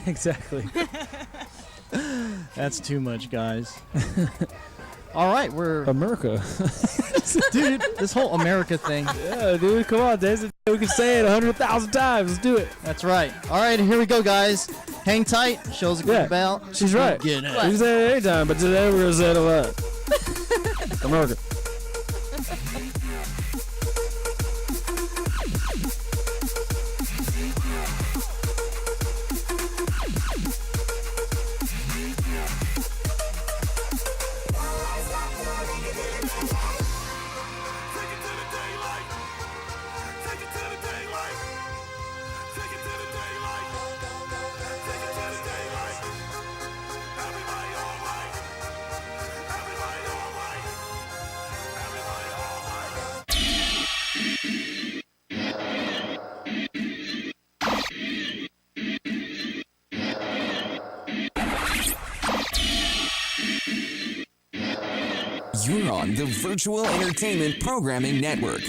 Exactly. That's too much, guys. All right, we're America. dude. This whole America thing. Yeah, dude, come on, Jason. We can say it 100,000 times. Let's do it. That's right. All right, here we go, guys. Hang tight. Show's a good bell. She's right. Get it. We can say it anytime, but today we're gonna say it a lot. America. You're on the Virtual Entertainment Programming Network.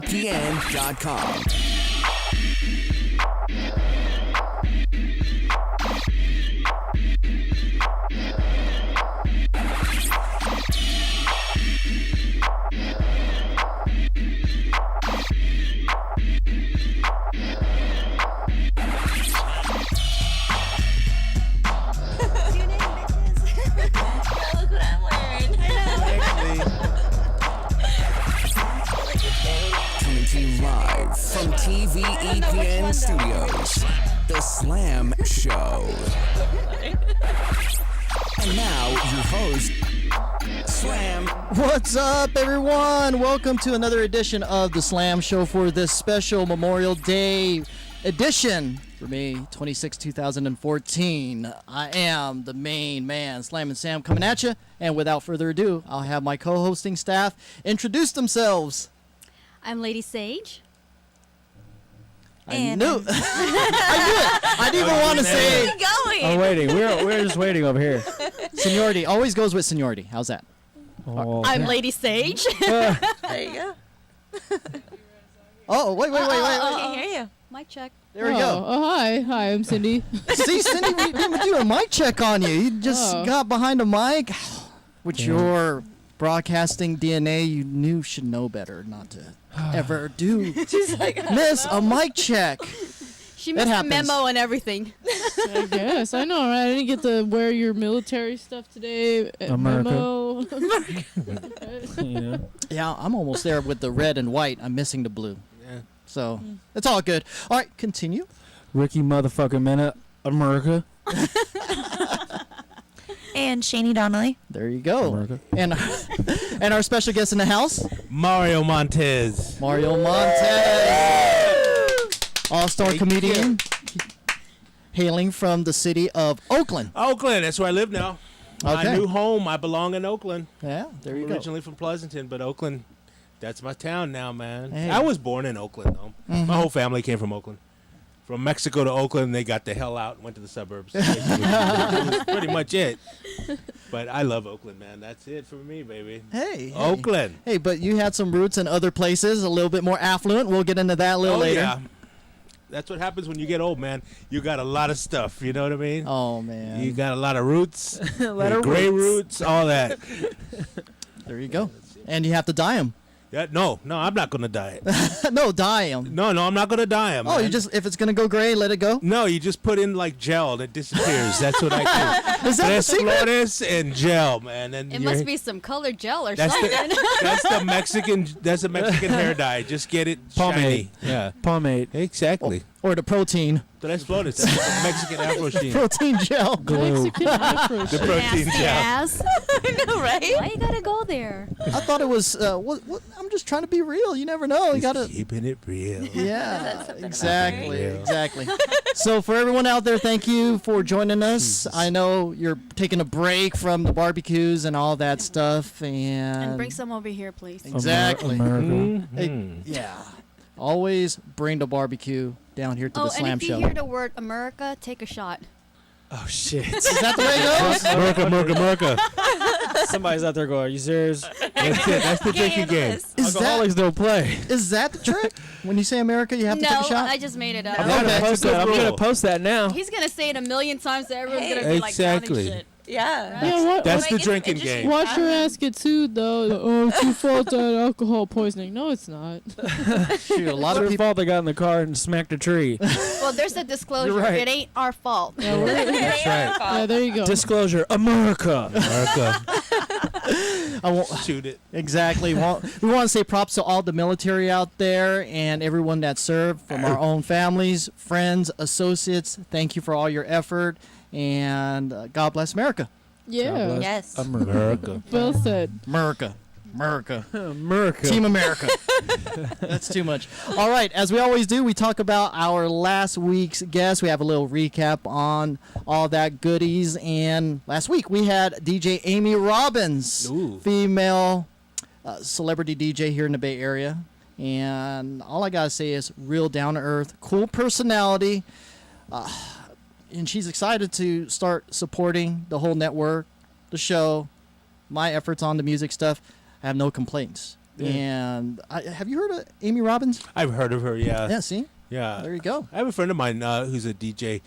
TVEPN.com. Coming to you live from TVEPN Studios, The Slam Show. And now, your host, Slam. What's up, everyone? Welcome to another edition of the Slam Show for this special Memorial Day edition. For me, 2014. I am the main man, Slam and Sam, coming at you. And without further ado, I'll have my co-hosting staff introduce themselves. I'm Lady Sage. I knew. I didn't even want to say Keep going. I'm waiting. We're just waiting over here. seniority. Always goes with seniority. How's that? Oh, I'm Lady Sage. There you go. Oh, wait. I can hear you. Mic check. There we go. Oh, hi. Hi, I'm Cindy. See, Cindy, we didn't do a mic check on you. You just got behind a mic. With your broadcasting DNA, you knew should know better not to ever do miss a mic check. She missed the memo and everything. I guess. I know, right? I didn't get to wear your military stuff today. America. Memo. yeah. Yeah, I'm almost there with the red and white. I'm missing the blue. Yeah. So, it's all good. All right, continue. Ricky motherfucking Minute, America. And Shani Donnelly. There you go. America. And and our special guest in the house, Mario Montes. Mario Montes. All-star comedian. Hailing from the city of Oakland. Oakland, that's where I live now. Okay. My new home, I belong in Oakland. Yeah, there you I'm go. originally from Pleasanton, but Oakland, that's my town now, man. Hey. I was born in Oakland, though. My whole family came from Oakland. From Mexico to Oakland, they got the hell out and went to the suburbs. That was pretty much it. But I love Oakland, man. That's it for me, baby. Hey. Oakland. Hey, but you had some roots in other places, a little bit more affluent. We'll get into that a little later. Yeah. That's what happens when you get old, man. You got a lot of stuff, you know what I mean? Oh, man. You got a lot of roots, a lot of gray roots, all that. There you go. And you have to dye them. Yeah, no, I'm not gonna dye it. No, dye them. No, I'm not gonna dye them. Oh, you just, if it's going to go gray, let it go? No, you just put in like gel and it disappears. That's what I do. Is that the Tres secret? flores and gel, man. And It must be some colored gel or that's something. that's the Mexican hair dye. Just get it Pomade. shiny. Yeah, Pomade. exactly. Or the protein. Tres flores. That's the Mexican afro sheen. Protein gel. Glue. The protein Nasty gel. ass. I know, right? Why you gotta go there? I thought it was, what, I'm just trying to be real. You never know. You got to. Keeping it real. Yeah, something exactly, about exactly. So for everyone out there, thank you for joining us. I know you're taking a break from the barbecues and all that stuff, and And bring some over here, please. exactly. America. Hey, yeah, always bring the barbecue down here to Oh, the and Slam if you Show. hear the word America, take a shot. Oh shit! Is that the way it goes? America. Somebody's out there going, "Are you serious?" That's it. That's the drinking game. Is Alcoholics don't play. Is that the trick? When you say America, you have to No, take a shot? I just made it up. I'm gonna Okay. post that. I'm gonna post that now. He's gonna say it a million times, so everyone's Hey. gonna be like Exactly. counting shit. Yeah. Yeah, what? That's Like, the it's- drinking it just- game. Watch your ass get sued, though. Oh, it's your fault that alcohol poisoning. No, it's not. Shoot, a lot It's of their people. fault they got in the car and smacked a tree. Well, there's a disclosure. You're right. It ain't our fault. Yeah, we're, That's right. yeah, there you go. Disclosure: America. America. I won't, Shoot it. exactly. We want to say props to all the military out there and everyone that served, from our own families, friends, associates. Thank you for all your effort, and God bless America. Yeah. Yes. America. Well said. America. America. America. Team America. That's too much. All right, as we always do, we talk about our last week's guest. We have a little recap on all that goodies. And last week we had DJ Amy Robbins, Ooh. female celebrity DJ here in the Bay Area. And all I got to say is real down to earth, cool personality. And she's excited to start supporting the whole network, the show, my efforts on the music stuff. I have no complaints. Yeah. And have you heard of Amy Robbins? I've heard of her. Yeah. Yeah, see? Yeah. There you go. I have a friend of mine who's a DJ,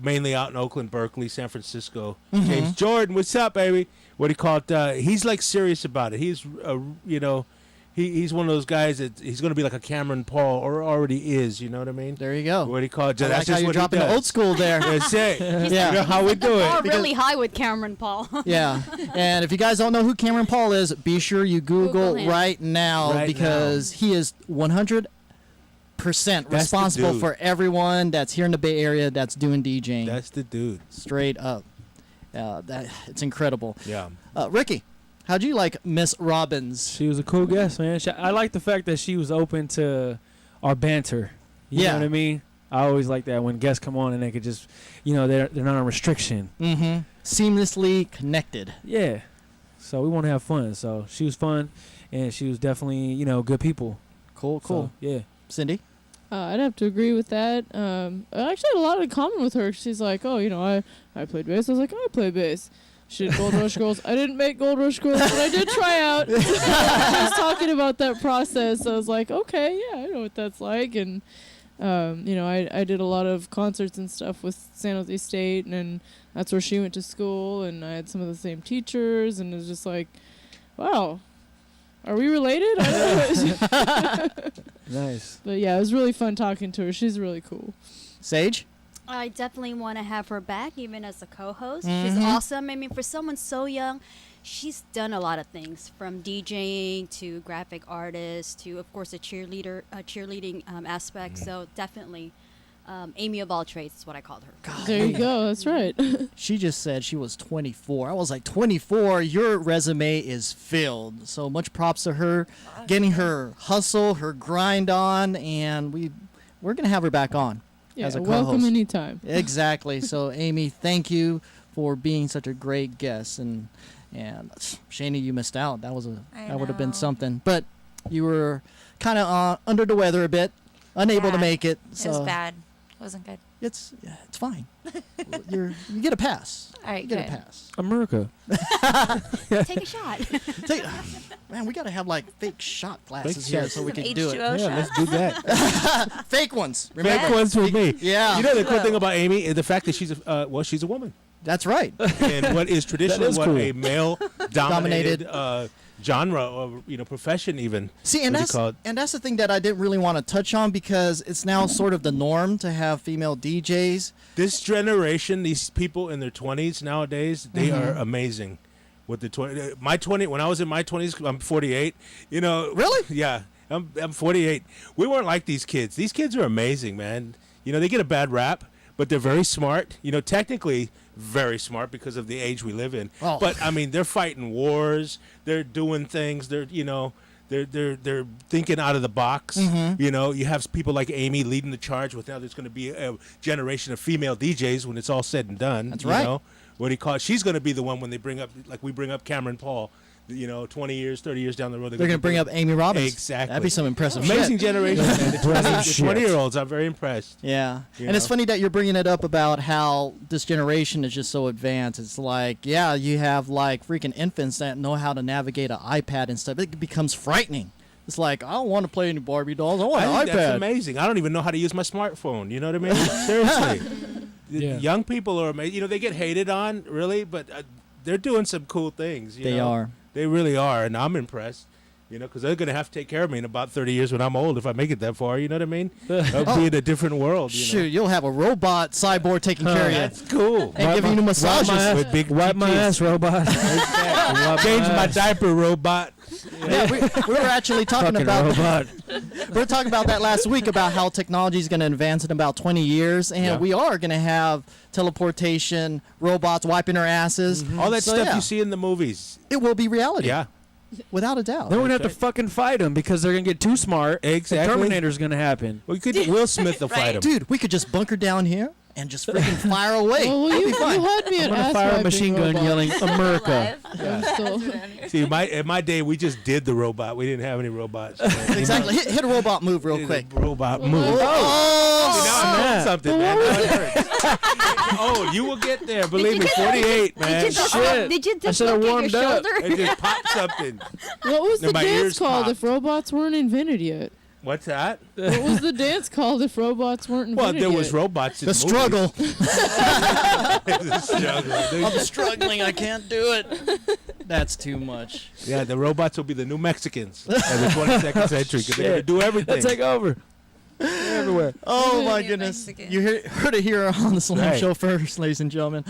mainly out in Oakland, Berkeley, San Francisco. James Jordan, what's up, baby? What do you call it? He's like serious about it. He's, he's one of those guys that he's going to be like a Cameron Paul, or already is. You know what I mean? There you go. What do you call it? I That's like just how you're what he dropping the does. old school there. That's it. Yeah. You know how we do Oh, it. really high with Cameron Paul. Yeah. And if you guys don't know who Cameron Paul is, be sure you Google Google him. right now, Right because he is 100% responsible dude. for everyone that's here in the Bay Area that's doing DJing. That's the dude. Straight up. It's incredible. Yeah. Ricky, how'd you like Miss Robbins? She was a cool guest, man. I like the fact that she was open to our banter. You Yeah. know what I mean? I always like that when guests come on and they could just, they're not a restriction. Mm-hmm. Seamlessly connected. Yeah. So we want to have fun. So she was fun, and she was definitely, good people. Cool, cool. So, yeah. Cindy? I'd have to agree with that. I actually had a lot in common with her. She's like, oh, I played bass. I was like, I play bass. She did Gold Rush Girls. I didn't make Gold Rush Girls, but I did try out. She was talking about that process. I was like, okay, yeah, I know what that's like. And, I did a lot of concerts and stuff with San Jose State, and that's where she went to school. And I had some of the same teachers, and it was just like, wow, are we related? I don't know. Nice. But yeah, it was really fun talking to her. She's really cool. Sage? I definitely want to have her back, even as a co-host. Mhm. She's awesome. I mean, for someone so young, she's done a lot of things, from DJing to graphic artist to, of course, a cheerleading aspect. So definitely, Amy of all trades is what I called her. There you go. That's right. She just said she was 24. I was like, 24? Your resume is filled. So much props to her, getting her hustle, her grind on, and we're going to have her back on Yeah, as a welcome co-host. anytime. Exactly. So, Amy, thank you for being such a great guest. And Shani, you missed out. That would have been know. something. But you were kind of under the weather a bit, unable to Bad. make it. It So was bad. It wasn't good. It's fine. You get a pass. All right, You get good. a pass. America. Take a shot. Man, we gotta have like fake shot glasses Fake here shots. so we Some can do it. H2O Yeah, shot. let's do that. Fake ones. Remember? Fake ones for me. Yeah. You know the cool thing about Amy is the fact that she's she's a woman. That's right. And what is traditionally is what cool. a male dominated Dominated. genre or profession even. See, and What do you call it? that's the thing that I didn't really want to touch on, because it's now sort of the norm to have female DJs. This generation, these people in their 20s nowadays, they are amazing. With the when I was in my 20s, I'm 48. Really? Yeah, I'm 48. We weren't like these kids. These kids are amazing, man. They get a bad rap, but they're very smart. Technically very smart because of the age we live in. Oh. But I mean, they're fighting wars. They're doing things. They're thinking out of the box. You have people like Amy leading the charge with now there's going to be a generation of female DJs when it's all said and done. That's right. What do you call it? She's going to be the one when they we bring up Cameron Paul. 20 years, 30 years down the road, They're going to bring up Amy Robbins. Exactly. That'd be some impressive amazing shit. generation. Man. The 20-year-olds, I'm very impressed. Yeah. You And it's know? funny that you're bringing it up about how this generation is just so advanced. It's like, yeah, you have like freaking infants that know how to navigate an iPad and stuff. It becomes frightening. It's like, I don't want to play any Barbie dolls. I want I an think iPad. that's amazing. I don't even know how to use my smartphone. You know what I mean? Seriously. Yeah. Young people are amazing. They get hated on, really, but they're doing some cool things. They are. They really are, and I'm impressed. Because they're going to have to take care of me in about 30 years when I'm old if I make it that far. You know what I mean? I'll be in a different world. Shoot, you'll have a robot cyborg taking care of you. That's cool. And giving you massages. With big Wipe my GTs. ass, robot. Change my diaper, robot. Yeah, we were actually talking Fucking about robot. we were talking about that last week about how technology is going to advance in about 20 years, and Yeah. we are going to have teleportation, robots wiping our asses. All that So, stuff yeah, you see in the movies. it will be reality. Yeah. Without a doubt. Then we're going to have to fucking fight them because they're going to get too smart. Exactly. The Terminator's going to happen. We could Will Smith to fight Right. him. Dude, we could just bunker down here and just freaking fire away. Well, It'll you be fine. had me I'm at going to ass fire a wiping machine gun robot. yelling, America. I'm still- See, in my day, we just did the robot. We didn't have any robots. Exactly. Hit a robot move real quick. Robot Well, move. what- Oh, See, now I know snap. something, man. Now it hurts. Oh, you will get there. Believe me, 48, man. Shit. Did you I should have dislocate your warmed up. shoulder? It just popped something. What was Then the my dance ears called popped. if robots weren't invented yet? What's that? What was the dance called if robots weren't Well, invented there yet? was robots in the struggle. the struggle. I'm struggling. I can't do it. That's too much. Yeah, the robots will be the new Mexicans of the 22nd century because they're going to do They'll everything. take over. They're everywhere. Oh my New goodness. Mexican. You heard it here on the Slam Right. Show first, ladies and gentlemen.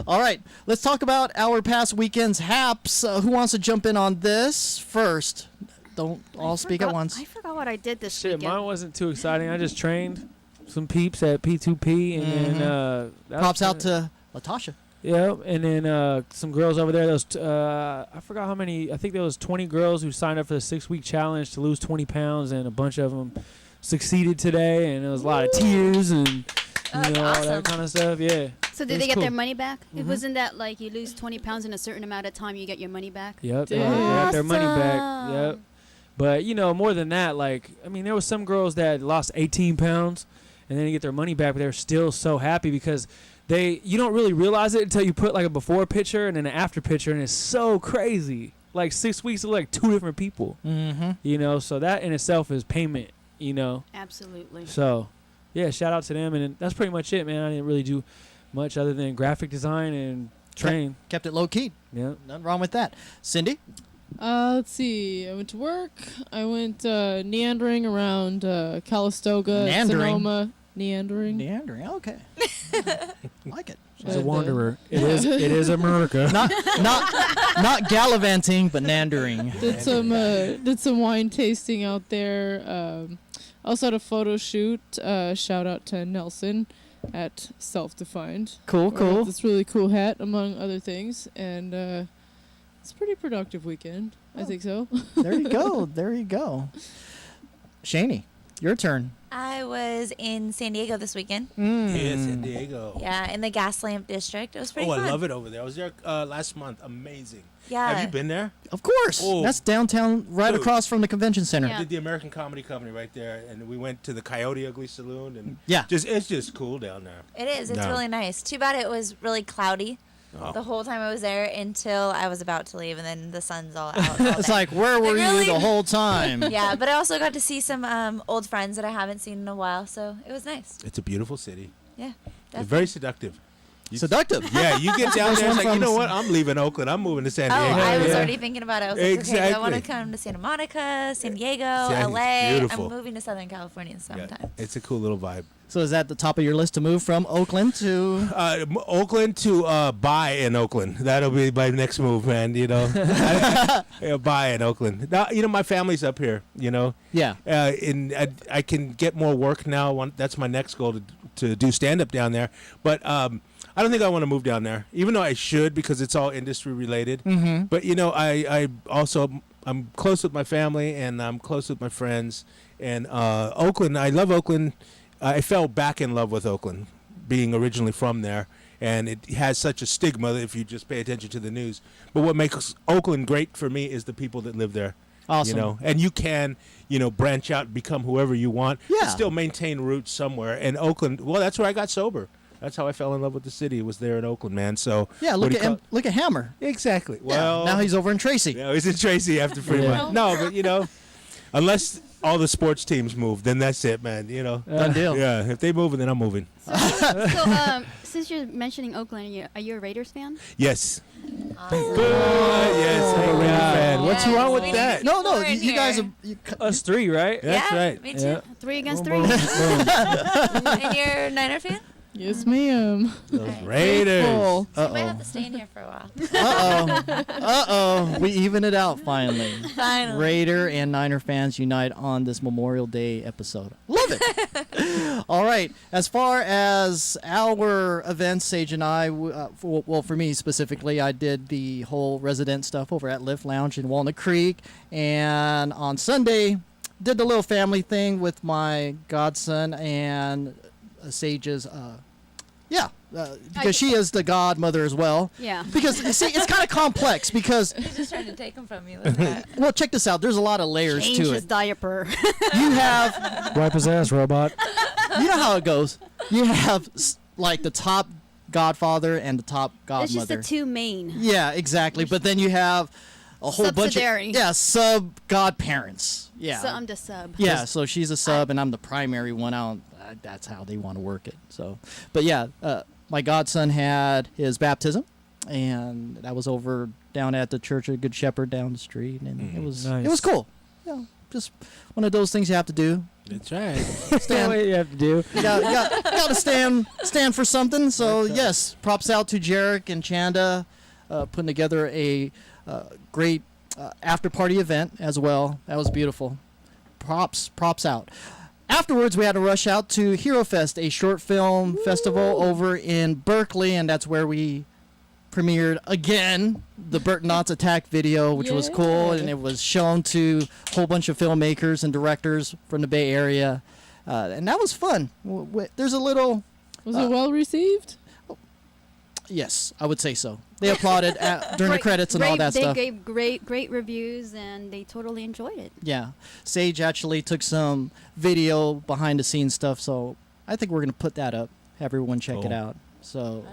All right, let's talk about our past weekend's haps. Who wants to jump in on this first? Don't all speak at once. I forgot what I did this Shit, weekend. mine wasn't too exciting. I just trained some peeps at P2P, and then that was Props out kinda- to Latasha. Yeah, and then some girls over there. Those I forgot how many. I think there was 20 girls who signed up for the 6-week challenge to lose 20 pounds, and a bunch of them succeeded today. And there was a lot of tears and Oh, that's all awesome. that kind of stuff. Yeah. So It did was they get their cool. money back? It Mhm. wasn't that like you lose 20 pounds in a certain amount of time, you get your money back? Yep. They Damn. got their money back. Awesome. Yep. But more than that, there was some girls that lost 18 pounds, and then they get their money back, but they're still so happy because you don't really realize it until you put like a before picture and then an after picture, and it's so crazy. Like 6 weeks of like 2 different people. Mm-hmm. So that in itself is payment. Absolutely. So yeah, shout out to them, and that's pretty much it, man. I didn't really do much other than graphic design and train. Kept it low key. Yeah. Nothing wrong with that. Cindy? Let's see. I went to work. I went neandering around Calistoga, Neandering? Sonoma. Neandering. Neandering. Okay. Like it. She's a But, wanderer. It is America. Not gallivanting, but nandering. did some wine tasting out there. Also had a photo shoot. Shout out to Nelson at Self Defined. Cool, Where I got cool. This really cool hat, among other things, and it's a pretty productive weekend. I think so. There you go. There you go. Shani, your turn. I was in San Diego this weekend. Yeah, San Diego. Yeah, in the Gas Lamp District. It was pretty Oh, fun. I love it over there. I was there last month. Amazing. Yeah. Have you been there? Of course. Oh. That's downtown, right Dude. across from the convention center. Yeah. Did the American Comedy Company right there, and we went to the Coyote Ugly Saloon, and Yeah. it's just cool down there. It is. It's No. really nice. Too bad it was really cloudy Oh. the whole time I was there until I was about to leave, and then the sun's all out. all It's day. like, where were Really? you the whole time? Yeah, but I also got to see some old friends that I haven't seen in a while, so it was nice. It's a beautiful city. Yeah, It's definitely. very seductive. You- Seductive. Yeah, you get down First there, it's one like, you from- know what? I'm leaving Oakland. I'm moving to San Oh, Diego. I was yeah. already thinking about it. I was like, okay, I want to Exactly. come to Santa Monica, San Diego, San- LA. beautiful. I'm moving to Southern California Yeah, sometime. it's a cool little vibe. So is that the top of your list to move from Oakland to? Oakland to buy in Oakland. That'll be my next move, man. Yeah, buy in Oakland. Now, my family's up here. Yeah. And I can get more work now. That's my next goal to do stand up down there. But I don't think I want to move down there, even though I should because it's all industry related. Mm-hmm. But I also I'm close with my family and I'm close with my friends. And Oakland, I love Oakland. I fell back in love with Oakland, being originally from there. and it has such a stigma if you just pay attention to the news. But what makes Oakland great for me is the people that live there. Awesome. You know, and you can, branch out and become whoever you want, Yeah. but still maintain roots somewhere. And Oakland, well, that's where I got sober. That's how I fell in love with the city. It was there in Oakland, man. So Yeah, what look do at you him. call- Look at Hammer. Exactly. Yeah, Well, now he's over in Tracy. he's in Tracy after Fremont. No, but unless all the sports teams move, then that's it, man. Done deal. Yeah, if they move, then I'm moving. So, since you're mentioning Oakland, are you a Raiders fan? Yes. Awesome. Yes, I'm a Raider fan. What's Yes, wrong with we that? need No, more you in guys here. are. Us three, right? That's yeah, right. Me too. Yeah. 3 against Boom, 3. boom, boom. And you're a Niner fan? Yes, ma'am. Those Raiders. Cool. So you might Uh-oh. have to stay in here for a while. Uh-oh. We even it out finally. Finally. Raider and Niner fans unite on this Memorial Day episode. Love it. All right. As far as our events, Sage and I, for me specifically, I did the whole resident stuff over at Lift Lounge in Walnut Creek. And on Sunday, did the little family thing with my godson and Sage's, because she is the godmother as well. Yeah. Because, see, it's kind of complex because, He's just trying to take them from you. Look at that. well, check this out. There's a lot of layers Change to his it. diaper. You have, Wipe his ass, robot. you know how it goes. You have, like, the top godfather and the top It's just the godmother. two main. Yeah, exactly. But then you have a whole bunch of, Subsidiary. sub godparents. Yeah. So I'm the sub. Yeah, so she's a sub and I'm the primary one. That's how they want to work it. So, but yeah, my godson had his baptism, and that was over down at the Church of Good Shepherd down the street, and it was Nice. cool. Just one of those things you have to do. That's right. That's what you have to do. You got to stand for something. So yes, props out to Jarek and Chanda, putting together a great after party event as well. That was beautiful. Props out. Afterwards, we had to rush out to Hero Fest, a short film festival over in Berkeley, and that's where we premiered again the Burt Knott's Attack video, which was cool, and it was shown to a whole bunch of filmmakers and directors from the Bay Area, and that was fun. There's a little, Was it well received? yes, I would say so. They applauded during the credits and all that they stuff. They gave great reviews, and they totally enjoyed it. Yeah, Sage actually took some video behind the scenes stuff, so I think we're gonna put that up. Have everyone check it Cool. out. So,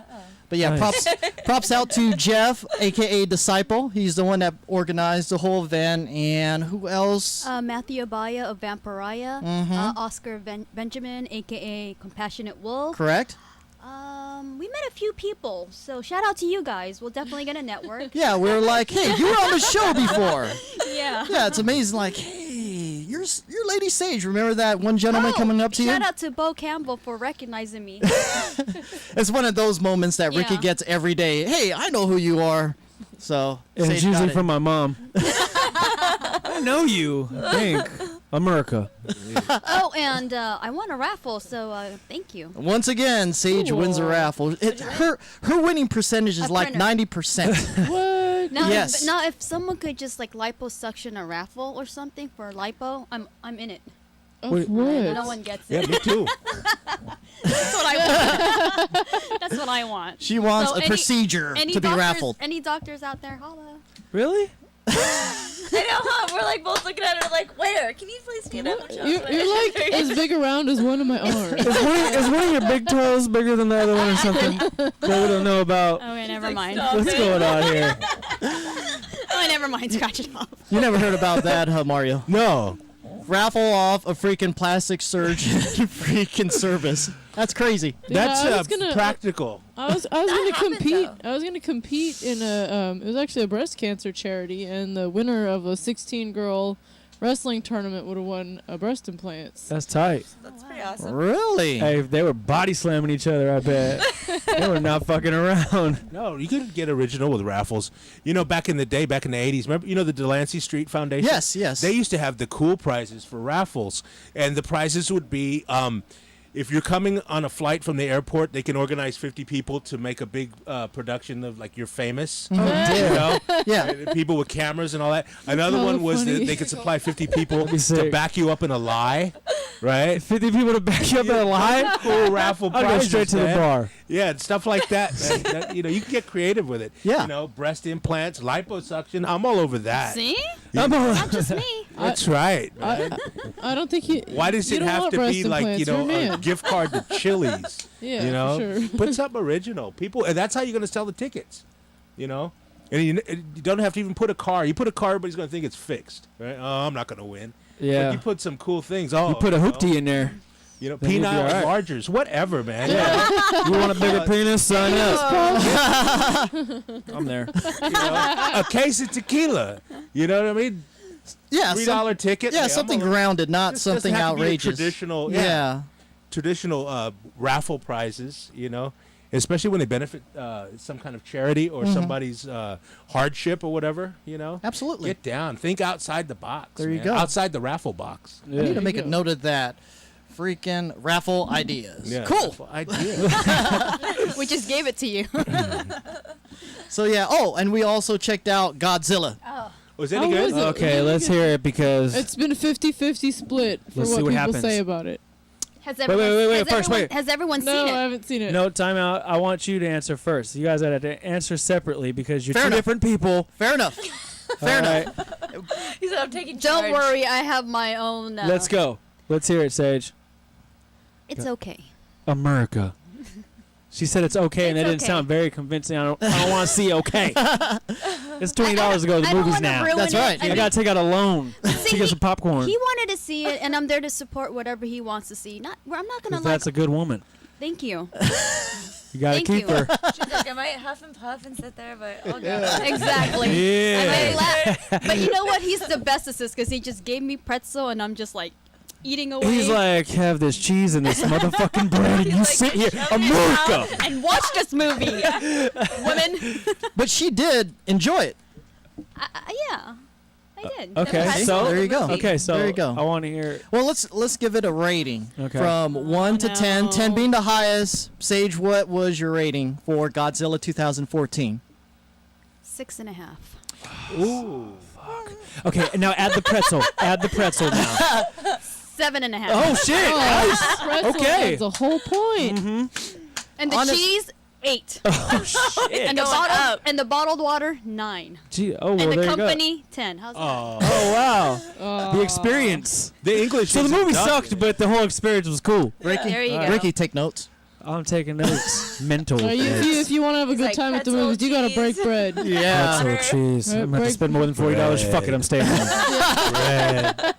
but yeah, Nice. props out to Jeff, aka Disciple. He's the one that organized the whole event, and who else? Matthew Abaya of Vampiraya, Mhm. Oscar Benjamin, aka Compassionate Wolf. Correct. We met a few people, so shout out to you guys. We'll definitely get a network. Yeah, we were like, hey, you were on the show before. Yeah. Yeah, it's amazing. Like, hey, you're Lady Sage. Remember that one gentleman coming up to you? Shout out to Bo Campbell for recognizing me. It's one of those moments that Ricky Yeah. gets every day. Hey, I know who you are. So And Sage it's got usually it. from my mom. I know you. I think. America. Oh, and I won a raffle, so thank you. Once again, Sage wins a Cool. raffle. Her winning percentage is A like printer. 90%. What? Now, Yes. now, if someone could just like liposuction a raffle or something for lipo, I'm in it. Of Wait. what? No one gets Yeah, it. me too. That's what I want. That's what I want. She wants So a procedure to be doctors, raffled. Any doctors out there, holla. Really? I know, huh? We're like both looking at her like, where? Can you please stand up and show us You're, what you're it like is?" as big around as one of my arms. Is one of your big toes bigger than the other one or something that we don't know about? Okay, never like, mind. stop. What's going on here? Oh, never mind. Scratch it off. You never heard about that, huh, Mario? No. Raffle off a freaking plastic surgeon freaking service. That's crazy. Dude, That's I was gonna- practical. I was gonna happened, compete. though. I was gonna compete in a it was actually a breast cancer charity, and the winner of a 16-girl wrestling tournament would have won a breast implants. That's tight. That's pretty awesome. Really? Hey, they were body slamming each other, I bet. They were not fucking around. No, you could get original with raffles. Back in the day, back in the 80s, remember, the Delancey Street Foundation? Yes, yes. They used to have the cool prizes for raffles, and the prizes would be, if you're coming on a flight from the airport, they can organize 50 people to make a big production of like You're Famous. You know? Yeah. And people with cameras and all that. Another one was that they could supply 50 people to back you up in a lie, right? 50 people to back you up in a lie? Cool raffle I'll prizes, go straight to the man. bar. Yeah, and stuff like that, man. You know, you can get creative with it. Yeah. You know, breast implants, liposuction. I'm all over that. See? I'm all Not just me. That's right, man. I don't think you. Why does you it don't have want to breast be like, you implants, you're know, a a man. gift card to Chili's? Yeah, you know, for sure. put something original. People, and that's how you're going to sell the tickets. You know, and you don't have to even put a car. You put a car, everybody's going to think it's fixed. Right? Oh, I'm not going to win. Yeah. But you put some cool things. Oh, You put a hoopty in there. You know, Then we'll be penile all right. enlargers, whatever, man. You want a bigger penis? Sign up. I'm there. You know, a case of tequila. You know what I mean? Yeah. $3 ticket. Yeah, Hey, I'm something all over- grounded, not This doesn't something have to be a outrageous. traditional, Yeah. traditional raffle prizes, you know, especially when they benefit some kind of charity or Mm-hmm. somebody's hardship or whatever, you know. Absolutely. Get down. Think outside the box. There you man. go. Outside the raffle box. I need to make you a go. note of that. Freaking raffle ideas. Yeah, Cool. raffle idea. We just gave it to you. So yeah. Oh, and we also checked out Godzilla. Was it How any good? was it? Okay, let's hear it because It's been a 50-50 split for Let's what see what people happens. say about it. Has wait, everyone, wait, has first, everyone, wait. Has everyone No, seen I it? haven't seen it. no time out. I want you to answer first. You guys have to answer separately because you're Fair two enough. different people. Fair enough. Fair All enough. right, He said, I'm taking charge. Don't worry, I have my own. let's go. Let's hear it, Sage. It's okay. America. She said it's okay, and that It's didn't okay. sound very convincing. I don't want to see okay. It's $20 to go to the I don't movies wanna now. ruin That's it. right. I gotta take out a loan to get some popcorn. He wanted to see it, and I'm there to support whatever he wants to see. I'm not gonna 'Cause like. that's a good woman. Thank you. You gotta Thank keep you. her. She's like, I might huff and puff and sit there, but I'll go. Exactly. Yeah. I but you know what? He's the bestest because he just gave me pretzel, and I'm just like eating away. He's like, have this cheese and this motherfucking bread, and you like, sit here, shove it America. and watch this movie, women. But she did enjoy it. Yeah, I did. okay, The pretzel so- of the There you go. movie. Okay, so There you go. I want to hear. Well, let's give it a rating Okay. from 1 to 10. no. 10 being the highest. Sage, what was your rating for Godzilla 2014? 6.5. Ooh. Okay, now add the pretzel. Add the pretzel now. 7.5. Oh shit! Nice. Pretzel Okay. adds a whole point. And the Honest- cheese, 8. Oh shit! And the bottled water, 9. Gee, oh well, And the there you go. company, 10. How's that? Oh. Oh wow, Uh, the experience. The English. So the isn't movie done sucked, yet. but the whole experience was cool. Ricky, There you go. Ricky, take notes. I'm taking notes. Mental. if you want to have a good like, time at the pretzel, movies, you gotta break cheese. bread. Yeah. Pretzel cheese. I'm gonna have to break- spend more than $40. Bread. Fuck it, I'm staying home. Bread.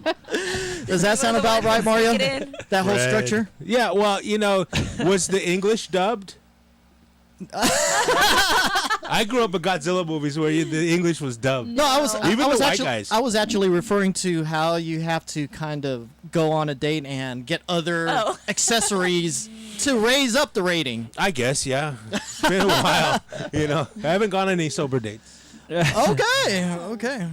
Does that sound about right, Mario? Get in. That whole Bread. structure? Yeah, well, you know, was the English dubbed? I grew up in Godzilla movies where the English was dubbed. No, I was Even I was the white actually guys. I was actually referring to how you have to kind of go on a date and get other Oh. accessories to raise up the rating. I guess, yeah. It's been a while. You know, I haven't gone on any sober dates. Okay, okay.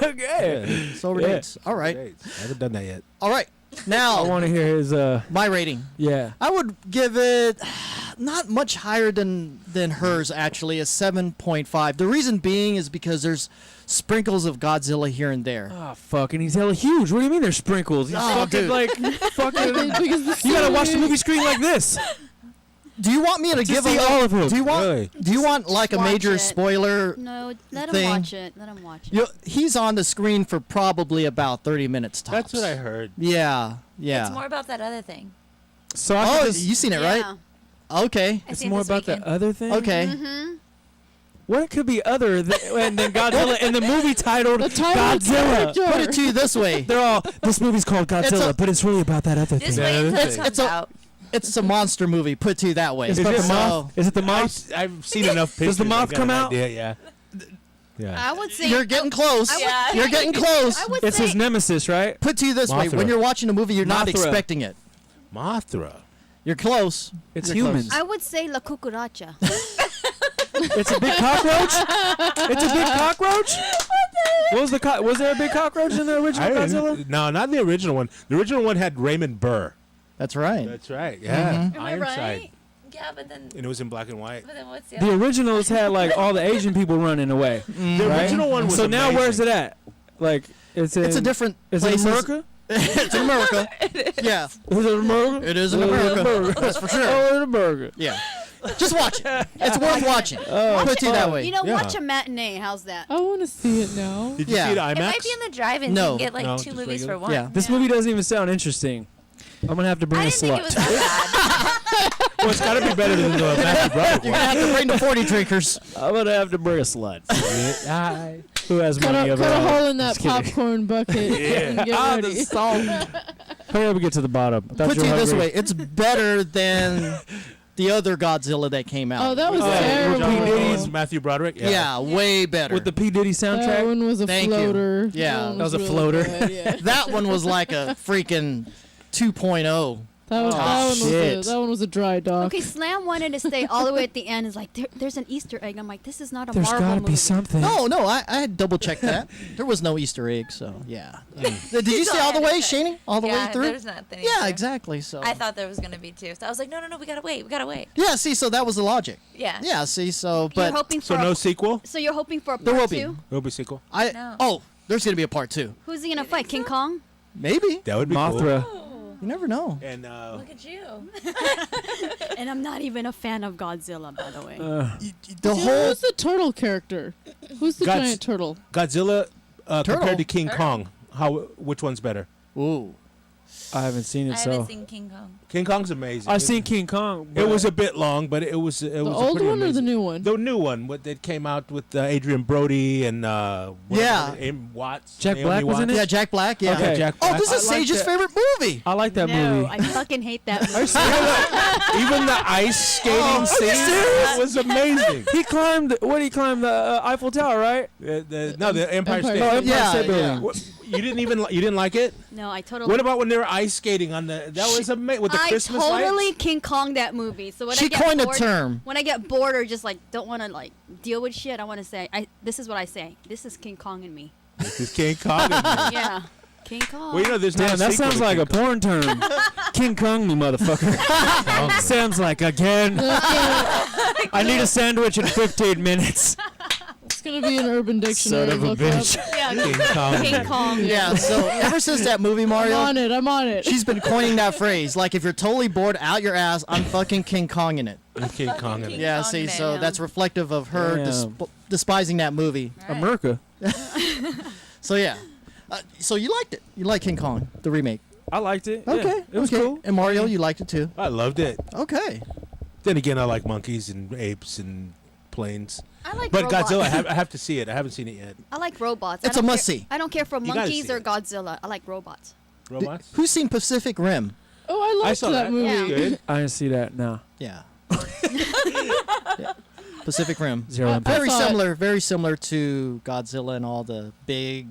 Okay. Sober Yeah. dates. All right. Dates. I haven't done that yet. All right. I Now, want to hear his. my rating. Yeah. I would give it not much higher than hers, actually, a 7.5. The reason being is because there's sprinkles of Godzilla here and there. Oh fuck, and he's hella huge. What do you mean there's sprinkles? He's Oh, fucking dude. like fucking. Because You gotta watch the movie screen like this. Do you want me to give see a all of them. Do you want Really? Do you want like a Watch major it. spoiler? No, let him thing. watch it. Let him watch it. He's on the screen for probably about 30 minutes tops. That's what I heard. Yeah, yeah. It's more about that other thing. So I Oh, could just, you seen it, right? Okay. I it's seen more this about weekend. the other thing. Okay. Mm-hmm. What could be other than Godzilla in the movie titled The title Godzilla? character. Put it to you this way. They're all. This movie's called Godzilla, but it's really about that other Just thing. wait until It's- it comes it's a- out. It's a monster movie. Put it to you that way. It's about the So- moth. Is it the moth? I've seen enough pictures. Does the moth I got come an out? idea, yeah. Yeah. I would say You're getting close. I would- Yeah. You're getting close. I would It's say his nemesis, right? Put it to you this way. Mothra. When you're watching a movie, you're not Mothra. expecting it. Mothra. You're close. It's You're humans. close. I would say La Cucaracha. It's a big cockroach. It's a big cockroach. What was the was there a big cockroach in the original Godzilla? No, not the original one. The original one had Raymond Burr. That's right. That's right. Yeah. Mhm. Am I Ironside. right? Yeah, but then And it was in black and white. what's the The other? originals had like all the Asian people running away. The right? original one was So now where's amazing. it at? Like it's in. It's a different. Is it places. America? It's in America. Yeah, Is it America? it is in America. That's for sure. Oh, it's America. Yeah. Just watch it. It's worth watching. I'll put it to you that way. You know, Yeah. watch a matinee. How's that? I want to see it now. Did you Yeah. see it It IMAX? might be in the drive-in. No. So you can get like No, 2 just movies regular? for one. Yeah. This movie doesn't even sound interesting. I'm gonna have to bring I a didn't think it slut. was that Well, it's got to be better than the Matthew Broderick You're one. gonna have to bring the 40 drinkers. I'm gonna have to bring a slut. Who has Cut money a, of cut her a own. hole in that Just kidding. popcorn bucket and get ready. salt. Hurry up and get to the bottom. I thought Put you it were this hungry. way, it's better than the other Godzilla that came out. Oh, that was Oh, terrible. P. Diddy's Matthew Broderick? yeah, way better. With the P. Diddy That soundtrack. one was a Thank you. floater. Yeah. one That was a really floater. bad, yeah. that one was like a freaking 2.0. shit. That one was a dry dock. Okay, Slam wanted to stay all the way at the end. Is like, there's an Easter egg. I'm like, this is not a There's Marvel gotta movie. be something. No, I had double checked that. There was no Easter egg, so yeah. Did you see all the way, Shaney? All the yeah, way through? there's nothing. Yeah, either. exactly. So I thought there was gonna be 2, so I was like, no, we gotta wait. yeah, see, so that was the logic. Yeah. Yeah, see, so You're but hoping for So no sequel? so you're hoping for a There part will be. 2? There'll be sequel. No. there's gonna be a part 2. Who's he gonna fight? King Kong? Maybe. That would be Mothra. You never know. cool. And Look at you. And I'm not even a fan of Godzilla, by the way. The whole Who's the turtle character? Who's the Gods- giant turtle? Godzilla Turtle. compared to King Kong. Which one's better? ooh. I haven't seen it. I So haven't seen King Kong. King Kong's amazing. I've seen King Kong. It was a bit long, but it was The was old pretty one or the amazing. new one? The new one, what that came out with Adrian Brody and Yeah. Watts. Jack Naomi Black was in Watts. it? Yeah, Jack Black. Yeah. Okay. Jack Oh, Black. this is I like Sage's that. favorite movie. I like that no, movie. I fucking hate that movie. Even the ice skating scene was amazing. He climbed. What did he climb? The Eiffel Tower, right? The Empire Empire State. No, Empire Yeah, State yeah. Building. What- you didn't like it? No, I totally. What about when they were ice skating on the? That was amazing with the I Christmas totally lights. King Kong that movie. So when She I get coined a bored, term. When I get bored or just like don't want to like deal with shit, I want to say, this is what I say. This is King Kong in me. This is King Kong. Yeah, King Kong. Well, you know, there's not Damn, a that sequel sounds to like King a porn term. King Kong, me motherfucker. Sounds like again. I need a sandwich in 15 minutes. It's gonna be an Urban Dictionary. Son of a look bitch. up. yeah, King Kong. King Kong. Yeah, so ever since that movie, I'm Mario, on it. I'm on it. she's been coining that phrase. Like, if you're totally bored out your ass, I'm fucking King Kong in it. King Kong. King Yeah, Kong see, in it, so yeah. that's reflective of her Damn. despising that movie. Right. America. So, yeah. So you liked it. You like King Kong, the remake. I liked it. Yeah, Okay. it was okay. cool. And Mario, you liked it too. I loved it. Okay. Then again, I like monkeys and apes and planes. I like But robots. Godzilla, I have to see it. I haven't seen it yet. I like robots. I It's a don't care- must-see. I don't care for gotta monkeys see or it. Godzilla. I like robots. Robots? Who's seen Pacific Rim? Oh, I liked saw that that. movie. Yeah. Good. I didn't see that. No. Yeah. Yeah. Pacific Rim. Zero I impact. thought- Very similar to Godzilla and all the big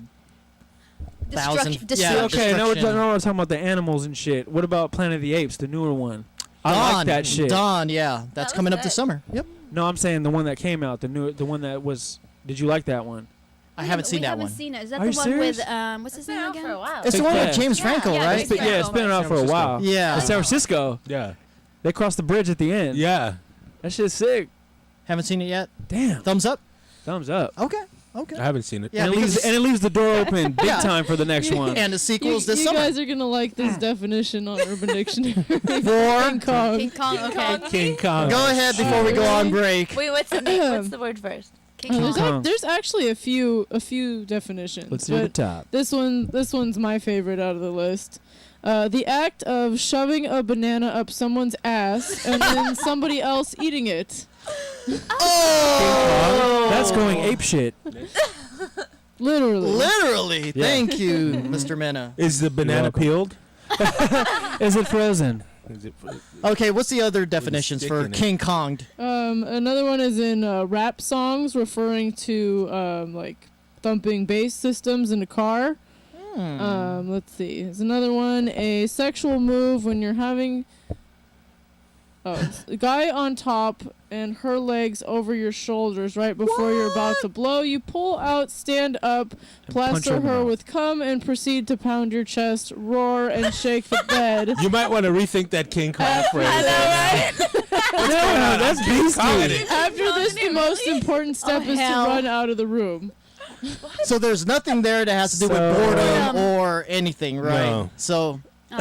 thousand. Destruction. Yeah, Okay, now we're destruction. talking about the animals and shit. What about Planet of the Apes, the newer one? I like that shit. Dawn, yeah, that's was coming up good. this summer. Yep. No, I'm saying the one that came out, the one that was. Did you like that one? I haven't seen we that haven't one. seen it. Is that Are the you one serious? with what's his It's been name out again? for a while. It's the one Yeah. with James Yeah. Franco, Yeah, right? James Franco. Yeah, it's been out for a San while. Yeah. It's San Francisco. Yeah. They crossed the bridge at the end. Yeah. That shit's sick. Haven't seen it yet. Damn. Thumbs up. Thumbs up. Okay. Okay. I haven't seen it. Yeah, and, because it leaves the door open big Yeah. time for the next one. and the You, sequels this you summer. guys are gonna like this definition on Urban Dictionary. For King Kong. King Kong. Okay. King Kong. go ahead before we go on break. Wait, what's the name? What's the word first? King There's, Kong. Kong. there's actually a few definitions. Let's do the but top. this one's my favorite out of the list. The act of shoving a banana up someone's ass and then somebody else eating it. Oh, That's going ape shit. Literally. literally. Yeah. Thank you, Mr. Mena. Is the banana welcome. peeled? Is it frozen? Is it, Okay, what's the other definitions stick for in it. King Kong? Another one is in rap songs referring to like thumping bass systems in a car. Let's see. There's another one. A sexual move when you're having The guy on top and her legs over your shoulders right before you're about to blow. You pull out, stand up, plaster her with cum, and proceed to pound your chest, roar, and shake the bed. You might want to rethink that King Kong phrase. That's beastly. After this, the most important step is to run out of the room. So there's nothing there that has to do with boredom or anything, right? No. So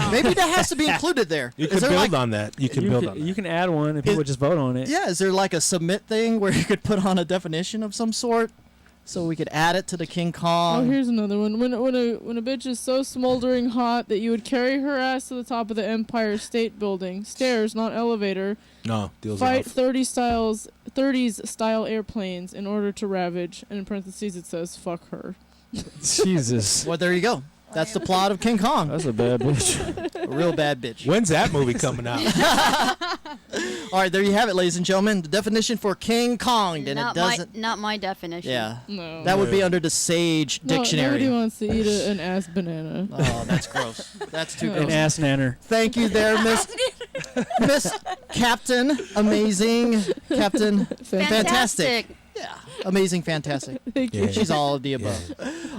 maybe that has to be included there. You can build on that. You can build on that. You can add one and people would just vote on it. Yeah, is there like a submit thing where you could put on a definition of some sort so we could add it to the King Kong? Oh, here's another one. When a bitch is so smoldering hot that you would carry her ass to the top of the Empire State Building, stairs, not elevator. No, deals Fight off. 30s style airplanes in order to ravage. And in parentheses it says fuck her. Jesus. Well, there you go. That's the plot of King Kong. That's a bad bitch. A real bad bitch. When's that movie coming out? All right, there you have it, ladies and gentlemen. The definition for King Kong. And Not it doesn't. not my definition. Yeah. No. That would be under the Sage Dictionary. Nobody wants to eat an ass banana. Oh, that's gross. That's too gross. An ass nanner. Thank you there, Miss Captain Amazing. Captain Fantastic. Yeah, amazing, fantastic. Thank you. She's all of the above.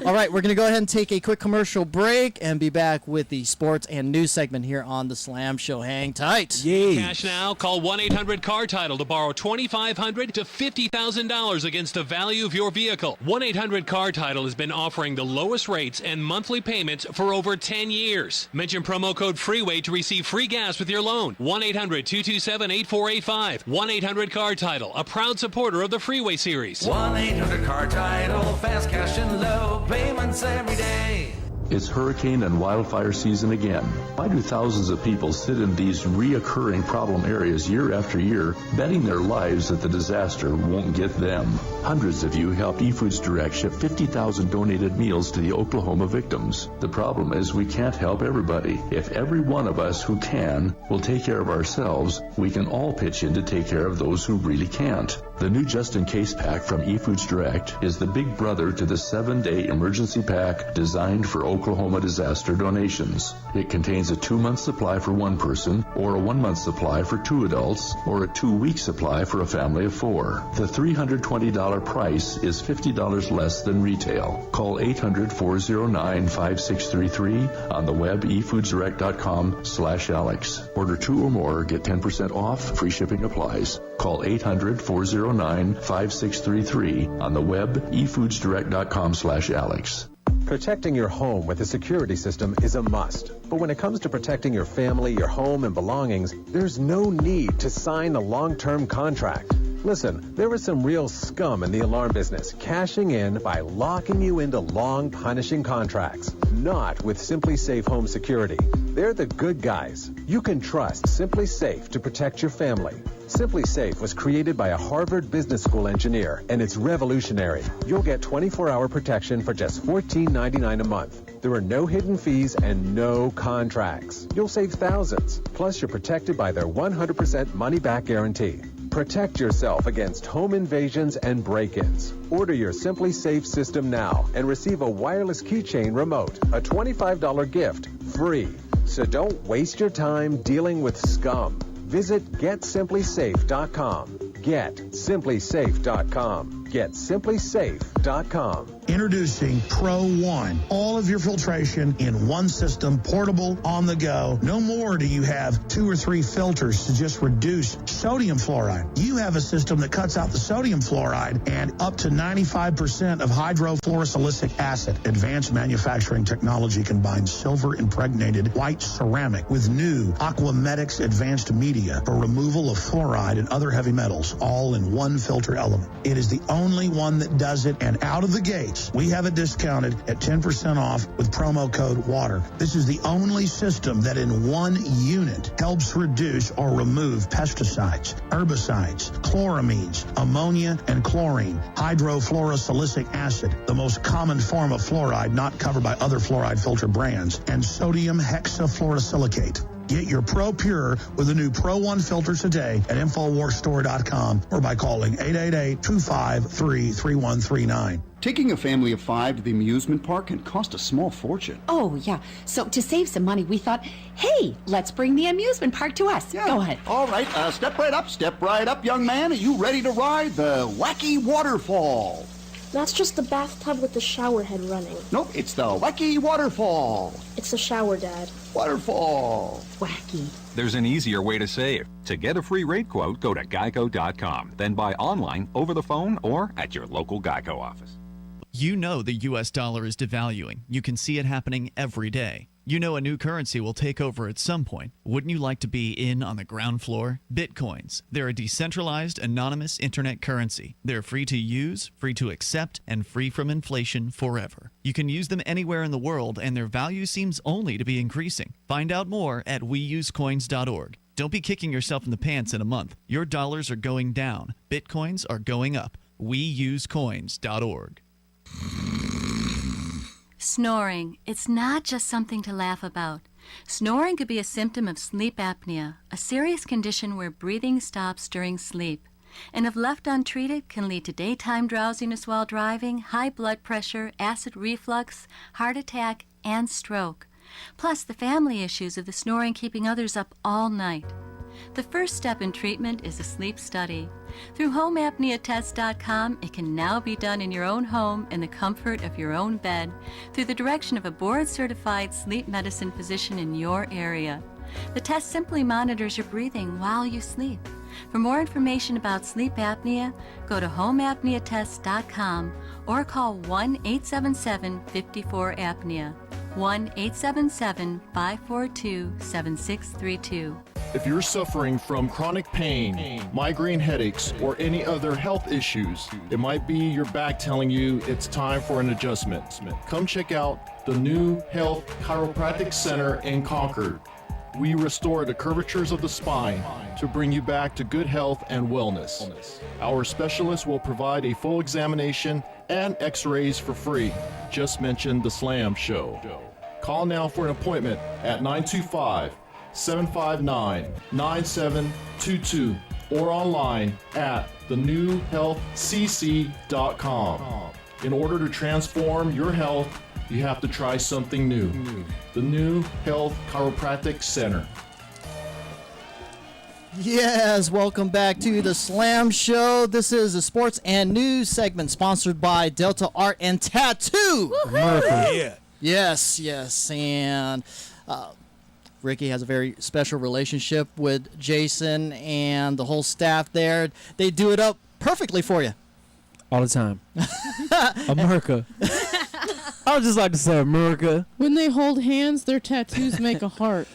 All right, we're going to go ahead and take a quick commercial break and be back with the sports and news segment here on The Slam Show. Hang tight. Yay. Cash now. Call 1-800-CAR-TITLE to borrow $2,500 to $50,000 against the value of your vehicle. 1-800-CAR-TITLE has been offering the lowest rates and monthly payments for over 10 years. Mention promo code FREEWAY to receive free gas with your loan. 1-800-227-8485. 1-800-CAR-TITLE, a proud supporter of the Freeway Series. 1-800-CAR-TITLE, fast cash and low payments every day. It's hurricane and wildfire season again. Why do thousands of people sit in these reoccurring problem areas year after year, betting their lives that the disaster won't get them? Hundreds of you helped eFoods Direct ship 50,000 donated meals to the Oklahoma victims. The problem is we can't help everybody. If every one of us who can will take care of ourselves, we can all pitch in to take care of those who really can't. The new Just In Case pack from eFoods Direct is the big brother to the 7-day emergency pack designed for Oklahoma disaster donations. It contains a 2-month supply for one person, or a 1-month supply for 2 adults, or a 2-week supply for a family of 4. The $320 price is $50 less than retail. Call 800-409-5633 on the web efoodsdirect.com/Alex. Order 2 or more, get 10% off, free shipping applies. Call 800-409-5633 on the web efoodsdirect.com/Alex. Protecting your home with a security system is a must. But when it comes to protecting your family, your home, and belongings, there's no need to sign a long-term contract. Listen, there is some real scum in the alarm business, cashing in by locking you into long, punishing contracts. Not with Simply Safe Home Security. They're the good guys. You can trust Simply Safe to protect your family. Simply Safe was created by a Harvard Business School engineer, and it's revolutionary. You'll get 24-hour protection for just $14.99 a month. There are no hidden fees and no contracts. You'll save thousands. Plus, you're protected by their 100% money-back guarantee. Protect yourself against home invasions and break-ins. Order your Simply Safe system now and receive a wireless keychain remote, a $25 gift, free. So don't waste your time dealing with scum. Visit GetSimplySafe.com. GetSimplySafe.com. GetSimplySafe.com. Introducing Pro One. All of your filtration in one system, portable, on the go. No more do you have 2 or 3 filters to just reduce sodium fluoride. You have a system that cuts out the sodium fluoride and up to 95% of hydrofluorosilicic acid. Advanced manufacturing technology combines silver-impregnated white ceramic with new Aquamedics advanced media for removal of fluoride and other heavy metals, all in one filter element. It is the only one that does it, and out of the gates, we have it discounted at 10% off with promo code WATER. This is the only system that in one unit helps reduce or remove pesticides, herbicides, chloramines, ammonia, and chlorine, hydrofluorosilicic acid, the most common form of fluoride not covered by other fluoride filter brands, and sodium hexafluorosilicate. Get your Pro Pure with the new Pro One filter today at InfoWarsStore.com or by calling 888-253-3139. Taking a family of 5 to the amusement park can cost a small fortune. Oh, yeah. So to save some money, we thought, hey, let's bring the amusement park to us. Yeah. Go ahead. All right, step right up, young man. Are you ready to ride the wacky waterfall? That's just the bathtub with the shower head running. Nope, it's the wacky waterfall. It's the shower, Dad. Waterfall. Wacky. There's an easier way to save. To get a free rate quote, go to geico.com, then buy online, over the phone, or at your local Geico office. You know the U.S. dollar is devaluing. You can see it happening every day. You know a new currency will take over at some point. Wouldn't you like to be in on the ground floor? Bitcoins. They're a decentralized, anonymous internet currency. They're free to use, free to accept, and free from inflation forever. You can use them anywhere in the world, and their value seems only to be increasing. Find out more at weusecoins.org. Don't be kicking yourself in the pants in a month. Your dollars are going down. Bitcoins are going up. weusecoins.org. Snoring. It's not just something to laugh about. Snoring could be a symptom of sleep apnea, a serious condition where breathing stops during sleep, and if left untreated can lead to daytime drowsiness while driving, high blood pressure, acid reflux, heart attack, and stroke. Plus the family issues of the snoring keeping others up all night. The first step in treatment is a sleep study. Through homeapneatest.com, it can now be done in your own home in the comfort of your own bed through the direction of a board-certified sleep medicine physician in your area. The test simply monitors your breathing while you sleep. For more information about sleep apnea, go to homeapneatest.com or call 1-877-54-APNEA, 1-877-542-7632. If you're suffering from chronic pain, migraine headaches, or any other health issues, it might be your back telling you it's time for an adjustment. Come check out the New Health Chiropractic Center in Concord. We restore the curvatures of the spine to bring you back to good health and wellness. Our specialists will provide a full examination and x-rays for free. Just mention the Slam Show. Call now for an appointment at 925-759-9722 or online at thenewhealthcc.com. In order to transform your health, you have to try something new. The New Health Chiropractic Center. Yes, welcome back to the Slam Show. This is a sports and news segment sponsored by Delta Art and Tattoo. Yeah. Yes, and Ricky has a very special relationship with Jason and the whole staff there. They do it up perfectly for you. All the time. America. I would just like to say America. When they hold hands, their tattoos make a heart.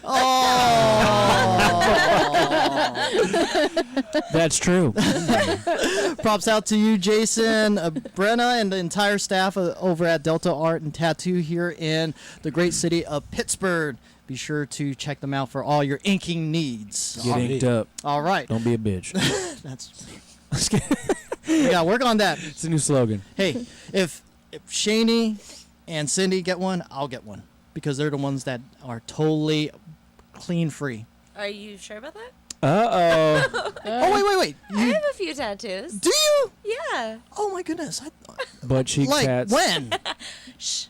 That's true. Props out to you, Jason, Brenna, and the entire staff over at Delta Art and Tattoo here in the great city of Pittsburgh. Be sure to check them out for all your inking needs. Get inked up. All right. Don't be a bitch. That's. We gotta work on that. It's a new slogan. Hey, if Shani and Cindy get one, I'll get one because they're the ones that are totally clean free. Are you sure about that? Oh, wait. I have a few tattoos. Do you? Yeah. Oh my goodness. Butt cheek tats. When? Shh.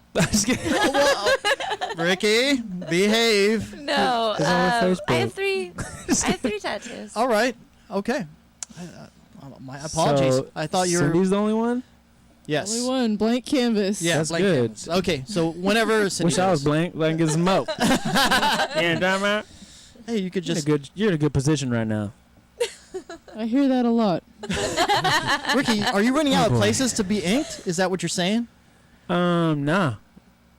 Ricky, behave. No. It's on her Facebook. I have three tattoos. All right. Okay. My apologies. So, I thought you were. Cindy's the only one? Yes. Only one. Blank canvas. Yeah, that's blank good. canvas. Okay, so whenever Cindy Wish I was blank. Let him get some milk. Hey, you could just. You're in a good position right now. I hear that a lot. Ricky, are you running out of places to be inked? Is that what you're saying? Nah.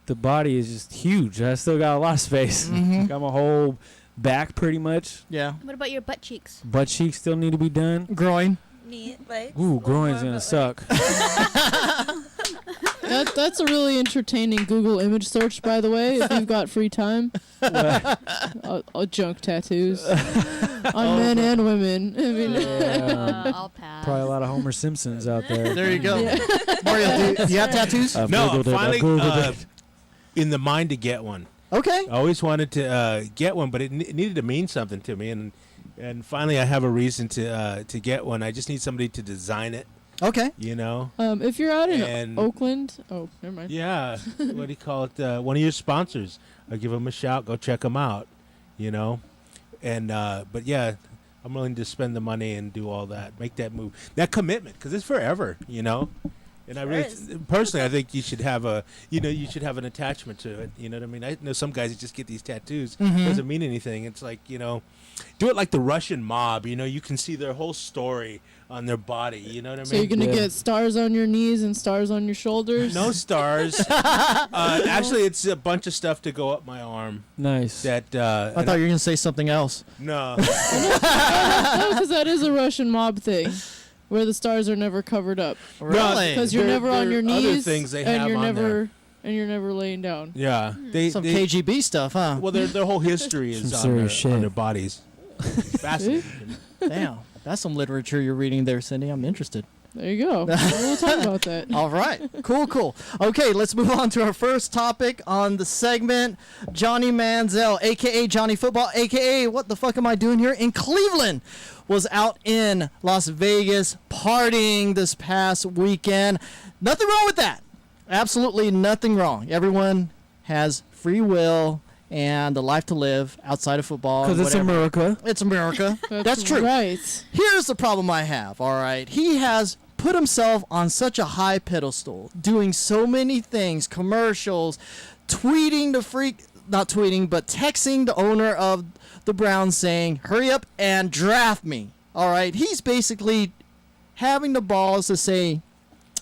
The body is just huge. I still got a lot of space. Got my whole back pretty much. Yeah. What about your butt cheeks? Butt cheeks still need to be done. Groin. Neat legs. Ooh, groin's gonna suck. That's a really entertaining Google image search, by the way, if you've got free time. Junk tattoos on men and women. I mean, I'll pass. Probably a lot of Homer Simpsons out there. There you go. Mario, do you have tattoos? No, I'm finally in the mind to get one. Okay. I always wanted to get one, but it needed to mean something to me, and finally I have a reason to get one. I just need somebody to design it. Okay. You know. If you're out in Oakland, never mind. Yeah. What do you call it? One of your sponsors. I'll give them a shout. Go check them out. You know, and but yeah, I'm willing to spend the money and do all that, make that move, that commitment, because it's forever. You know. And I really, personally, I think you should have an attachment to it. You know what I mean? I know some guys that just get these tattoos. Mhm. Doesn't mean anything. It's like, do it like the Russian mob. You can see their whole story on their body. You know what I mean? So you're gonna get stars on your knees and stars on your shoulders? No stars. Actually, it's a bunch of stuff to go up my arm. Nice. I thought you were gonna say something else. No. Because that is a Russian mob thing, where the stars are never covered up. Really? Because you're never on your there are other knees, things they and have you're on never laying down. Yeah. Some KGB stuff, huh? Well, their whole history is Some serious on their bodies. Fascinating. Damn, that's some literature you're reading there, Cindy. I'm interested. There you go. We'll talk about that. All right. Cool. Okay, let's move on to our first topic on the segment. Johnny Manziel, a.k.a. Johnny Football, a.k.a. what the fuck am I doing here in Cleveland, was out in Las Vegas partying this past weekend. Nothing wrong with that. Absolutely nothing wrong. Everyone has free will and the life to live outside of football. Because it's America. It's America. That's true. Right. Here's the problem I have, all right? He has put himself on such a high pedestal, doing so many things, commercials, tweeting not tweeting, but texting the owner of the Browns saying, hurry up and draft me, all right? He's basically having the balls to say,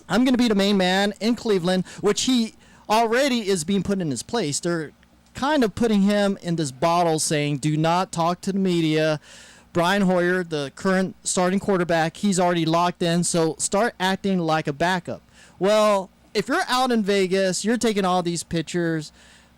I'm going to be the main man in Cleveland, which he already is being put in his place. They're kind of putting him in this bottle saying, do not talk to the media. Brian Hoyer, the current starting quarterback, he's already locked in, so start acting like a backup. Well, if you're out in Vegas, you're taking all these pictures,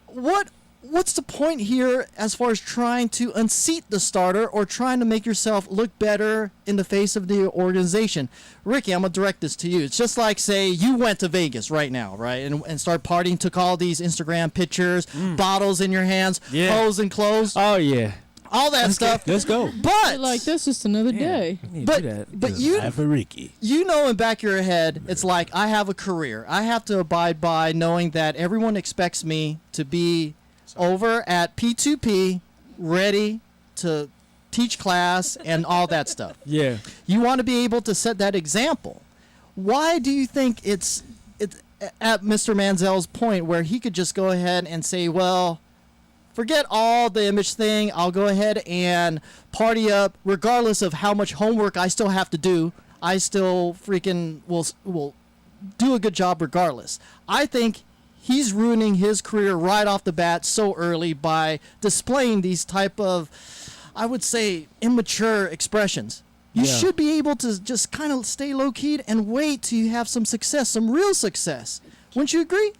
what's the point here as far as trying to unseat the starter or trying to make yourself look better in the face of the organization? Ricky, I'm going to direct this to you. It's just like, say, you went to Vegas right now, right, and start partying, took all these Instagram pictures, bottles in your hands, clothes and clothes. Oh, yeah. All that stuff. Let's go. But like, that's just another day. But you Ricky. You know, in back of your head, it's like, I have a career. I have to abide by knowing that everyone expects me to be over at P2P, ready to teach class and all that stuff. Yeah. You want to be able to set that example. Why do you think it's at Mr. Manziel's point where he could just go ahead and say, well, forget all the image thing. I'll go ahead and party up regardless of how much homework I still have to do. I still freaking will do a good job regardless. I think he's ruining his career right off the bat so early by displaying these type of, I would say, immature expressions. You should be able to just kind of stay low-keyed and wait till you have some success, some real success. Wouldn't you agree?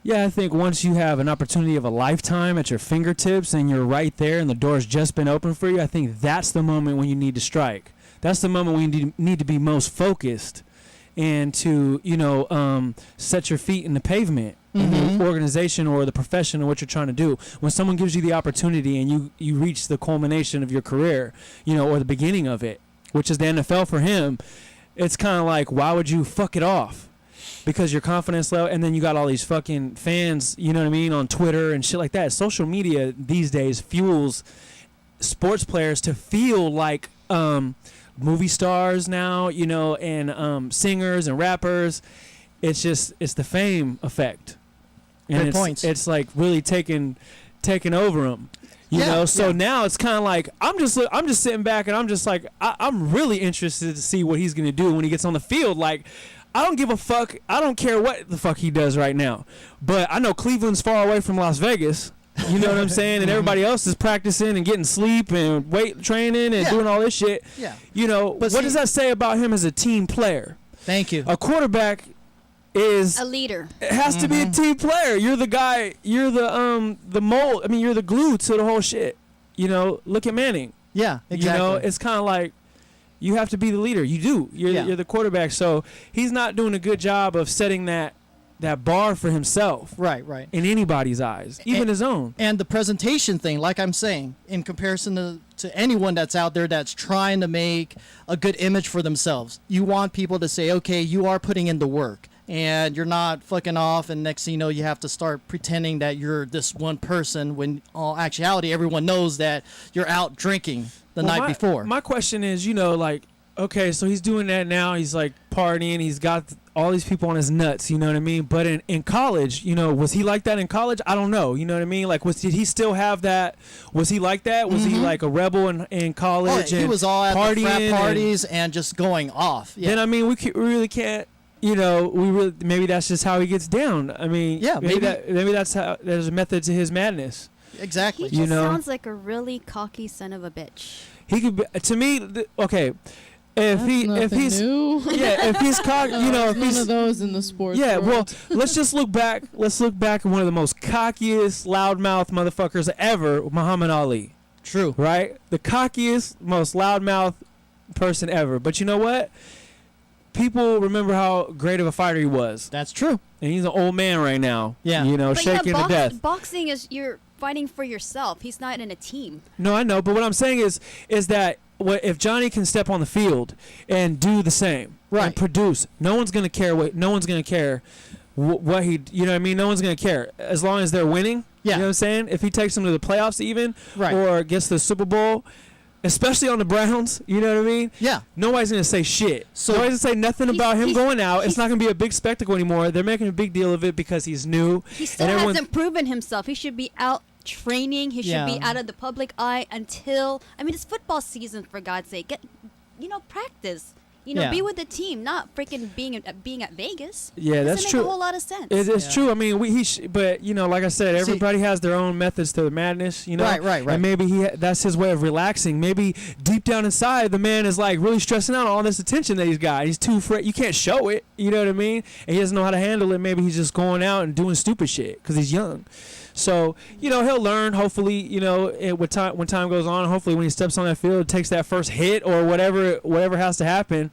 Yeah, I think once you have an opportunity of a lifetime at your fingertips and you're right there and the door's just been open for you, I think that's the moment when you need to strike. That's the moment when you need to be most focused and to, set your feet in the pavement in the organization or the profession or what you're trying to do. When someone gives you the opportunity and you reach the culmination of your career, or the beginning of it, which is the NFL for him, it's kind of like, why would you fuck it off? Because your confidence level, and then you got all these fucking fans, you know what I mean, on Twitter and shit like that. Social media these days fuels sports players to feel like movie stars now, and singers and rappers. It's the fame effect. And Good points. It's like really taking over them. Now it's kind of like I'm just sitting back and I'm just like I'm really interested to see what he's gonna do when he gets on the field. Like, I don't give a fuck. I don't care what the fuck he does right now. But I know Cleveland's far away from Las Vegas. You know what I'm saying? And everybody else is practicing and getting sleep and weight training and doing all this shit. Yeah. What does that say about him as a team player? Thank you. A quarterback is a leader. It has to be a team player. You're the guy. You're the mold. I mean, you're the glue to the whole shit. Look at Manning. Yeah, exactly. It's kind of like you have to be the leader. You do. You're the quarterback. So he's not doing a good job of setting that that bar for himself. Right, right. In anybody's eyes, even his own. And the presentation thing, like I'm saying, in comparison to anyone that's out there that's trying to make a good image for themselves, you want people to say, okay, you are putting in the work. And you're not fucking off, and next thing you know, you have to start pretending that you're this one person when, in all actuality, everyone knows that you're out drinking the night before. My question is, like, okay, so he's doing that now. He's, like, partying. He's got all these people on his nuts, you know what I mean? But in college, was he like that in college? I don't know, you know what I mean? Like, did he still have that? Was he like that? Was he, like, a rebel in college? Oh, he was all at the frat partying parties and just going off. Yeah. Then, I mean, we really can't. Maybe that's just how he gets down. I mean, yeah, maybe that's how there's a method to his madness. Exactly. He just sounds like a really cocky son of a bitch. He could be, to me. Okay, if he's cocky, if none of those in the sports. Yeah, world. well, let's just look back. Let's look back at one of the most cockiest, loudmouth motherfuckers ever, Muhammad Ali. True. Right? The cockiest, most loudmouth person ever. But you know what? People remember how great of a fighter he was. That's true. And he's an old man right now. Yeah. But shaking to death. Boxing is you're fighting for yourself. He's not in a team. No, I know. But what I'm saying is that if Johnny can step on the field and do the same, right, and produce, no one's gonna care what he. You know what I mean? No one's gonna care as long as they're winning. Yeah. You know what I'm saying? If he takes them to the playoffs even, right, or gets the Super Bowl. Especially on the Browns, you know what I mean? Yeah. Nobody's going to say shit. So nobody's going to say nothing about him going out. It's not going to be a big spectacle anymore. They're making a big deal of it because he's new. He still hasn't proven himself. He should be out training. He should be out of the public eye until, it's football season, for God's sake. Practice. Be with the team, not freaking being at Vegas. Yeah, that's true. Doesn't make a whole lot of sense. It's true. I mean, but like I said, everybody has their own methods to the madness. Right. And maybe that's his way of relaxing. Maybe deep down inside, the man is like really stressing out all this attention that he's got. He's too afraid. You can't show it. You know what I mean? And he doesn't know how to handle it. Maybe he's just going out and doing stupid shit because he's young. So, he'll learn, hopefully, when time goes on, hopefully when he steps on that field, takes that first hit or whatever has to happen,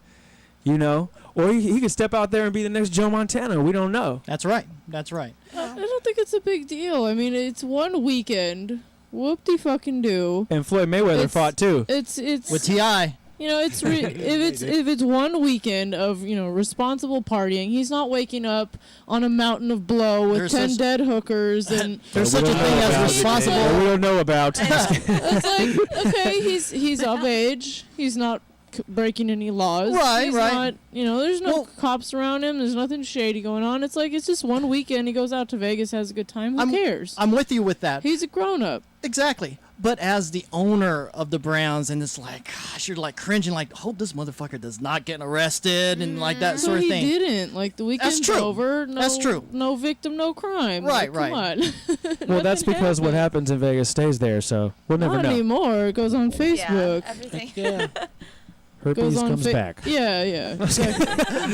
or he could step out there and be the next Joe Montana. We don't know. That's right. I don't think it's a big deal. I mean, it's one weekend. Whoop-de-fucking-do. And Floyd Mayweather fought, too. It's with T.I. If it's one weekend of responsible partying, he's not waking up on a mountain of blow with 10 dead hookers and there's such a thing as responsible. We don't know about. It's like, okay, he's of age. He's not breaking any laws. He's not, there's no cops around him. There's nothing shady going on. It's like it's just one weekend. He goes out to Vegas, has a good time. Who cares? I'm with you with that. He's a grown up. Exactly. But as the owner of the Browns, and it's like, gosh, you're like cringing, like, hope this motherfucker does not get arrested and like that sort of thing. He didn't. Like the weekend's over. No, that's true. No victim, no crime. Right, Come on. Well, that's because what happens in Vegas stays there, so we'll never know. Not anymore. It goes on Facebook. Yeah, everything. Yeah. Herpes comes back. Yeah. Exactly.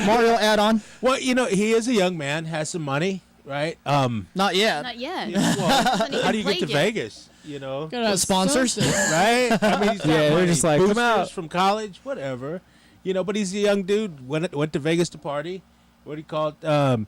Mario add-on. Well, he is a young man, has some money, right? Not yet. Not yet. Well, how do you get to Vegas? Got sponsors, right? I mean, he's got they're money. just like, come out from college, whatever. But he's a young dude. Went to Vegas to party. What do you call it?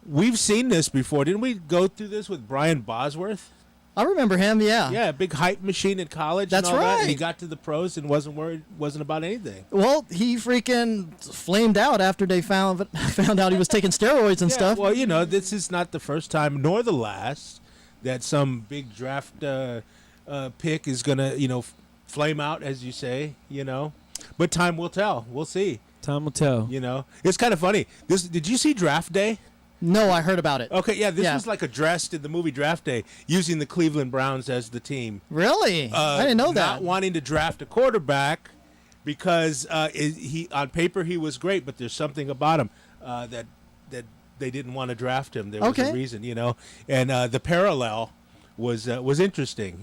We've seen this before, didn't we? Go through this with Brian Bosworth. I remember him. Yeah. Yeah, big hype machine in college. That's and all right. That, and he got to the pros and wasn't about anything. Well, he freaking flamed out after they found out he was taking steroids and stuff. Well, this is not the first time nor the last that some big draft pick is gonna, flame out, as you say, But time will tell. We'll see. Time will tell. It's kind of funny. Did you see Draft Day? No, I heard about it. Okay, this was like addressed in the movie Draft Day, using the Cleveland Browns as the team. Really? I didn't know that. Not wanting to draft a quarterback because he on paper he was great, but there's something about him that they didn't want to draft him. There was a reason, and the parallel was interesting,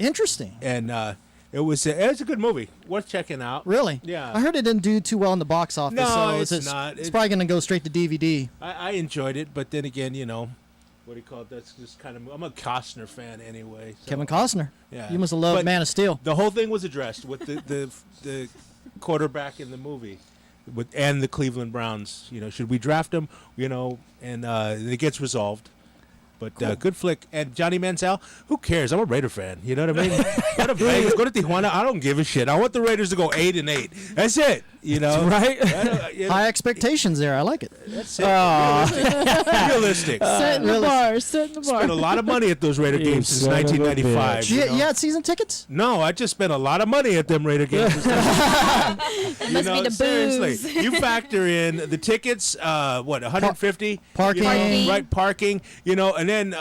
Interesting. And it was a good movie, worth checking out. Really? Yeah. I heard it didn't do too well in the box office. No, so it's not. It's probably going to go straight to DVD. I enjoyed it, but then again, what do you call it? That's just kind of. I'm a Costner fan anyway. So. Kevin Costner. Yeah. You must have loved Man of Steel. The whole thing was addressed with the quarterback in the movie. and the Cleveland Browns. Should we draft him? And it gets resolved. But good flick. And Johnny Manziel, who cares? I'm a Raider fan. You know what I mean? Go to Vegas, go to Tijuana. I don't give a shit. I want the Raiders to go 8-8. That's it. Right? High expectations there. I like it. That's it. Realistic. Setting the bar. Spent a lot of money at those Raider games since 1995. You had season tickets? No, I just spent a lot of money at them Raider games. It must be the seriously, booze. you factor in the tickets, 150 parking, right? Parking, and then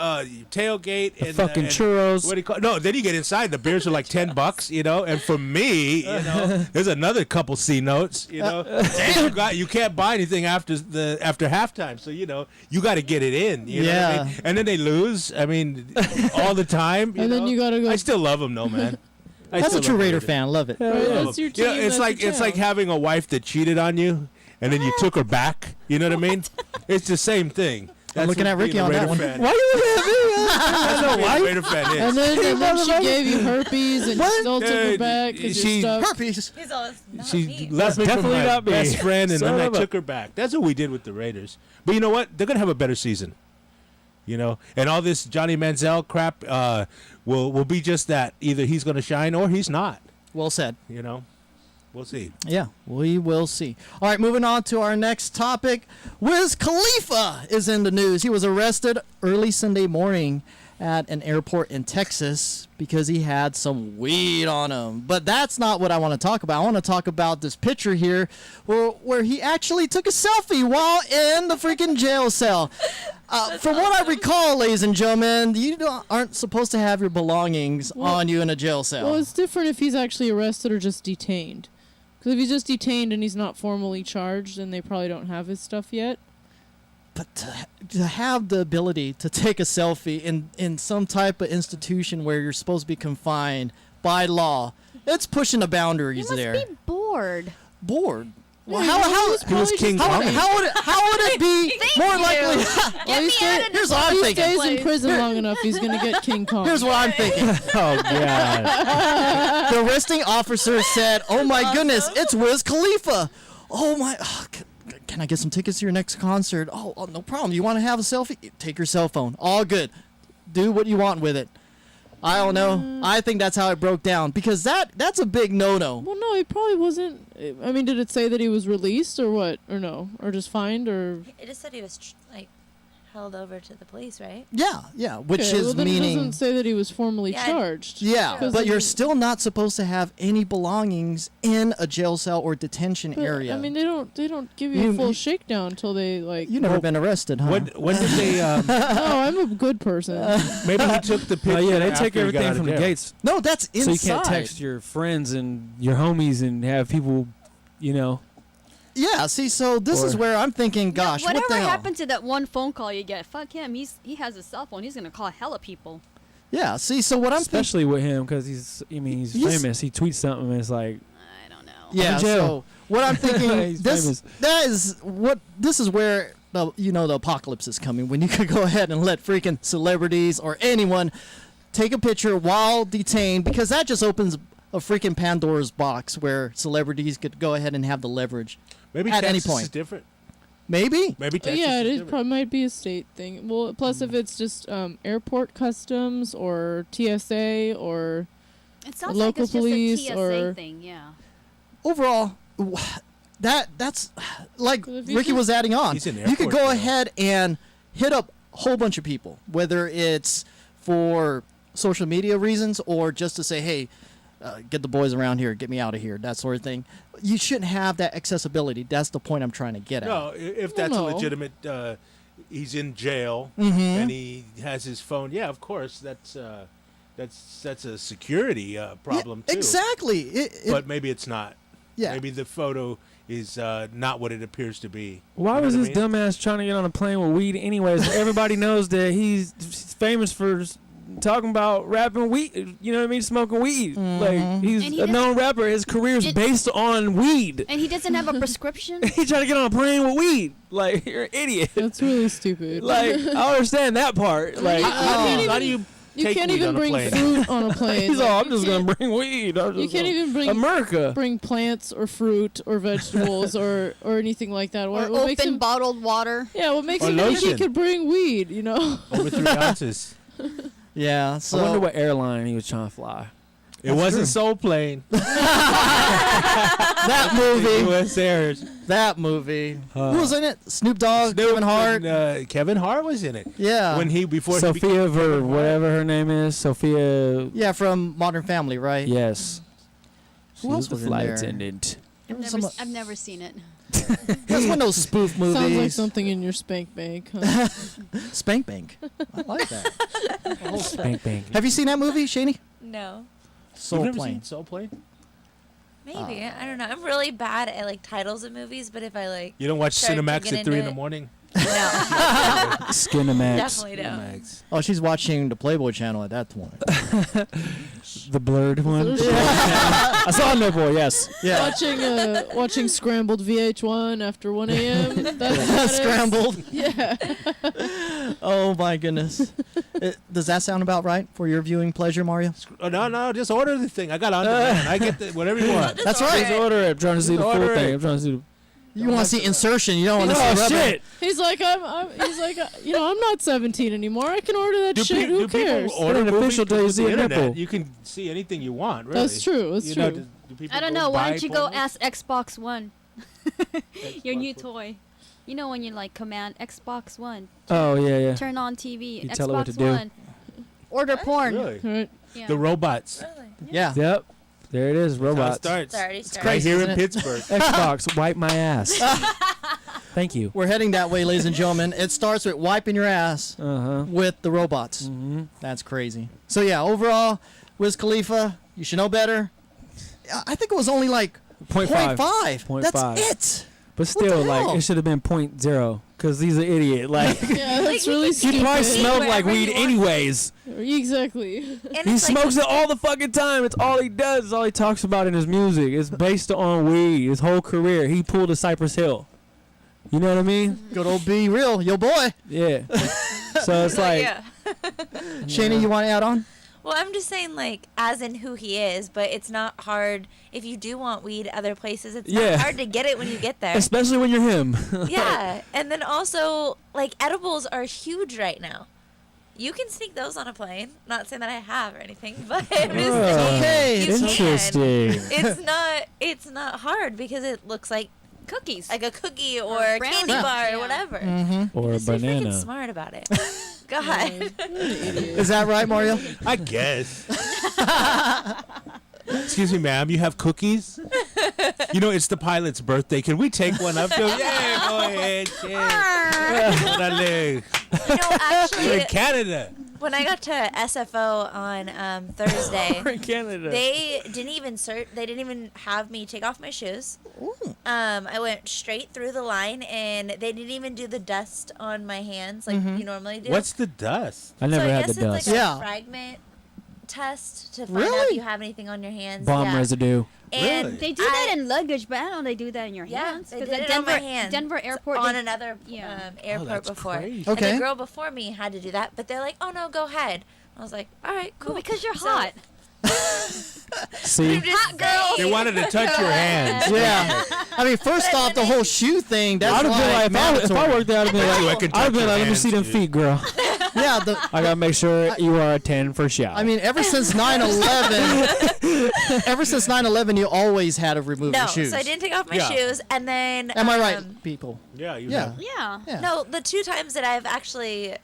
tailgate and fucking and churros. What do you call? No, then you get inside. The beers are like $10, and for me, there's another couple C notes. You can't buy anything after halftime, so you got to get it in. You know what I mean? And then they lose. I mean, all the time. And then you gotta go. I still love them, though, man. That's a true Raider fan. Love it. That's your team. It's like having a wife that cheated on you, and then you took her back. You know what I mean? It's the same thing. I'm looking at Ricky on that one. Fan. Why are you looking at me? That's what being a Raider fan is. And then she gave you herpes and still took her back because you're stuck. Herpes. She left me from my best friend, and then I took her back. That's what we did with the Raiders. But you know what? They're gonna have a better season. And all this Johnny Manziel crap will be just that. Either he's gonna shine or he's not. Well said. We'll see. Yeah, we will see. All right, moving on to our next topic. Wiz Khalifa is in the news. He was arrested early Sunday morning at an airport in Texas because he had some weed on him. But that's not what I want to talk about. I want to talk about this picture here where he actually took a selfie while in the freaking jail cell. From what I recall, ladies and gentlemen, you aren't supposed to have your belongings on you in a jail cell. Well, it's different if he's actually arrested or just detained. Because if he's just detained and he's not formally charged, then they probably don't have his stuff yet. But to have the ability to take a selfie in some type of institution where you're supposed to be confined by law, it's pushing the boundaries there. You must be bored. Bored? Well, he was King Kong. How would it be more likely? Here's what I'm thinking. If he stays in prison long enough, he's going to get King Kong. Here's what I'm thinking. Oh, God. The arresting officer said, "Oh, my goodness, it's Wiz Khalifa. Oh, my... can I get some tickets to your next concert? Oh, no problem. You want to have a selfie? Take your cell phone. All good. Do what you want with it." I don't know. I think that's how it broke down because that's a big no-no. Well, no, he probably wasn't. I mean, did it say that he was released or what? Or no? Or just fined or? It just said he was held over to the police, right? Yeah, which Okay, is well, then meaning... it doesn't say that he was formally charged. Yeah, but you're still not supposed to have any belongings in a jail cell or detention But, area. I mean, they don't give you a full shakedown until they You've never been arrested, huh? When did they? No, I'm a good person. Maybe he took the picture. Yeah, they after take he got everything out of from the jail. gates. No, that's inside. So you can't text your friends and your homies and have people, Yeah, see, so this is where I'm thinking, gosh, what the Whatever hell? happened to that one phone call you get? Fuck him. He has a cell phone. He's gonna call hella people. Yeah, see, so what I'm especially with him because he's famous. He tweets something and it's like, Yeah, I'm in jail. so what I'm thinking, He's famous. this is where the apocalypse is coming, when you could go ahead and let freaking celebrities or anyone take a picture while detained, because that just opens a freaking Pandora's box where celebrities could go ahead and have the leverage Maybe at Texas any point. is different. Maybe Texas yeah, is it probably might be a state thing. Well, plus if it's just airport customs or TSA or It sounds local like it's police just a TSA or thing. Yeah. overall, that's like if you Ricky just- was adding on. He's in You could airport go jail. ahead and hit up a whole bunch of people, whether it's for social media reasons or just to say, hey, get the boys around here, get me out of here, that sort of thing. You shouldn't have that accessibility. That's the point I'm trying to get at. No, if that's a legitimate, he's in jail Mhm. and he has his phone. Yeah, of course, that's a security problem too. Exactly. But maybe it's not. Yeah. Maybe the photo is not what it appears to be. why You know was what I this mean? dumbass trying to get on a plane with weed anyways? Everybody knows that he's famous for talking about rapping weed. You know what I mean? Smoking weed. Like he's And he a known rapper. His career's based on weed. And he doesn't have a prescription. He tried to get on a plane with weed. Like you're an idiot. That's really stupid. Like I understand that part. Like How do you You take can't weed even on a bring plane. fruit on a plane. He's Like, all, I'm you just gonna can't- bring weed. You can't even bring America. bring plants or fruit or vegetables or anything like that. Or What makes open him, bottled water. yeah, what makes Or him think he lotion. could bring weed? You know. Over 3 ounces. Yeah. I wonder So what airline he was trying to fly. It wasn't Soul Plane. that movie. U.S. Airs. That movie. Who was in it? Snoop Dogg, Kevin Hart. And, Kevin Hart was in it. Yeah. When before he Sophia became Ver, Kevin Hart. whatever her name is. Sophia. Yeah, from Modern Family, right? Yes. Who else was in flight there? attendant. I've never seen it. That's one of those spoof movies. Sounds like something in your spank bank. Huh? Spank Bank. I like that. Spank Bank. Have you seen that movie, Shani? No. Soul You've never Plane. seen Soul Plane? Maybe. I don't know. I'm really bad at like titles of movies, but if I like You don't watch start Cinemax digging at 3 in into the it- morning? No. Skinamax. Definitely don't. Cinemax. Oh, she's watching the Playboy channel at that point. The blurred one. I saw a nipple. Yes. Yeah. Watching scrambled VH1 after 1 a.m. That's what that is. Scrambled. Yeah. Oh my goodness. Does that sound about right for your viewing pleasure, Mario? Oh, no, just order the thing. I got on demand. I get whatever you want. That's right. Just order it. I'm trying to see the full order thing. it. I'm trying to see. You want to see insertion. You don't want to see Oh rubber. shit! He's like, he's like, I'm not 17 anymore. I can order that shit. Who cares? Order An official movies till you through see the a internet. nipple. You can see anything you want, really. That's true. That's You true. know, do people I don't go know. Why buy don't you go pornos? ask Xbox One? Your new toy. You know when you like command Xbox One. Oh yeah. Turn on TV. You Xbox tell it what to do. One. Order porn. Really? Right. Yeah. The robots. Yeah. Yep. There it is. That's how it Robots. starts. It's already It's started. Right crazy, here isn't in it? Pittsburgh. Xbox, wipe my ass. Thank you. We're heading that way, ladies and gentlemen. It starts with wiping your ass with the robots. Mm-hmm. That's crazy. So yeah, overall, Wiz Khalifa, you should know better. I think it was only like 0.5. 0.5. That's 0.5. it. But still, the like, hell? it should have been 0.0 because he's an idiot. Like, Yeah, that's really he stupid. probably smelled like wherever weed you want. anyways. Exactly. And He it's like- smokes it all the fucking time. It's all he does. It's all he talks about in his music. It's based on weed. His whole career. He pulled a Cypress Hill. You know what I mean? Good old B Real, yo boy. Yeah. So it's like, yeah. Shani, you want to add on? Well, I'm just saying, like, as in who he is, but it's not hard. If you do want weed other places, it's Yeah. not hard to get it when you get there. especially when you're him. Yeah. And then also, like, edibles are huge right now. You can sneak those on a plane. Not saying that I have or anything, but I'm just saying okay. you can. Interesting. It's not hard because it looks like Cookies. like a cookie or Or a candy brownie. bar Yeah. or whatever. Or a Just be freaking banana. smart about it. God. Is that right, Mario? I guess. Excuse me, ma'am. You have cookies? You know, it's the pilot's birthday. Can we take one up to him? Yeah, go ahead. Shit. You know, actually, You're in Canada. when I got to SFO on Thursday, We're in Canada. they didn't even have me take off my shoes. I went straight through the line, and they didn't even do the dust on my hands like you normally do. What's the dust? I never so I had guess the it's dust. like Yeah. a fragment test to find out Really? if you have anything on your hands. Bomb yeah. residue. And Really? They do that in luggage, but I don't know they do that in your Yeah, hands. they 'Cause did at it on my Denver, hand. Denver airport. on they- another Yeah. airport that's before. crazy. Okay. And the girl before me had to do that, but they're like, "Oh no, go ahead." I was like, "All right, cool." Well, because you're So- hot. See? Hot girl. They wanted to touch your hands. Yeah. I mean, first off, the whole shoe thing, that's I'd have been like, if I mandatory. worked there, I'd have been I like, can I'd have touch been your like, let me see them hands, dude. feet, girl. Yeah, I gotta make sure you are a 10 for sure. I mean, ever since 9/11, you always had to remove No, your shoes. so I didn't take off my Yeah. shoes, and then Am I right, people? Yeah, you Yeah. have. Yeah. Yeah. No, the two times that I've actually,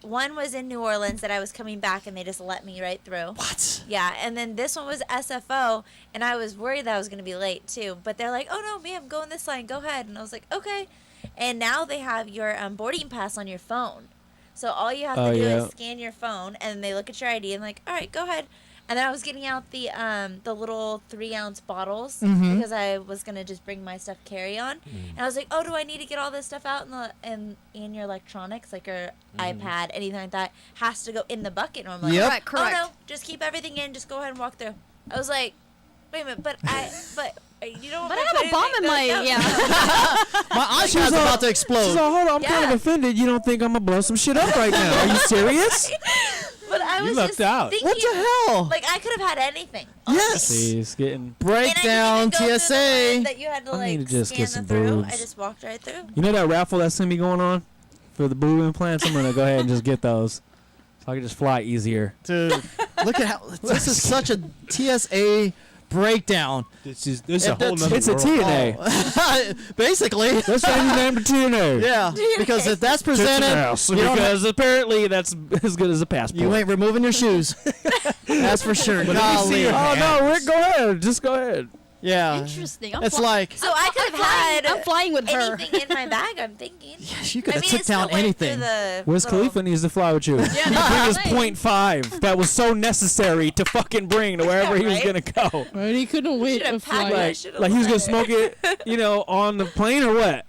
one was in New Orleans that I was coming back and they just let me right through. What? Yeah, and then this one was SFO, and I was worried that I was going to be late too. But they're like, "Oh no, ma'am, go in this line, go ahead." And I was like, "Okay." And now they have your boarding pass on your phone, so all you have to Oh, do yeah. is scan your phone, and they look at your ID and like, "All right, go ahead." And then I was getting out the little 3-ounce bottles because I was gonna just bring my stuff carry on, and I was like, "Oh, do I need to get all this stuff out in your electronics, like your iPad, anything like that, has to go in the bucket normally?" Yep. Correct, correct. Oh no, just keep everything in. Just go ahead and walk through. I was like, wait a minute, but you don't. But I have a bomb in my no. yeah. My iPad's about to explode. She's like, hold on, I'm kind Yeah. of offended. You don't think I'm gonna blow some shit up right now? Are you serious? But I I was lucked just out. thinking, What the hell? Like I could have had anything. Yes. See, it's getting. Breakdown And I didn't even go through the TSA. line that you had to I need like to just scan get them some through. boobs. I just walked right through. You know that raffle that's gonna be going on for the boob implants? I'm gonna go ahead and just get those, so I can just fly easier. Dude, look at how this is such a TSA breakdown. There's a whole nother It's a world. TNA. Oh. Basically. Let's change the name to TNA. Yeah, because if that's presented, you don't because apparently that's as good as a passport. you ain't removing your shoes. That's for sure. Golly. Oh no, Rick, go ahead. Just go ahead. Yeah. Interesting. It's like So I could have had I'm flying with her. anything in my bag. I'm thinking. yes, you could have I mean, took it still down went through anything. the Wiz little- Khalifa needs to fly with you. Yeah, He bring his .5 that was so necessary to fucking bring to wherever he was right? gonna go. Right? He couldn't wait Should've to packed fly. that Like, shit like he was gonna better. smoke it, on the plane or what?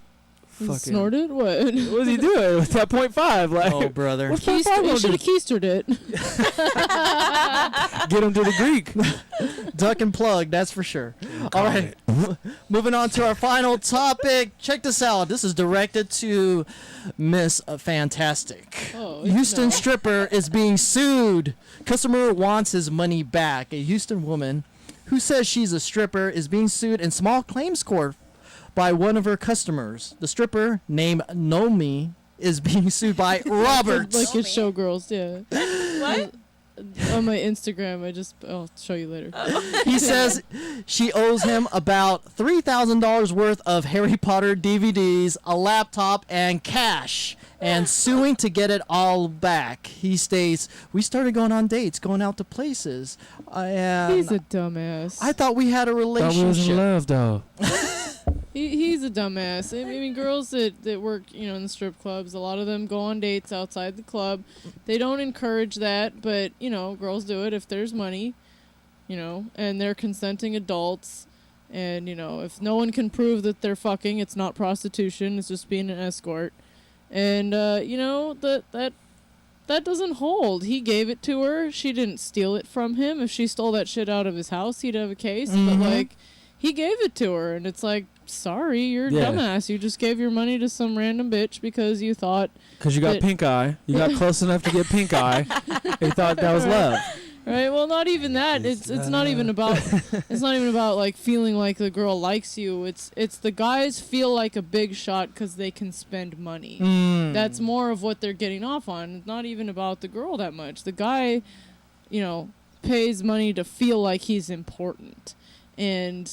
He Fucking- snorted? What? What was he doing with that .5? Like, Oh, brother. what's He .5 gonna should do? have keistered it. Get him to the Greek. Duck and plug, that's for sure. All right. Moving on to our final topic. Check this out. This is directed to Miss Fantastic. Oh, Houston no. stripper is being sued. Customer wants his money back. A Houston woman who says she's a stripper is being sued in small claims court by one of her customers. The stripper, named Nomi, is being sued by Roberts. Like his showgirls, yeah. What? On my Instagram, I'll show you later. He says she owes him about $3,000 worth of Harry Potter DVDs, a laptop, and cash, and suing to get it all back. He states, we started going on dates, going out to places. And He's a dumbass. I thought we had a Thought we was in relationship. love, though. He's a dumbass. I mean, girls that work, in the strip clubs, a lot of them go on dates outside the club. They don't encourage that, but, girls do it if there's money, and they're consenting adults. And, if no one can prove that they're fucking, it's not prostitution, it's just being an escort. And, that doesn't hold. He gave it to her. She didn't steal it from him. If she stole that shit out of his house, he'd have a case. But, he gave it to her, and it's like, sorry, you're a dumbass. You just gave your money to some random bitch because you thought... Because you got that- pink eye. You got close enough to get pink eye. They thought that was love. Right. Well, not even that. It's not even about. It's not even about like feeling like the girl likes you. It's the guys feel like a big shot because they can spend money. That's more of what they're getting off on. It's not even about the girl that much. The guy, pays money to feel like he's important, and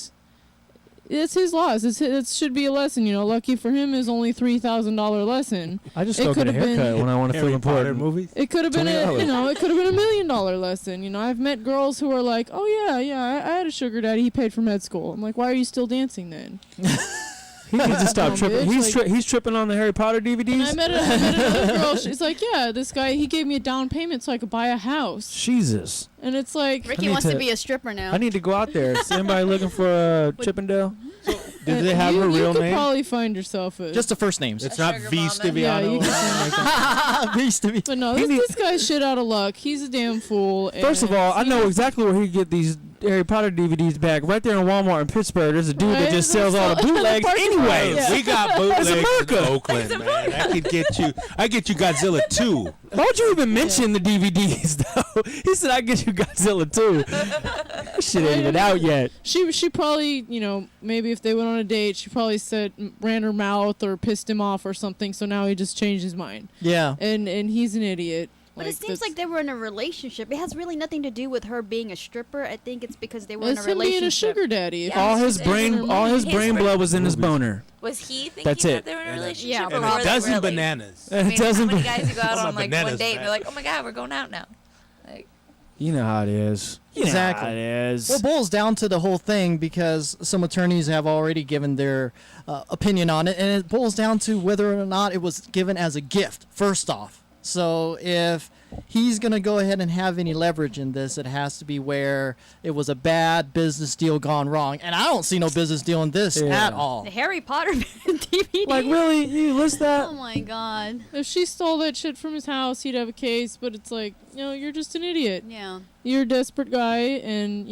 it's his loss. It should be a lesson. Lucky for him is only $3,000 lesson. I just go get a haircut when I want to feel important. Movies? It could have been $20. it could have been $1 million lesson. I've met girls who are like, oh yeah, I had a sugar daddy. He paid for med school. I'm like, why are you still dancing then? He needs to stop Dumb tripping. bitch, He's tripping on the Harry Potter And DVDs. I met another girl. She's like, yeah, this guy, he gave me a down payment so I could buy a house. Jesus. And it's like, Ricky need wants to to- be a stripper now. I need to go out there. Is anybody looking for a Chippendale? Did they have her real you could name? probably find yourself a... Just the first names. It's not V. yeah, you Stiviano. can find Beast to be. But no, this guy's shit out of luck. He's a damn fool. First of and all, I he- know exactly where he get these Harry Potter DVDs back. Right there in Walmart in Pittsburgh. There's a dude that Right, just sells all the that's all- bootlegs Parking anyway. lot, yeah. We got It's bootlegs in America. Oakland, man. I get you Godzilla 2. Why would you even mention the DVDs though? He said I get you Godzilla 2. That shit ain't even out yet. She probably, maybe if they went on a date, she probably ran her mouth or pissed him off or something, so now he just changed his mind. Yeah. And he's an idiot. But it seems like they were in a relationship. It has really nothing to do with her being a stripper. I think it's because they were in It's a him being a relationship. sugar daddy. Yeah. All his His brain blood was in his boner. Was he thinking That's that it. they were in a relationship? Yeah, or And were a they dozen really? bananas. I mean, how Dozen many ba- guys you go out Oh, on my like bananas, one date and man. they're like, oh my god, we're going out now. Like, You know how it is. You know Exactly. how it is. Well, it boils down to the whole thing because some attorneys have already given their opinion on it, and it boils down to whether or not it was given as a gift, first off. So if he's going to go ahead and have any leverage in this, it has to be where it was a bad business deal gone wrong. And I don't see no business deal in this Yeah. at all. The Harry Potter DVD. Like, really? You list that? Oh my god. if she stole that shit from his house, he'd have a case, but it's like, you're just an idiot. Yeah. You're a desperate guy, and,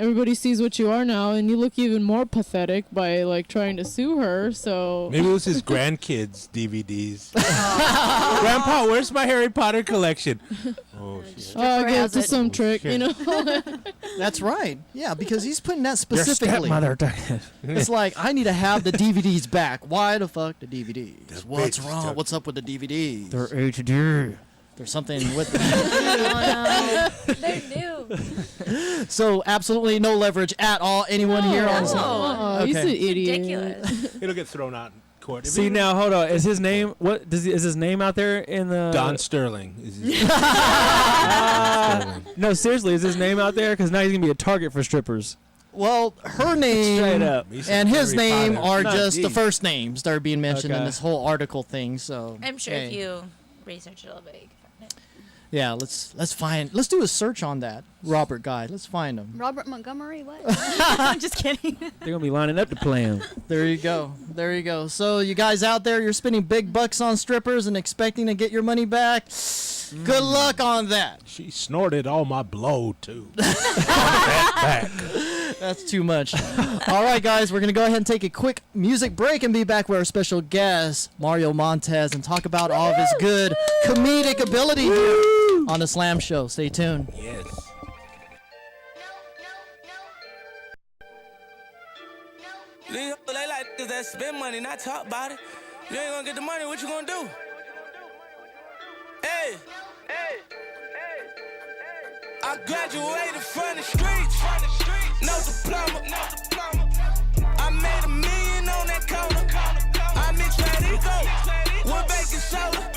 everybody sees what you are now, and you look even more pathetic by like trying to sue her. So maybe it was his grandkids' DVDs. Grandpa, where's my Harry Potter collection? Oh shit! I guess it's some trick, you know. That's right. Yeah, because he's putting that Your specifically. stepmother. It's like, I need to have the DVDs back. Why the fuck the DVDs? What's bitch wrong? took- What's up with the DVDs? They're HD. There's something with They're new. So absolutely no leverage at all. Anyone here on Oh, he's an idiot. Ridiculous. It'll get thrown out in court. See now, hold on. Is his name is his name out there in the Don Sterling. Is his No, seriously, is his name out there? Because now he's gonna be a target for strippers. Well, her name Straight up. and his Harry name Potter. are Not just the deep. first names that are being mentioned in Okay. this whole article thing. So I'm sure hey. if you research it a little bit, you can find it. Yeah, let's do a search on that Robert guy. Let's find him. Robert Montgomery, what? I'm just kidding. They're gonna be lining up to play him. There you go. There you go. So you guys out there, you're spending big bucks on strippers and expecting to get your money back. Good luck on that. She snorted all my blow too. back. That's too much. All right, guys, we're going to go ahead and take a quick music break and be back with our special guest, Mario Montes, and talk about all of his good comedic ability here on The Slam Show. Stay tuned. Yes. They like niggas that spend money, not talk about it. You ain't gonna get the money, what you gonna do? Hey, I graduated from the streets, no diploma. I made $1 million on that corner. I mixed Radico with baking soda.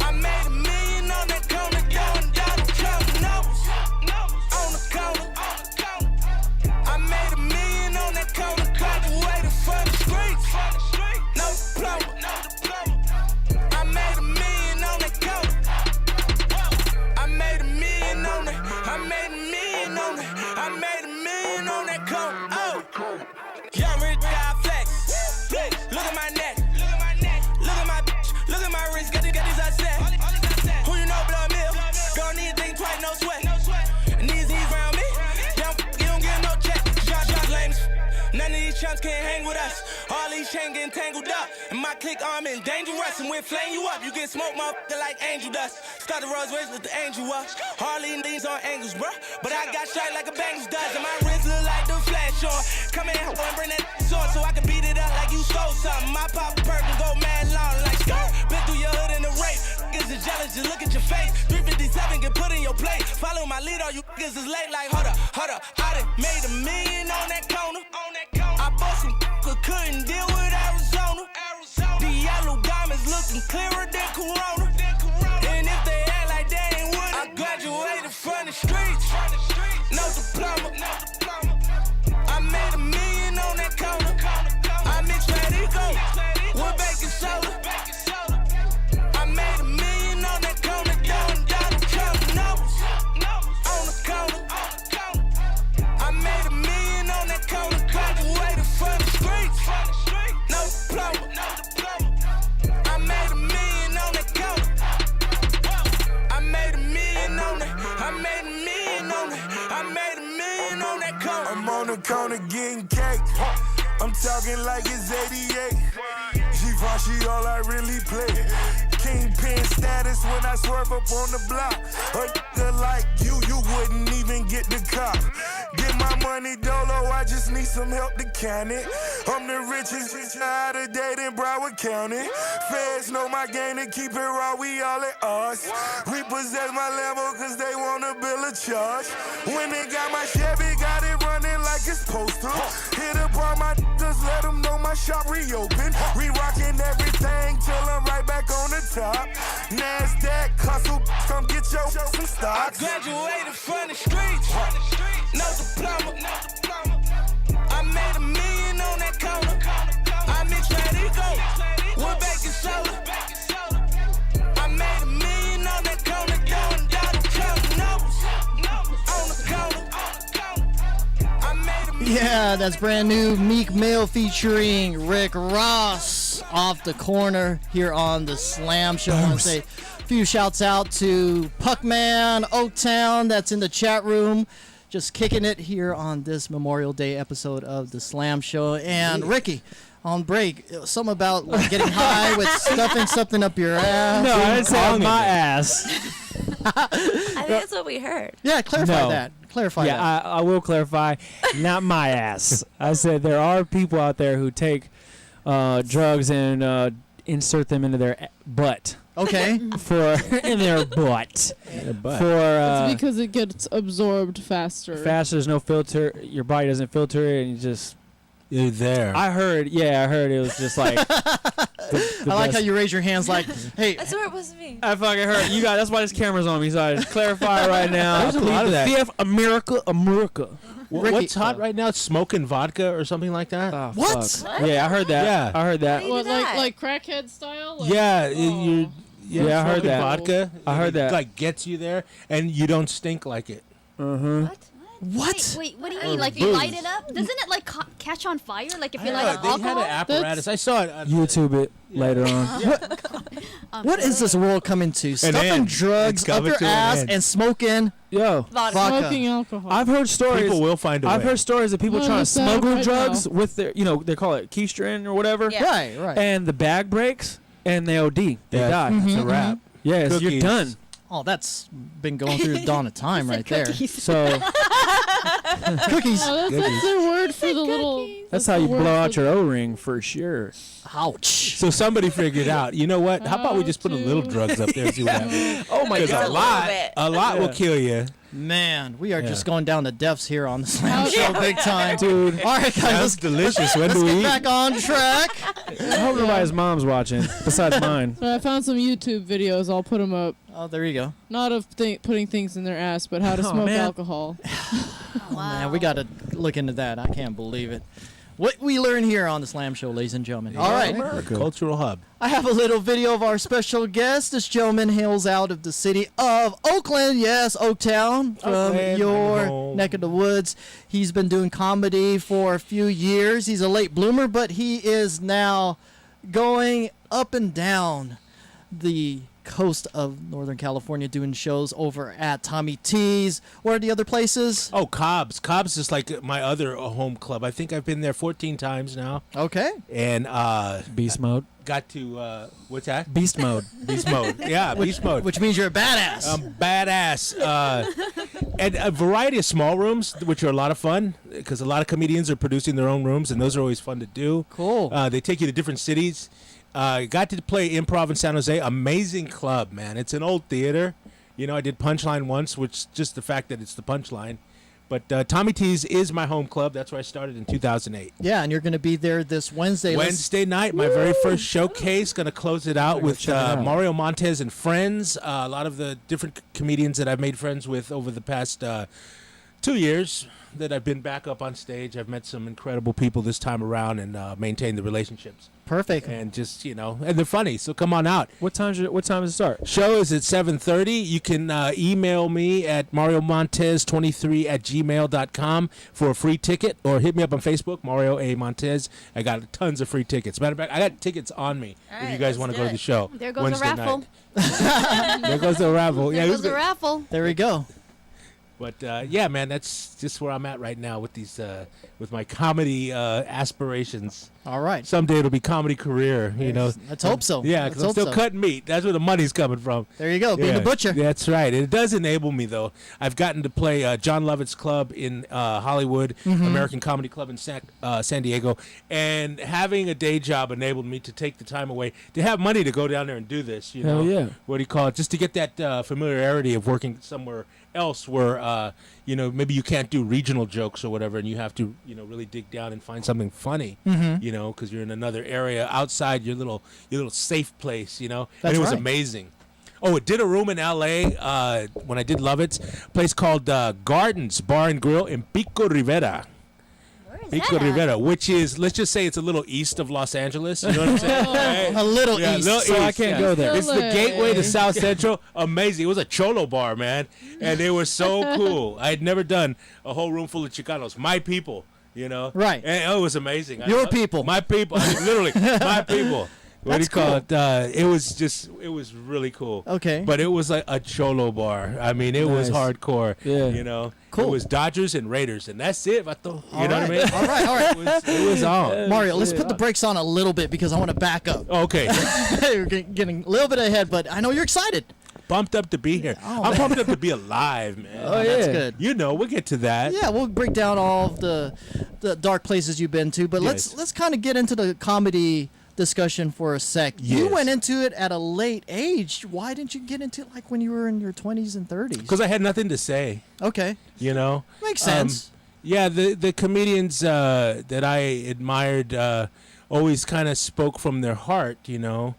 I made $1 million on that corner, doing Donald Trump numbers on the corner. I made $1 million on that corner, graduated from the streets, no diploma. I made $1 million on that corner. I made $1 million on that. I made $1 million on that. I made $1 million on that corner. Oh, young rich guy flex. Look at my neck. Look at my bitch. Look at my wrist. Got these upset. Who you know, blood mill? Don't need to think twice, no sweat. And these round me. You don't get no check. Shot lames. None of these chumps can't hang with us. All these chains getting tangled up. And my click arm in dangerous. And we'll flame you up. You get smoked, motherfucker, like angel dust. Start the Rolls Royce with the angel up. Harley and these on angles, bro. But I got shot like a Bengals does. And my wrist look like the flash on. Come in and bring that sword so I can beat it up like you stole something. My pop perk and go mad long like skirt. Been through your hood in the rape. Niggas is jealous, just look at your face. 357 get put in your plate. Follow my lead, all you niggas is late like hold up. I done made $1 million on that corner. I bought some couldn't deal with Arizona. The yellow diamonds looking clearer than Corona. And if they act like they ain't with it, I graduated from the streets. No diploma. I made $1 million on that corner. I mixed Radico with baking soda. I made $1 million on that corner, doing Donald Trump numbers on the corner. I made $1 million on that corner, graduated from the streets. No diploma. I made $1 million on that corner. I made $1 million on that. I made $1 million on that. I made $1 million on that corner. I'm on the corner getting cake. I'm talking like it's 88. She all I really play. Kingpin status when I swerve up on the block. A nigga like you wouldn't even get the cop. Get my money dolo, I just need some help to count it. I'm the richest bitch out of date in Broward County. Feds know my game to keep it raw, we all at odds. Repossess my Lambo cause they wanna bill a charge. When they got my Chevy, got it running like it's supposed to. Hit up on my just let them know my shop reopen. We rockin' everything till I'm right back on the top. NASDAQ, hustle, come get your some stocks. I graduated from the streets, no diploma. I made $1 million on that corner. I mixed Radico with baking soda. I made $1 million on that corner, doing Donald Trump numbers on the corner. I made $1 million. Yeah, that's brand new Meek Mill featuring Rick Ross off the corner here on the Slam Show. I want to say a few shouts out to Puckman, Oaktown, that's in the chat room. just kicking it here on this Memorial Day episode of the Slam Show. And Ricky, on break, something about like, getting high with stuffing something up your ass. No, I didn't say up my ass. I think that's what we heard. Yeah, clarify that. Clarify that. Yeah, I will clarify. Not my ass. I said there are people out there who take drugs and insert them into their butt. Okay. In their butt. It's because it gets absorbed faster. There's no filter. Your body doesn't filter it, and you just. You're there. I heard it was just like. I like how you raise your hands like, hey. I swear it wasn't me. I fucking heard you guys. That's why this camera's on me. So I just clarify right now. There's a lot of that. Fifth America. What's hot right now? Smoking vodka or something like that? Oh, what? Yeah, I heard that. Yeah. I heard that. What, like crackhead style? Like, Yeah, Yeah, I heard smoking that. Vodka. I heard it, that. Like gets you there, and you don't stink like it. What? Wait, what do you mean? Like you light it up? Doesn't it like catch on fire? Like if you light up They had alcohol? an apparatus. I saw it. YouTube it later on. What is this world coming to? Stuffing end. drugs It's up coming your to an ass end. and smoking vodka. Smoking alcohol. I've heard stories. People will find a way. I've heard stories of people No, trying to that's sad smuggle right drugs now. with their, they call it keystrin or whatever. Yeah. Right. And the bag breaks and they OD. They Yeah, die. It's a wrap. Yes, you're Cookies. done. Oh, that's been going through the dawn of time right there. So Cookies. Oh, that's their word for the little. that's how you blow out your O-ring for sure. Ouch. So somebody figured out. You know what? How about we just put a little drugs up there and see what happens? Oh my Because God. a lot will kill you. Man, we are Yeah. just going down the depths here on the Slam Show big time. Dude. All right, guys, That's delicious. When let's do we get eat? back on track. I hope nobody's mom's watching besides mine. So I found some YouTube videos. I'll put them up. Oh, there you go. Not of putting things in their ass, but how to Oh, smoke man. alcohol. Man, we got to look into that. I can't believe it. What we learn here on the Slam Show, ladies and gentlemen. All right. Cultural hub. I have a little video of our special guest. This gentleman hails out of the city of Oakland. Yes, Oaktown, from Oakland, your my home. neck of the woods. He's been doing comedy for a few years. He's a late bloomer, but he is now going up and down the coast of Northern California doing shows over at Tommy T's. What are the other places? Oh, Cobb's. Cobb's is like my other home club. I think I've been there 14 times now. Okay. And Beast mode. got to what's that? Beast mode. Beast mode. Yeah, beast mode. Which means you're a badass. Badass. And a variety of small rooms, which are a lot of fun because a lot of comedians are producing their own rooms, and those are always fun to do. Cool. They take you to different cities. Got to play improv in San Jose. Amazing club, man. It's an old theater. I did Punchline once, which just the fact that it's the Punchline. But Tommy T's is my home club. That's where I started in 2008. Yeah, and you're going to be there this Wednesday. Wednesday night, my very first showcase. Going to close it out with check it out. Mario Montes and friends. A lot of the different comedians that I've made friends with over the past 2 years that I've been back up on stage. I've met some incredible people this time around and maintained the relationships. Perfect. And just, and they're funny, so come on out. What time does it start? Show is at 7:30. You can email me at mariomontes23@gmail.com for a free ticket, or hit me up on Facebook, Mario A. Montes. I got tons of free tickets. Matter of fact, I got tickets on me if you guys want to go to the show. There goes Wednesday the raffle. night. There goes the raffle. There goes the raffle. There we go. But yeah, man, that's just where I'm at right now with these, with my comedy aspirations. All right. Someday it'll be comedy career, Let's hope so. Yeah, Let's because I'm hope still so. cutting meat. That's where the money's coming from. There you go, being a butcher. That's right. It does enable me, though. I've gotten to play John Lovett's club in Hollywood, American Comedy Club in San Diego, and having a day job enabled me to take the time away to have money to go down there and do this. Hell yeah. What do you call it? Just to get that familiarity of working somewhere else where maybe you can't do regional jokes or whatever, and you have to really dig down and find something funny, because you're in another area outside your little safe place, and That's it was right. amazing. Oh, it did a room in L.A. When I did Lovett's, a place called Gardens Bar and Grill in Pico Rivera. Pico Rivera, which is, let's just say it's a little east of Los Angeles. You know what I'm saying? Right? A little east. So I can't go there. It's the gateway to South Central. Amazing. It was a cholo bar, man. And they were so cool. I had never done a whole room full of Chicanos. My people, Right. And it was amazing. Your people. My people. I mean, literally, my people. What That's do you call it? It was really cool. Okay. But it was like a cholo bar. I mean, it was Nice. hardcore. Yeah. Cool. It was Dodgers and Raiders, and that's it, Vato. You know what I mean? All right. It was on. Mario, let's put the brakes on a little bit because I want to back up. Okay. We're getting a little bit ahead, but I know you're excited. Pumped up to be here. I'm pumped up to be alive, man. Oh, that's good. You know, we'll get to that. Yeah, we'll break down all of the dark places you've been to, but let's kind of get into the comedy discussion for a sec. You Yes. went into it at a late age. Why didn't you get into it like when you were in your 20s and 30s? Because I had nothing to say. Okay. You know? Makes sense. Yeah, the comedians that I admired always kind of spoke from their heart, you know?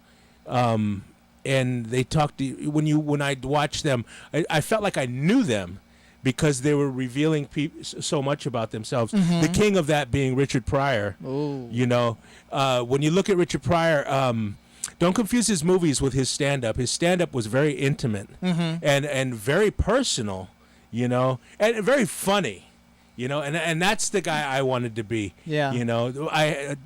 And they talked to when I'd watch them, I felt like I knew them because they were revealing so much about themselves. Mhm. The king of that being Richard Pryor. Ooh. You know, when you look at Richard Pryor, don't confuse his movies with his stand-up. His stand-up was very intimate Mhm. and very personal, you know, and very funny. You know, and that's the guy I wanted to be. Yeah. You know,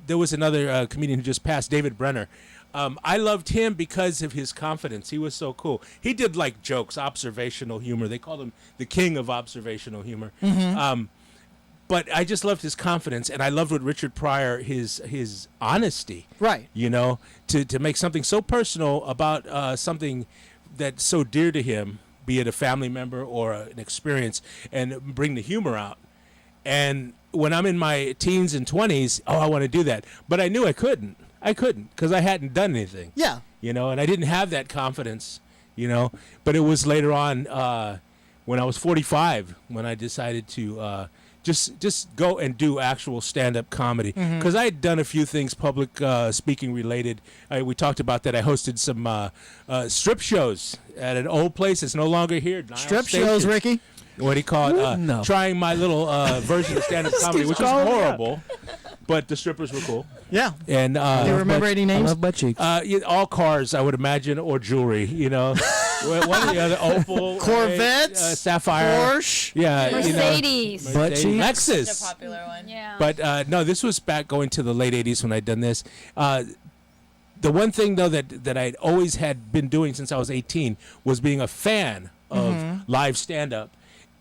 there was another comedian who just passed, David Brenner. I loved him because of his confidence. He was so cool. He did like jokes, observational humor. They called him the king of observational humor. Mhm. But I just loved his confidence, and I loved with Richard Pryor his honesty. Right. You know, to make something so personal about something that's so dear to him, be it a family member or an experience, and bring the humor out. And when I'm in my teens and 20s, I want to do that. But I knew I couldn't because I hadn't done anything. Yeah. You know, and I didn't have that confidence, you know. But it was later on when I was 45 when I decided to just go and do actual stand-up comedy. Mhm. Because I had done a few things public speaking related. We talked about that. I hosted some strip shows at an old place that's no longer here. Niles Strip Station. shows, Ricky? What do you call it? No. Trying my little version of stand-up comedy, which was horrible. But the strippers were cool. Yeah. And Do you remember any names? I love butt cheeks. all cars, I would imagine, or jewelry. You know, one or the other. Opal, Corvettes, Sapphire, Porsche, yeah, Mercedes. You know, Butt cheeks. Lexus. Such a popular one. Yeah. But no, this was back going to the late '80s when I'd done this. The one thing though that I'd always had been doing since I was 18 was being a fan of live stand-up,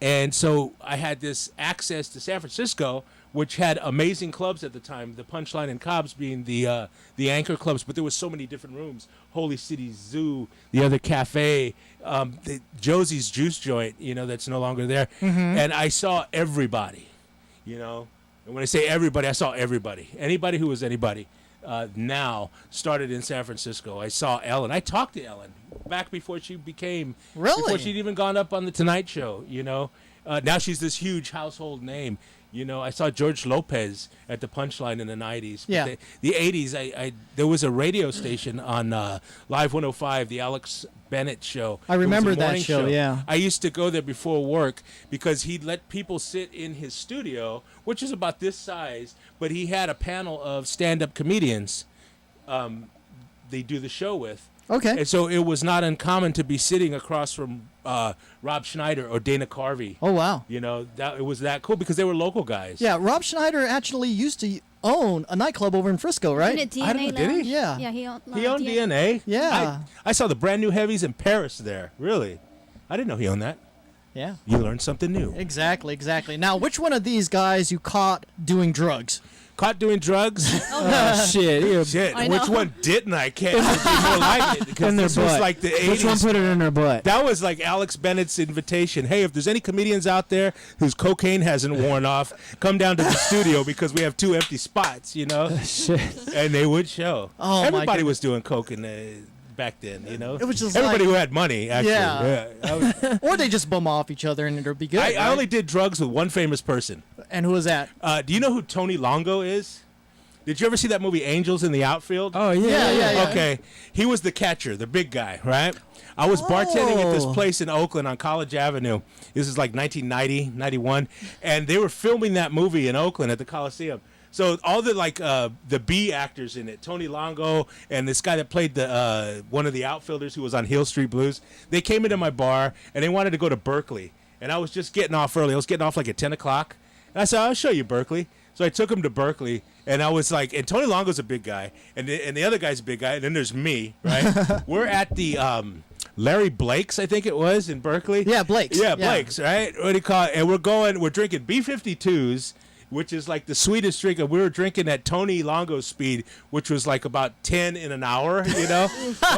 and so I had this access to San Francisco, which had amazing clubs at the time. The Punchline and Cobb's being the anchor clubs, but there was so many different rooms. Holy City Zoo, the other cafe, the Josie's Juice Joint, you know, that's no longer there. And I saw everybody, you know. And when I say everybody, I saw everybody. Anybody who was anybody now started in San Francisco. I saw Ellen. I talked to Ellen back before she became... Really? Before she'd even gone up on The Tonight Show, you know. Now she's this huge household name. You know, I saw George Lopez at the Punchline in the 90s. But Yeah. the 80s, there was a radio station on Live 105, the Alex Bennett show. I It was a remember that morning show, yeah. I used to go there before work because he'd let people sit in his studio, which is about this size, but he had a panel of stand-up comedians they do the show with. Okay. And so it was not uncommon to be sitting across from Rob Schneider or Dana Carvey. Oh, wow. You know, it was that cool because they were local guys. Yeah, Rob Schneider actually used to own a nightclub over in Frisco, right? Isn't it I don't DNA know, did he? Lounge? Yeah. Yeah, he owned, He owned DNA? Yeah. I saw the brand new heavies in Paris there. Really? I didn't know he owned that. Yeah. You learned something new. Exactly. Now, which one of these guys you caught doing drugs? Caught doing drugs? Shit. Yeah. Shit. I Which know. one didn't I catch? It'd be more like it because In their this was butt. like the 80s. Which one put it in their butt? That was like Alex Bennett's invitation. Hey, if there's any comedians out there whose cocaine hasn't worn off, come down to the studio because we have 2 empty spots, you know? Shit. And they would show. Oh, my Everybody goodness. was doing coke back then, you know? It was just everybody like- who had money, actually. Yeah. I, was- Or they just bum off each other and it'll be good. I right? only did drugs with one famous person. And who was that? Do you know who Tony Longo is? Did you ever see that movie Angels in the Outfield? Oh, yeah. Okay. He was the catcher, the big guy, right? I was bartending at this place in Oakland on College Avenue. This is like 1990, 91. And they were filming that movie in Oakland at the Coliseum. So all the the B actors in it, Tony Longo and this guy that played the one of the outfielders who was on Hill Street Blues, they came into my bar and they wanted to go to Berkeley. And I was just getting off early. I was getting off like at 10 o'clock. And I said, I'll show you Berkeley. So I took him to Berkeley, and I was like, and Tony Longo's a big guy, and the other guy's a big guy, and then there's me, right? We're at the Larry Blake's, I think it was, in Berkeley. Yeah, Blake's. Yeah, Blake's, right? What do you call it? And we're drinking B-52s, which is like the sweetest drink. And we were drinking at Tony Longo's speed, which was like about 10 in an hour, you know?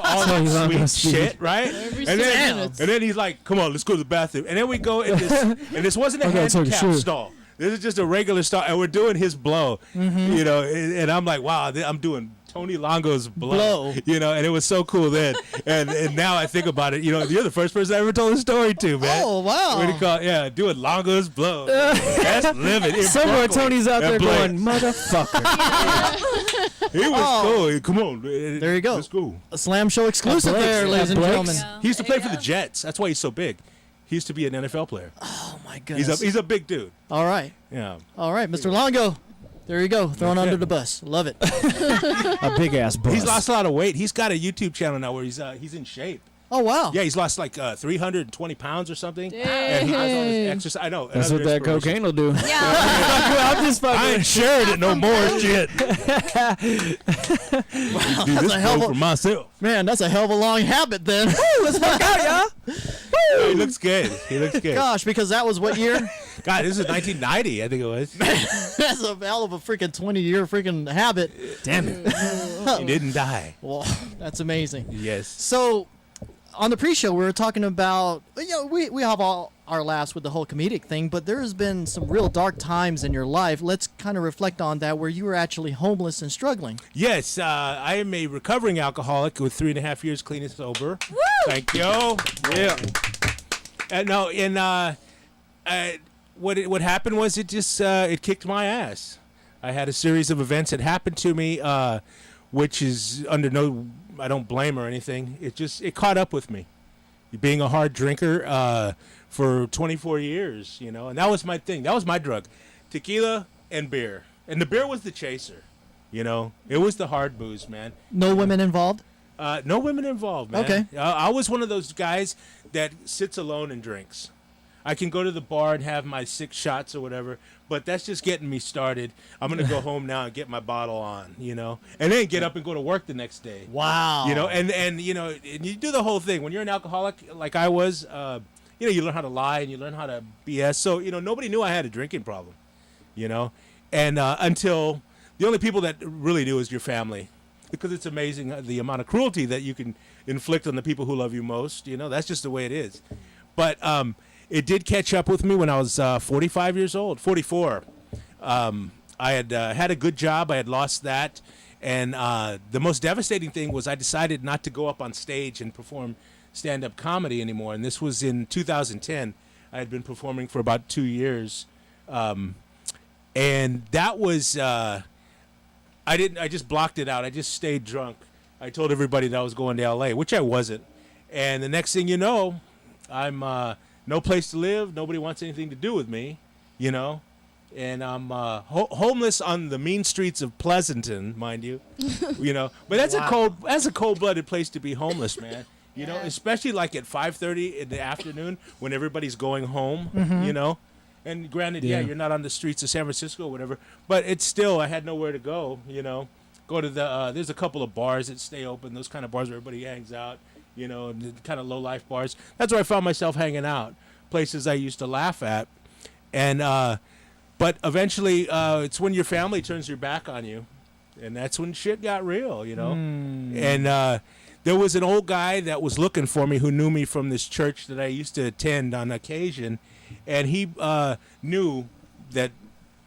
All that sweet shit, right? And then he's like, come on, let's go to the bathroom. And then we go in this, and this wasn't a handicap stall. This is just a regular stall, and we're doing his blow, you know? And I'm like, wow, I'm doing Tony Longo's blow, you know, and it was so cool then. and now I think about it, you know, you're the first person I ever told a story to, man. Oh, wow. What do you call it? Yeah, doing Longo's blow. That's living. Somewhere Tony's out there going, motherfucker. He was cool. Come on. There you go. Let's go. A Slam Show exclusive there, ladies and gentlemen. He used to play for the Jets. That's why he's so big. He used to be an NFL player. Oh, my goodness. He's a big dude. All right. Yeah. All right, Mr. Longo. There you go. Thrown under the bus. Love it. A big ass bus. He's lost a lot of weight. He's got a YouTube channel now where he's in shape. Oh, wow. Yeah, he's lost like 320 pounds or something. Dang. And he does all this exercise. I know. That's what that cocaine will do. Yeah. I'm just fucking. I ain't sharing it no more, shit. Wow, Do that's this a hell of for myself. Man, that's a hell of a long habit then. Woo, let's fuck out, y'all. Yeah, he looks good. He looks good. Gosh, because that was what year? God, this is 1990, I think it was. That's a hell of a freaking 20-year freaking habit. Damn it. He didn't die. Well, that's amazing. Yes. So, on the pre-show, we were talking about, you know, we have all our laughs with the whole comedic thing, but there has been some real dark times in your life. Let's kind of reflect on that, where you were actually homeless and struggling. Yes, I am a recovering alcoholic with 3.5 years clean and sober. Woo! Thank you. Yeah. What happened was it kicked my ass. I had a series of events that happened to me, which is I don't blame or anything. It caught up with me. Being a hard drinker for 24 years, you know, and that was my thing. That was my drug, tequila and beer. And the beer was the chaser, you know. It was the hard booze, man. No women involved? No women involved, man. Okay. I was one of those guys that sits alone and drinks. I can go to the bar and have my 6 shots or whatever, but that's just getting me started. I'm going to go home now and get my bottle on, you know, and then get up and go to work the next day. Wow. You know, and you know, and you do the whole thing. When you're an alcoholic like I was, you know, you learn how to lie and you learn how to BS. So, you know, nobody knew I had a drinking problem, you know, and until the only people that really do is your family, because it's amazing the amount of cruelty that you can inflict on the people who love you most. You know, that's just the way it is. But it did catch up with me when I was 44. I had had a good job. I had lost that. And the most devastating thing was I decided not to go up on stage and perform stand-up comedy anymore. And this was in 2010. I had been performing for about 2 years. And that was, I just blocked it out. I just stayed drunk. I told everybody that I was going to LA, which I wasn't. And the next thing you know, I'm no place to live. Nobody wants anything to do with me, you know. And I'm homeless on the mean streets of Pleasanton, mind you, you know. But that's a cold-blooded place to be homeless, man. You know, especially like at 5:30 in the afternoon when everybody's going home, you know. And granted, you're not on the streets of San Francisco or whatever, but it's still, I had nowhere to go, you know. Go to there's a couple of bars that stay open, those kind of bars where everybody hangs out, you know, and the kind of low-life bars. That's where I found myself hanging out, places I used to laugh at. And, but eventually, it's when your family turns their back on you, and that's when shit got real, you know. And there was an old guy that was looking for me who knew me from this church that I used to attend on occasion, and he knew that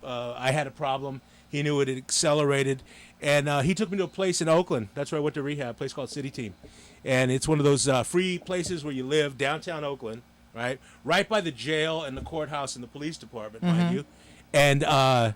I had a problem. He knew it had accelerated, and he took me to a place in Oakland. That's where I went to rehab, a place called City Team. And it's one of those free places where you live, downtown Oakland, right by the jail and the courthouse and the police department, mind you. And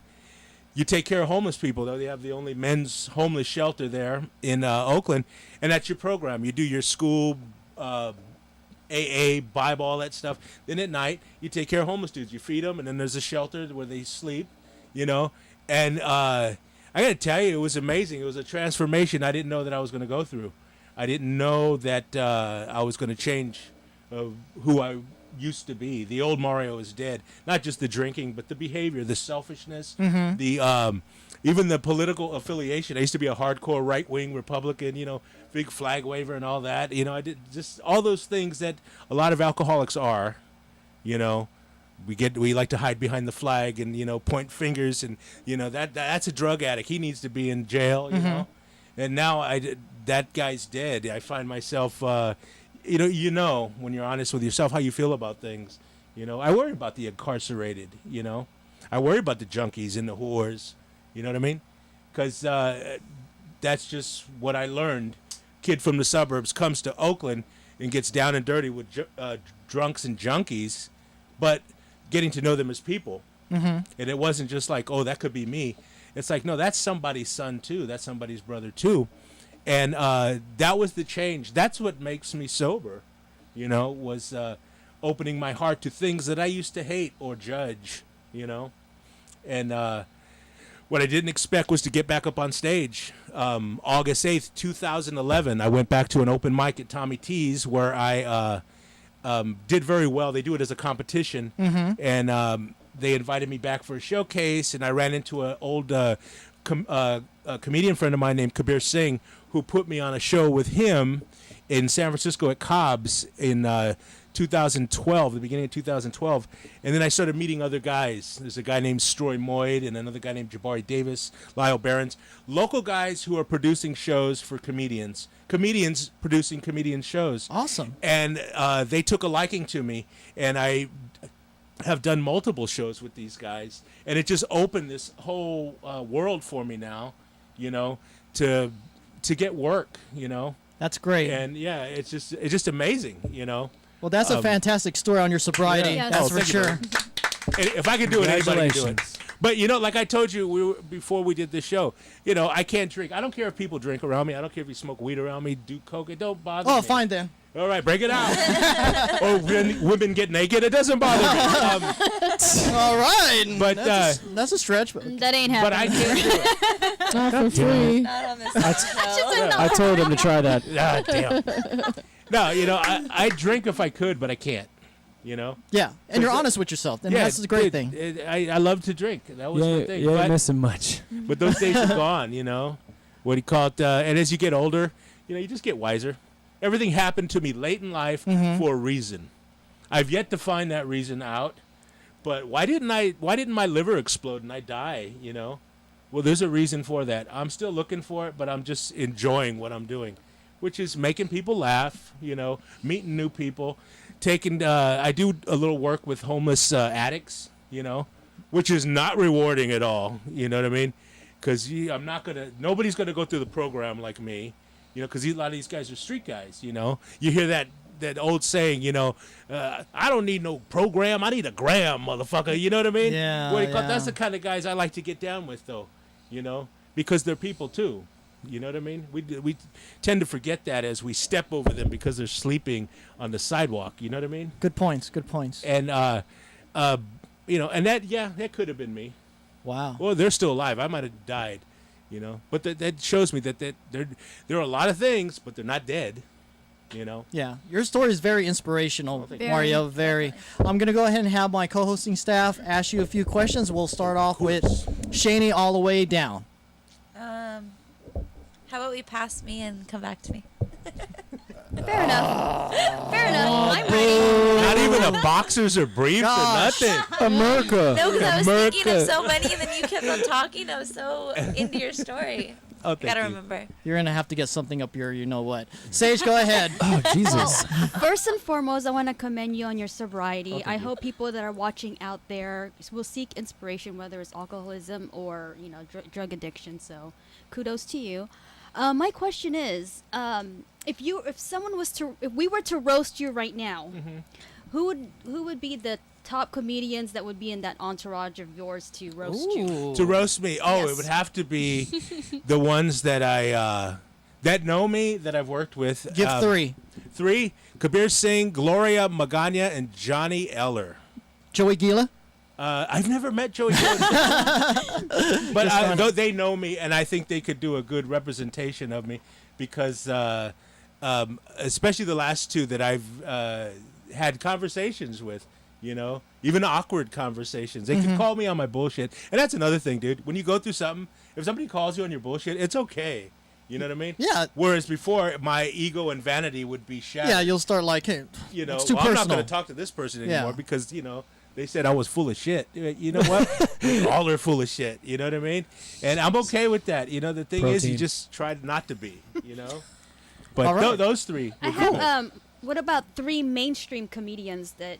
you take care of homeless people. Though they have the only men's homeless shelter there in Oakland, and that's your program. You do your school, AA, Bible, all that stuff. Then at night, you take care of homeless dudes. You feed them, and then there's a shelter where they sleep, you know. And I got to tell you, it was amazing. It was a transformation I didn't know that I was going to go through. I didn't know that I was going to change who I used to be. The old Mario is dead. Not just the drinking, but the behavior, the selfishness, Mhm. the even the political affiliation. I used to be a hardcore right-wing Republican, big flag waver and all that. I did just all those things that a lot of alcoholics are. We like to hide behind the flag and point fingers and that's a drug addict. He needs to be in jail. Mhm. And now that guy's dead. I find myself, when you're honest with yourself, how you feel about things. I worry about the incarcerated. I worry about the junkies and the whores. You know what I mean? Because that's just what I learned. Kid from the suburbs comes to Oakland and gets down and dirty with drunks and junkies, but getting to know them as people. Mhm. And it wasn't just like, oh, that could be me. It's like, no, that's somebody's son too. That's somebody's brother too. And that was the change. That's what makes me sober, was opening my heart to things that I used to hate or judge, And what I didn't expect was to get back up on stage. August 8th, 2011, I went back to an open mic at Tommy T's where I did very well. They do it as a competition. Mhm. And they invited me back for a showcase, and I ran into an old a comedian friend of mine named Kabir Singh, who put me on a show with him in San Francisco at Cobb's in 2012, the beginning of 2012. And then I started meeting other guys. There's a guy named Stroy Moyd and another guy named Jabari Davis, Lyle Behrens, local guys who are producing shows for comedians producing comedian shows. Awesome. And they took a liking to me, and I have done multiple shows with these guys, and it just opened this whole world for me now, to get work, That's great. And yeah, it's just amazing, Well, that's a fantastic story on your sobriety. Yeah. That's Oh, for thank you, sure. And if I can do it, anybody can do it. Congratulations. But like I told you before we did this show, I can't drink. I don't care if people drink around me. I don't care if you smoke weed around me, do coke. It don't bother me. Oh, fine then. All right, break it out. Or when women get naked, it doesn't bother me. All right. But that's a stretch. But That ain't but happening. I can't do it. Not for damn it. free. Not on this I told him to try that. Ah, damn. No, I drink if I could, but I can't. Yeah, and you're honest with yourself, and that's a great thing. I love to drink. That was my thing. You ain't But- missing much. But those days are gone, What do you call it? And as you get older, you just get wiser. Everything happened to me late in life for a reason. I've yet to find that reason out. But why didn't my liver explode and I die, Well, there's a reason for that. I'm still looking for it, but I'm just enjoying what I'm doing, which is making people laugh, meeting new people, I do a little work with homeless addicts, which is not rewarding at all. You know what I mean? Because nobody's gonna go through the program like me, because a lot of these guys are street guys. You hear that old saying, I don't need no program, I need a gram, motherfucker. You know what I mean? Yeah, What do you call it? yeah. That's the kind of guys I like to get down with, though. Because they're people too. You know what I mean? We tend to forget that as we step over them because they're sleeping on the sidewalk. You know what I mean? Good points. Good points. And and that could have been me. Wow. Well, they're still alive. I might have died, But that shows me that there are a lot of things, but they're not dead. Yeah, your story is very inspirational, thank you. Mario. Very. I'm gonna go ahead and have my co-hosting staff ask you a few questions. We'll start off with Shani all the way down. How about we pass me and come back to me? Fair enough. Fair enough. I'm ready. Not even a boxers or briefs or nothing. America. No, because I was thinking of America. so many, and then you kept on talking. I was so into your story. Oh, thank Gotta you. remember. You're gonna have to get something up your, you know what? Sage, go ahead. Oh, Jesus. First and foremost, I want to commend you on your sobriety. thank I you. hope people that are watching out there will seek inspiration, whether it's alcoholism or drug addiction. So, kudos to you. My question is, if we were to roast you right now, who would be the top comedians that would be in that entourage of yours to roast you? To roast me? Oh, Yes. it would have to be the ones that that know me, that I've worked with. Give three. Three: Kabir Singh, Gloria Magana, and Johnny Eller. Joey Gila. I've never met Joey Gila, but they know me, and I think they could do a good representation of me because, especially the last two that I've had conversations with. Even awkward conversations. They can call me on my bullshit. And that's another thing, dude. When you go through something, if somebody calls you on your bullshit, it's okay. You know what I mean? Yeah. Whereas before, my ego and vanity would be shattered. Yeah, you'll start like, hey, it's too I'm personal. not going to talk to this person anymore because, they said I was full of shit. You know what? We all are full of shit. You know what I mean? And I'm okay with that. The thing is, you just try not to be, But right. those three I were have, cool. what about 3 mainstream comedians that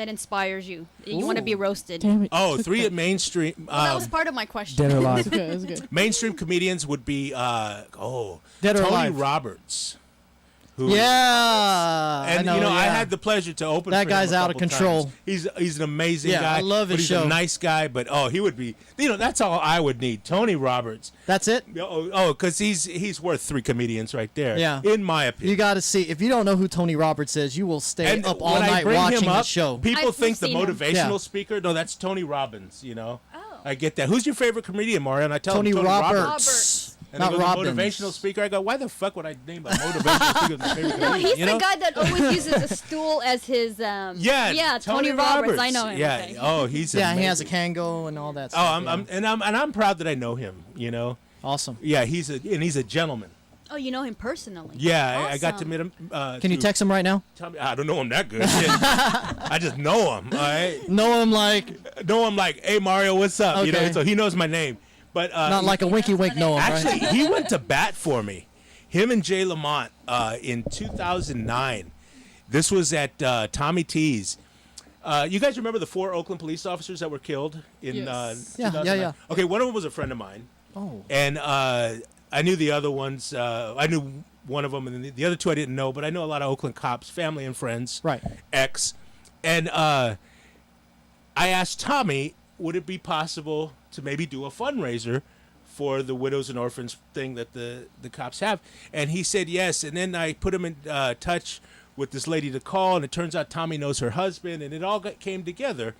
inspires you? That you want to be roasted? Damn it. Oh, 3 at mainstream. That was part of my question. Dead or alive. It's okay. It's good. Mainstream comedians would be Dead or Tony alive. Roberts. Who, Yeah. And I had the pleasure to open. That for guy's him a out of couple control. times. He's an amazing Yeah, guy. I love his but he's show. a nice guy. But he would be. That's all I would need. Tony Roberts. That's it? Because he's worth 3 comedians right there. Yeah. In my opinion. You got to see. If you don't know who Tony Roberts is, you will stay And up all when I night bring watching him up, the show. People I've think the seen him. motivational Yeah. speaker. No, that's Tony Robbins. Oh. I get that. Who's your favorite comedian, Mario? And I tell Tony him Roberts. And Not he goes, Robbins. a motivational speaker. I go, why the fuck would I name a motivational speaker as my favorite No, comedian? he's the guy that always uses a stool as his. Yeah, Tony Roberts. I know him. Yeah. Okay. Oh, he's Yeah, he has a amazing. Kango and all that Oh, stuff. I'm proud that I know him. Awesome. Yeah, he's a gentleman. Oh, you know him personally. Yeah, I got to Awesome. meet him. Can you text him right now? Tell me, I don't know him that good. I just know him. All right. Know him like Hey Mario, what's up? Okay. So he knows my name. But not like a winky wink know him, actually, right? he went to bat for me. Him and Jay Lamont in 2009. This was at Tommy T's. You guys remember the 4 Oakland police officers that were killed in Yes. Yeah. 2009? Okay, one of them was a friend of mine. Oh. And I knew the other ones. I knew one of them, and the other 2 I didn't know. But I know a lot of Oakland cops, family and friends. Right. Ex. And I asked Tommy, would it be possible to maybe do a fundraiser for the widows and orphans thing that the cops have? And he said yes. And then I put him in touch with this lady to call, and it turns out Tommy knows her husband, and it all came together.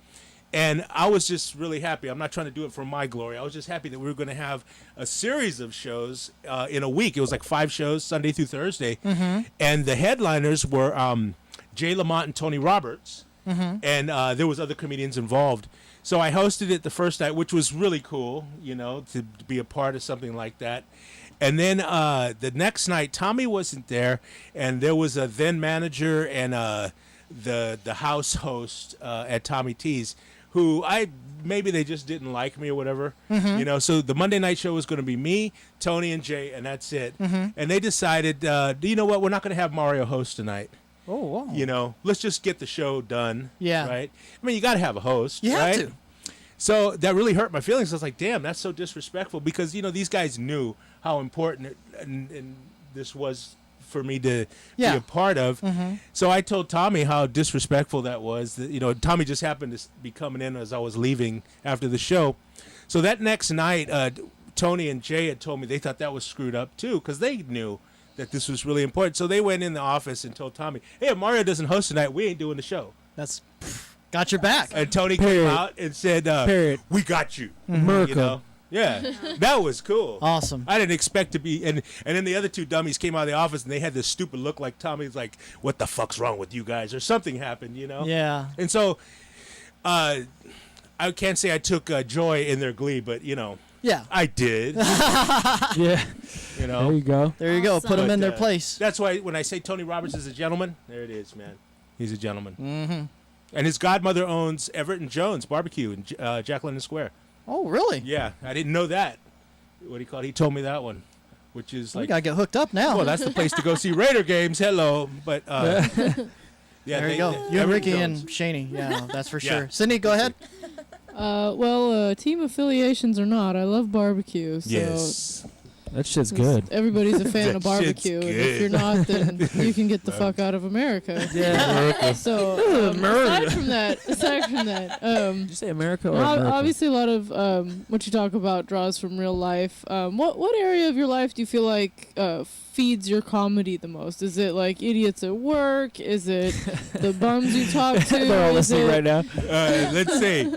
And I was just really happy. I'm not trying to do it for my glory. I was just happy that we were going to have a series of shows in a week. It was like 5 shows, Sunday through Thursday. Mm-hmm. And the headliners were Jay Lamont and Tony Roberts. Mm-hmm. And there was other comedians involved. So I hosted it the first night, which was really cool, to be a part of something like that. And then the next night, Tommy wasn't there, and there was a then manager and the house host at Tommy T's, who maybe they just didn't like me or whatever, So the Monday night show was going to be me, Tony, and Jay, and that's it. Mm-hmm. And they decided, you know what? We're not going to have Mario host tonight. Oh, wow. Let's just get the show done. Yeah. Right? I mean, you got to have a host. You have right? to. So that really hurt my feelings. I was like, damn, that's so disrespectful because, these guys knew how important and this was for me to be a part of. Mm-hmm. So I told Tommy how disrespectful that was. That, Tommy just happened to be coming in as I was leaving after the show. So that next night, Tony and Jay had told me they thought that was screwed up too because they knew that this was really important. So they went in the office and told Tommy, hey, if Mario doesn't host tonight, we ain't doing the show. That's got your back. And Tony Period. came out and said, Period. we got you. America. Yeah, that was cool. Awesome. I didn't expect to be, and then the other 2 dummies came out of the office and they had this stupid look like Tommy's like, what the fuck's wrong with you guys? Or something happened, Yeah. And so I can't say I took joy in their glee, but, Yeah. I did. Yeah. There you go. There you go. Put them in their place. That's why when I say Tony Roberts is a gentleman, there it is, man. He's a gentleman. Mm-hmm. And his godmother owns Everett and Jones Barbecue in Jack London Square. Oh, really? Yeah, I didn't know that. What do you call it? He told me that one, which is We like, gotta get hooked up now. well, that's the place to go see Raider games. Hello, but yeah, there you go. You and Everett Ricky Jones. and Shaney. Yeah, that's for Yeah. sure. Sydney, go ahead. Team affiliations or not, I love barbecue. So Yes. That shit's good. Everybody's a fan of That shit's barbecue. And good. if you're not, then you can get the fuck out of America. Yeah. So America. aside from that, Did you say America or Ob- America? obviously, a lot of what you talk about draws from real life. What area of your life do you feel like feeds your comedy the most? Is it like idiots at work? Is it the bums you talk to? They're all Is listening it- right now. Let's see.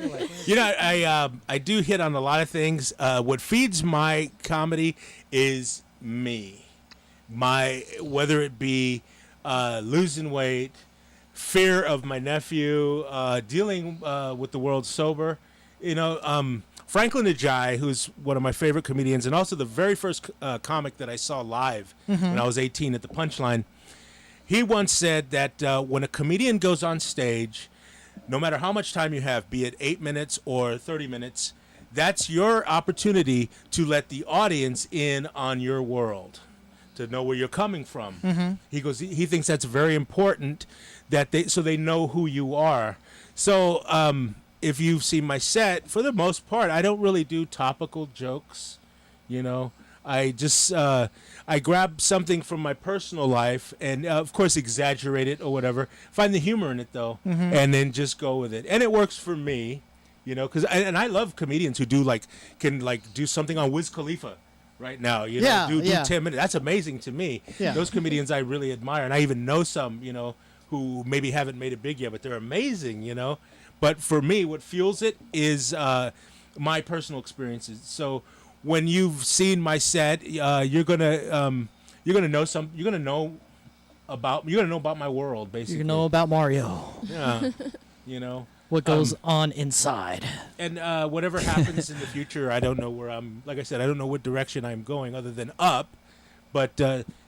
I do hit on a lot of things. What feeds my comedy is me. Whether it be losing weight, fear of my nephew, dealing with the world sober. Franklin Ajay, who's one of my favorite comedians and also the very first comic that I saw live when I was 18 at the Punchline, he once said that when a comedian goes on stage, no matter how much time you have, be it 8 minutes or 30 minutes, that's your opportunity to let the audience in on your world, to know where you're coming from. He goes, he thinks that's very important that they know who you are. So if you've seen my set, for the most part, I don't really do topical jokes. I just I grab something from my personal life and of course exaggerate it or whatever. Find the humor in it though, and then just go with it. And it works for me, because I love comedians who can do something on Wiz Khalifa right now. Do 10 minutes. That's amazing to me. Yeah. Those comedians I really admire, and I even know some who maybe haven't made it big yet, but they're amazing. But for me, what fuels it is my personal experiences. So when you've seen my set, you're gonna know about my world, basically. You know about Mario. Yeah, what goes on inside. And whatever happens in the future, I don't know where I'm. Like I said, I don't know what direction I'm going, other than up. But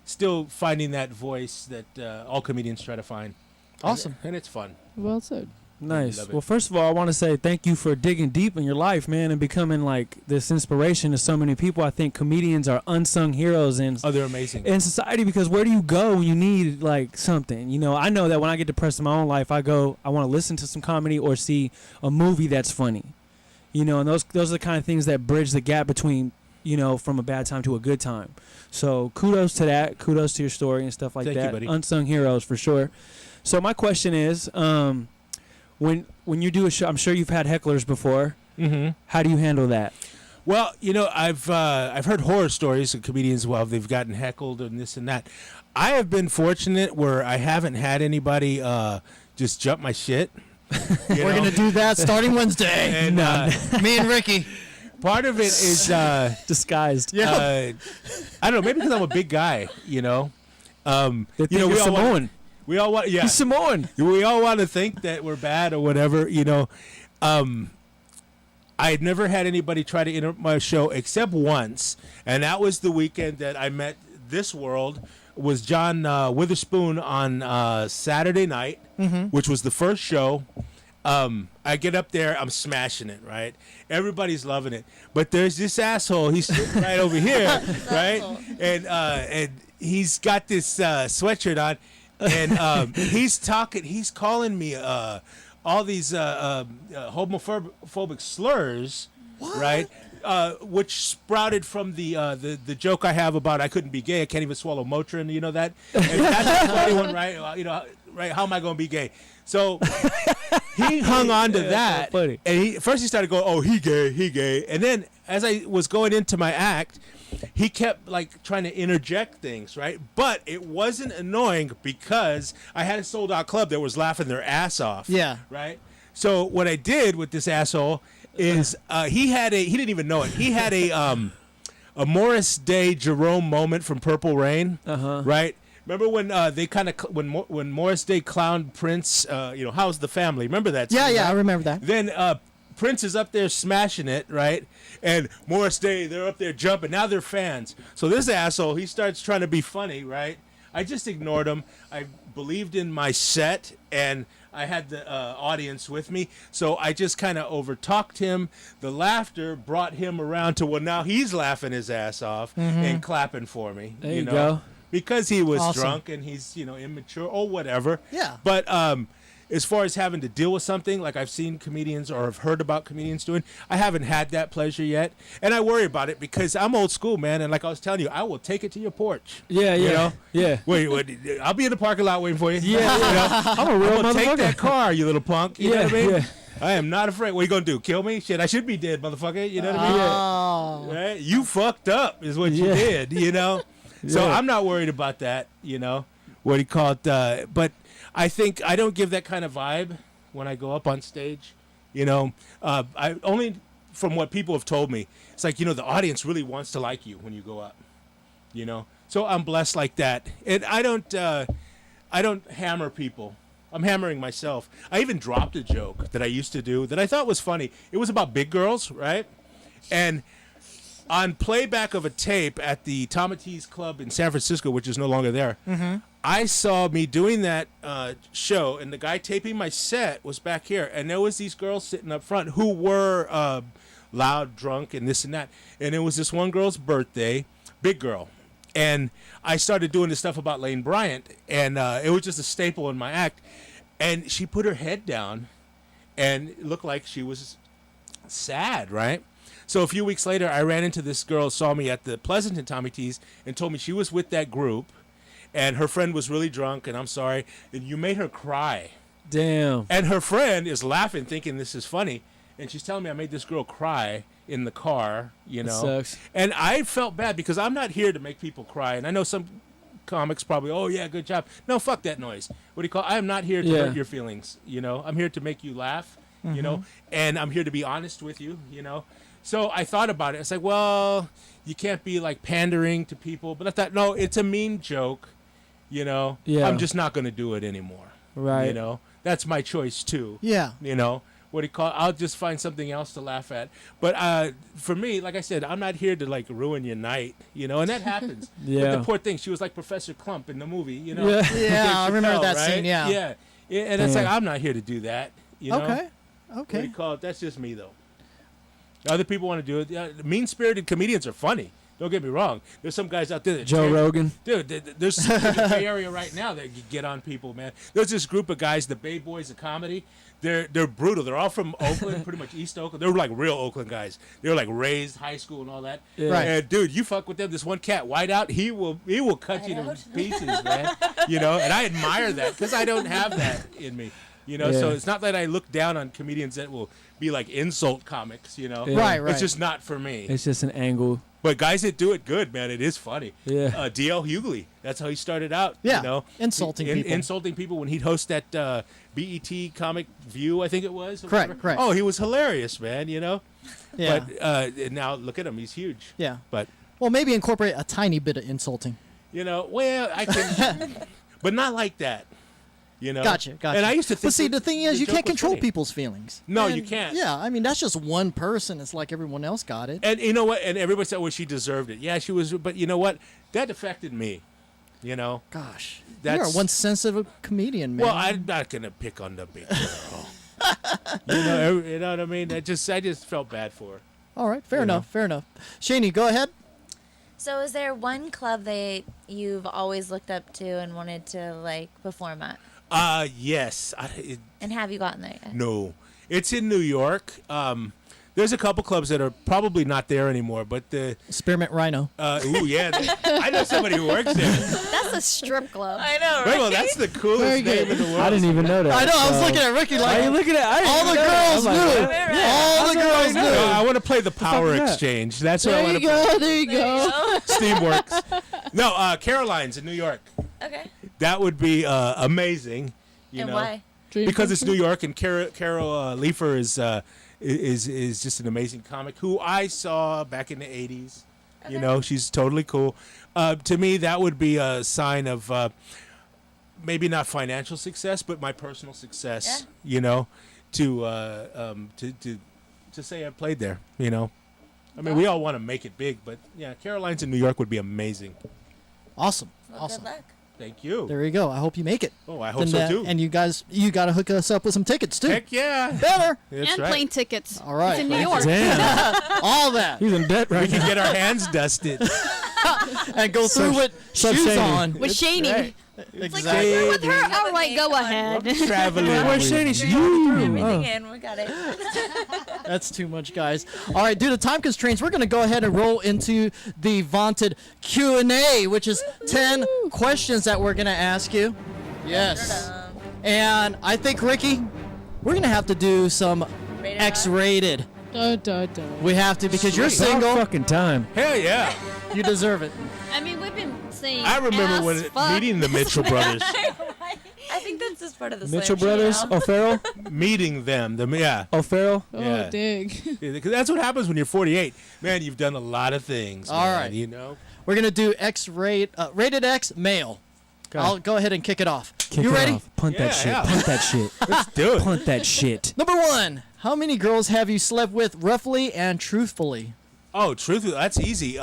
still finding that voice that all comedians try to find. Awesome, and it's fun. Well said. Nice. Well, first of all, I want to say thank you for digging deep in your life, man, and becoming this inspiration to so many people. I think comedians are unsung heroes they're amazing in society, because where do you go when you need something? I know that when I get depressed in my own life, I want to listen to some comedy or see a movie that's funny. And those are the kind of things that bridge the gap between from a bad time to a good time. So kudos to that. Kudos to your story and stuff like Thank that. you, buddy. Unsung heroes for sure. So my question is, when you do a show, I'm sure you've had hecklers before. How do you handle that? Well, I've heard horror stories of comedians. Well, they've gotten heckled and this and that. I have been fortunate where I haven't had anybody just jump my shit. We're gonna do that starting Wednesday. And me and Ricky. Part of it is disguised. Yeah. I don't know. Maybe because I'm a big guy. We all Samoan. We all want, He's Samoan. We all want to think that we're bad or whatever, I had never had anybody try to interrupt my show except once, and that was the weekend that I met this world. Was John Witherspoon on Saturday night, which was the first show. I get up there, I'm smashing it, right? Everybody's loving it, but there's this asshole. He's sitting right over here, right? And he's got this sweatshirt on. And he's calling me all these homophobic slurs, right? Which sprouted from the joke I have about I couldn't be gay. I can't even swallow Motrin. You know that? And that's the funny one, right? Right? How am I going to be gay? So he hung on to that. Funny. And first he started going, "Oh, he gay," and then as I was going into my act, he kept trying to interject things, right? But it wasn't annoying because I had a sold out club that was laughing their ass off. Yeah. Right? So what I did with this asshole is he didn't even know it. He had a Morris Day Jerome moment from Purple Rain. Right? Remember when when Morris Day clowned Prince, how's the family? Remember that? Yeah, scene, yeah, right? I remember that. Then Prince is up there smashing it, right? And Morris Day, they're up there jumping. Now they're fans. So this asshole, he starts trying to be funny, right? I just ignored him. I believed in my set, and I had the audience with me. So I just kind of overtalked him. The laughter brought him around to, well, now he's laughing his ass off and clapping for me. There you go. Because he was Awesome. drunk and he's, immature or whatever. Yeah. But as far as having to deal with something like I've seen comedians or have heard about comedians doing, I haven't had that pleasure yet. And I worry about it because I'm old school, man. And like I was telling you, I will take it to your porch. Yeah, yeah. Yeah. Wait, I'll be in the parking lot waiting for you. Yeah. I'm a real I'm gonna motherfucker. take that car, you little punk. You know what I mean? Yeah. I am not afraid. What are you going to do? Kill me? Shit, I should be dead, motherfucker. You know what I mean? Oh. Right? You fucked up is what you did, So I'm not worried about that, what he called. But I think I don't give that kind of vibe when I go up on stage. I only from what people have told me, it's like, the audience really wants to like you when you go up, So I'm blessed like that. And I don't hammer people. I'm hammering myself. I even dropped a joke that I used to do that I thought was funny. It was about big girls, right? And on playback of a tape at the Tomatees Club in San Francisco, which is no longer there, I saw me doing that show, and the guy taping my set was back here, and there was these girls sitting up front who were loud, drunk, and this and that. And it was this one girl's birthday, big girl. And I started doing this stuff about Lane Bryant, and it was just a staple in my act. And she put her head down, and it looked like she was sad, right? So a few weeks later, I ran into this girl, saw me at the Pleasanton Tomatees, and told me she was with that group, and her friend was really drunk, and I'm sorry, and you made her cry. Damn. And her friend is laughing, thinking this is funny, and she's telling me I made this girl cry in the car, you know. That sucks. And I felt bad because I'm not here to make people cry, and I know some comics probably, oh yeah, good job. No, fuck that noise. What do you call? I am not here to hurt your feelings, you know. I'm here to make you laugh, you know, and I'm here to be honest with you, you know. So I thought about it. It's like, well, you can't be like pandering to people, but I thought, no, it's a mean joke, you know. Yeah. I'm just not going to do it anymore. Right. You know, that's my choice too. Yeah. You know. What do you call it? I'll just find something else to laugh at. But for me, like I said, I'm not here to like ruin your night, you know, and that happens. Yeah. But the poor thing, she was like Professor Clump in the movie, you know. Yeah, Yeah, I remember that right? scene, yeah. Yeah. And it's like, I'm not here to do that, you know. Okay. What do you call it? That's just me, though. Other people want to do it. Yeah, mean-spirited comedians are funny. Don't get me wrong. There's some guys out there that Joe Rogan. Dude, there's in the Bay Area right now that get on people, man. There's this group of guys, the Bay Boys of comedy. They're brutal. They're all from Oakland, pretty much East Oakland. They're like real Oakland guys. They're like raised high school and all that. Yeah. Right. And dude, you fuck with them. This one cat, Whiteout, he will cut you to pieces, man. You know, and I admire that because I don't have that in me. You know, so it's not that I look down on comedians that will be like insult comics. You know, Yeah. Right. It's just not for me. It's just an angle. But guys that do it good, man, it is funny. Yeah. D.L. Hughley, that's how he started out. Yeah, You know, insulting people. Insulting people when he'd host that BET Comic View, I think it was. or Correct, whatever. correct. Oh, he was hilarious, man, you know. Yeah. But now look at him, he's huge. Yeah. But, Well, maybe incorporate a tiny bit of insulting. you know, well, I can, but not like that. You know. Gotcha. And I used to think. But see, the thing is, you joke can't was control funny. people's feelings. No, And, you can't. Yeah, I mean, that's just one person. It's like everyone else got it. And you know what? And everybody said, well, she deserved it. Yeah, she was. But you know what? That affected me. You know. Gosh, That's you're one sensitive comedian, man. Well, I'm not gonna pick on the big girl. You know what I mean? I just felt bad for her. All right, fair enough, fair enough. Shani, go ahead. So is there one club that you've always looked up to and wanted to like perform at? Yes. And have you gotten there yet? No, it's in New York. There's a couple clubs that are probably not there anymore, but the Spearmint Rhino. Ooh, yeah, I know somebody who works there. That's a strip club. I know, Wait, well, that's the coolest name in the world. I didn't even know that. I know. I was looking at Ricky like. Why are you looking at? I didn't All the even know that. girls I'm like, knew. what? All the girls No, knew. I want to play the power is that? exchange. That's what I There want you to play. go. There you go. Steamworks. No, Caroline's in New York. Okay. That would be amazing. You And know, why? because it's New York, and Carol Leifer is just an amazing comic who I saw back in the '80s. You know, she's totally cool. To me, that would be a sign of maybe not financial success, but my personal success. Yeah. You know, to say I played there. You know, I mean, we all want to make it big, but yeah, Caroline's in New York would be amazing. Awesome. Well, Awesome. Good luck. Thank you. There you go. I hope you make it. Oh, I hope so too. And you got to hook us up with some tickets too. Heck yeah. Better. That's and right. plane tickets. All right. It's in New York. Damn. All that. He's in debt We right can now. get our hands dusted. And go through Sub- with sub shoes Shani. on. With Shaney. Right. Exactly. You're with her. All right, go ahead. Traveling. Where's with- Shani? Everything in. We got it. That's too much, guys. All right, due to time constraints, we're going to go ahead and roll into the vaunted Q&A, which is 10 questions that we're going to ask you. Yes. And I think, Ricky, we're going to have to do some Rated R? X-rated. Dun, dun, dun. We have to because you're About single. fucking time. Hell yeah. You deserve it. I mean, we've been saying. I remember ass, when fuck. meeting the Mitchell brothers. I think that's just part of the Mitchell slam Brothers, sheet, O'Farrell, Meeting them. Yeah. O'Farrell. Oh, Yeah. dig. Because that's what happens when you're 48. Man, you've done a lot of things. All man, right. You know? We're going to do rated X male. I'll go ahead and kick it off. Kick You it ready? off. Punt that shit. Punt that shit. Let's do it. Punt that shit. Number 1. How many girls have you slept with roughly and truthfully? Oh, truthfully, that's easy.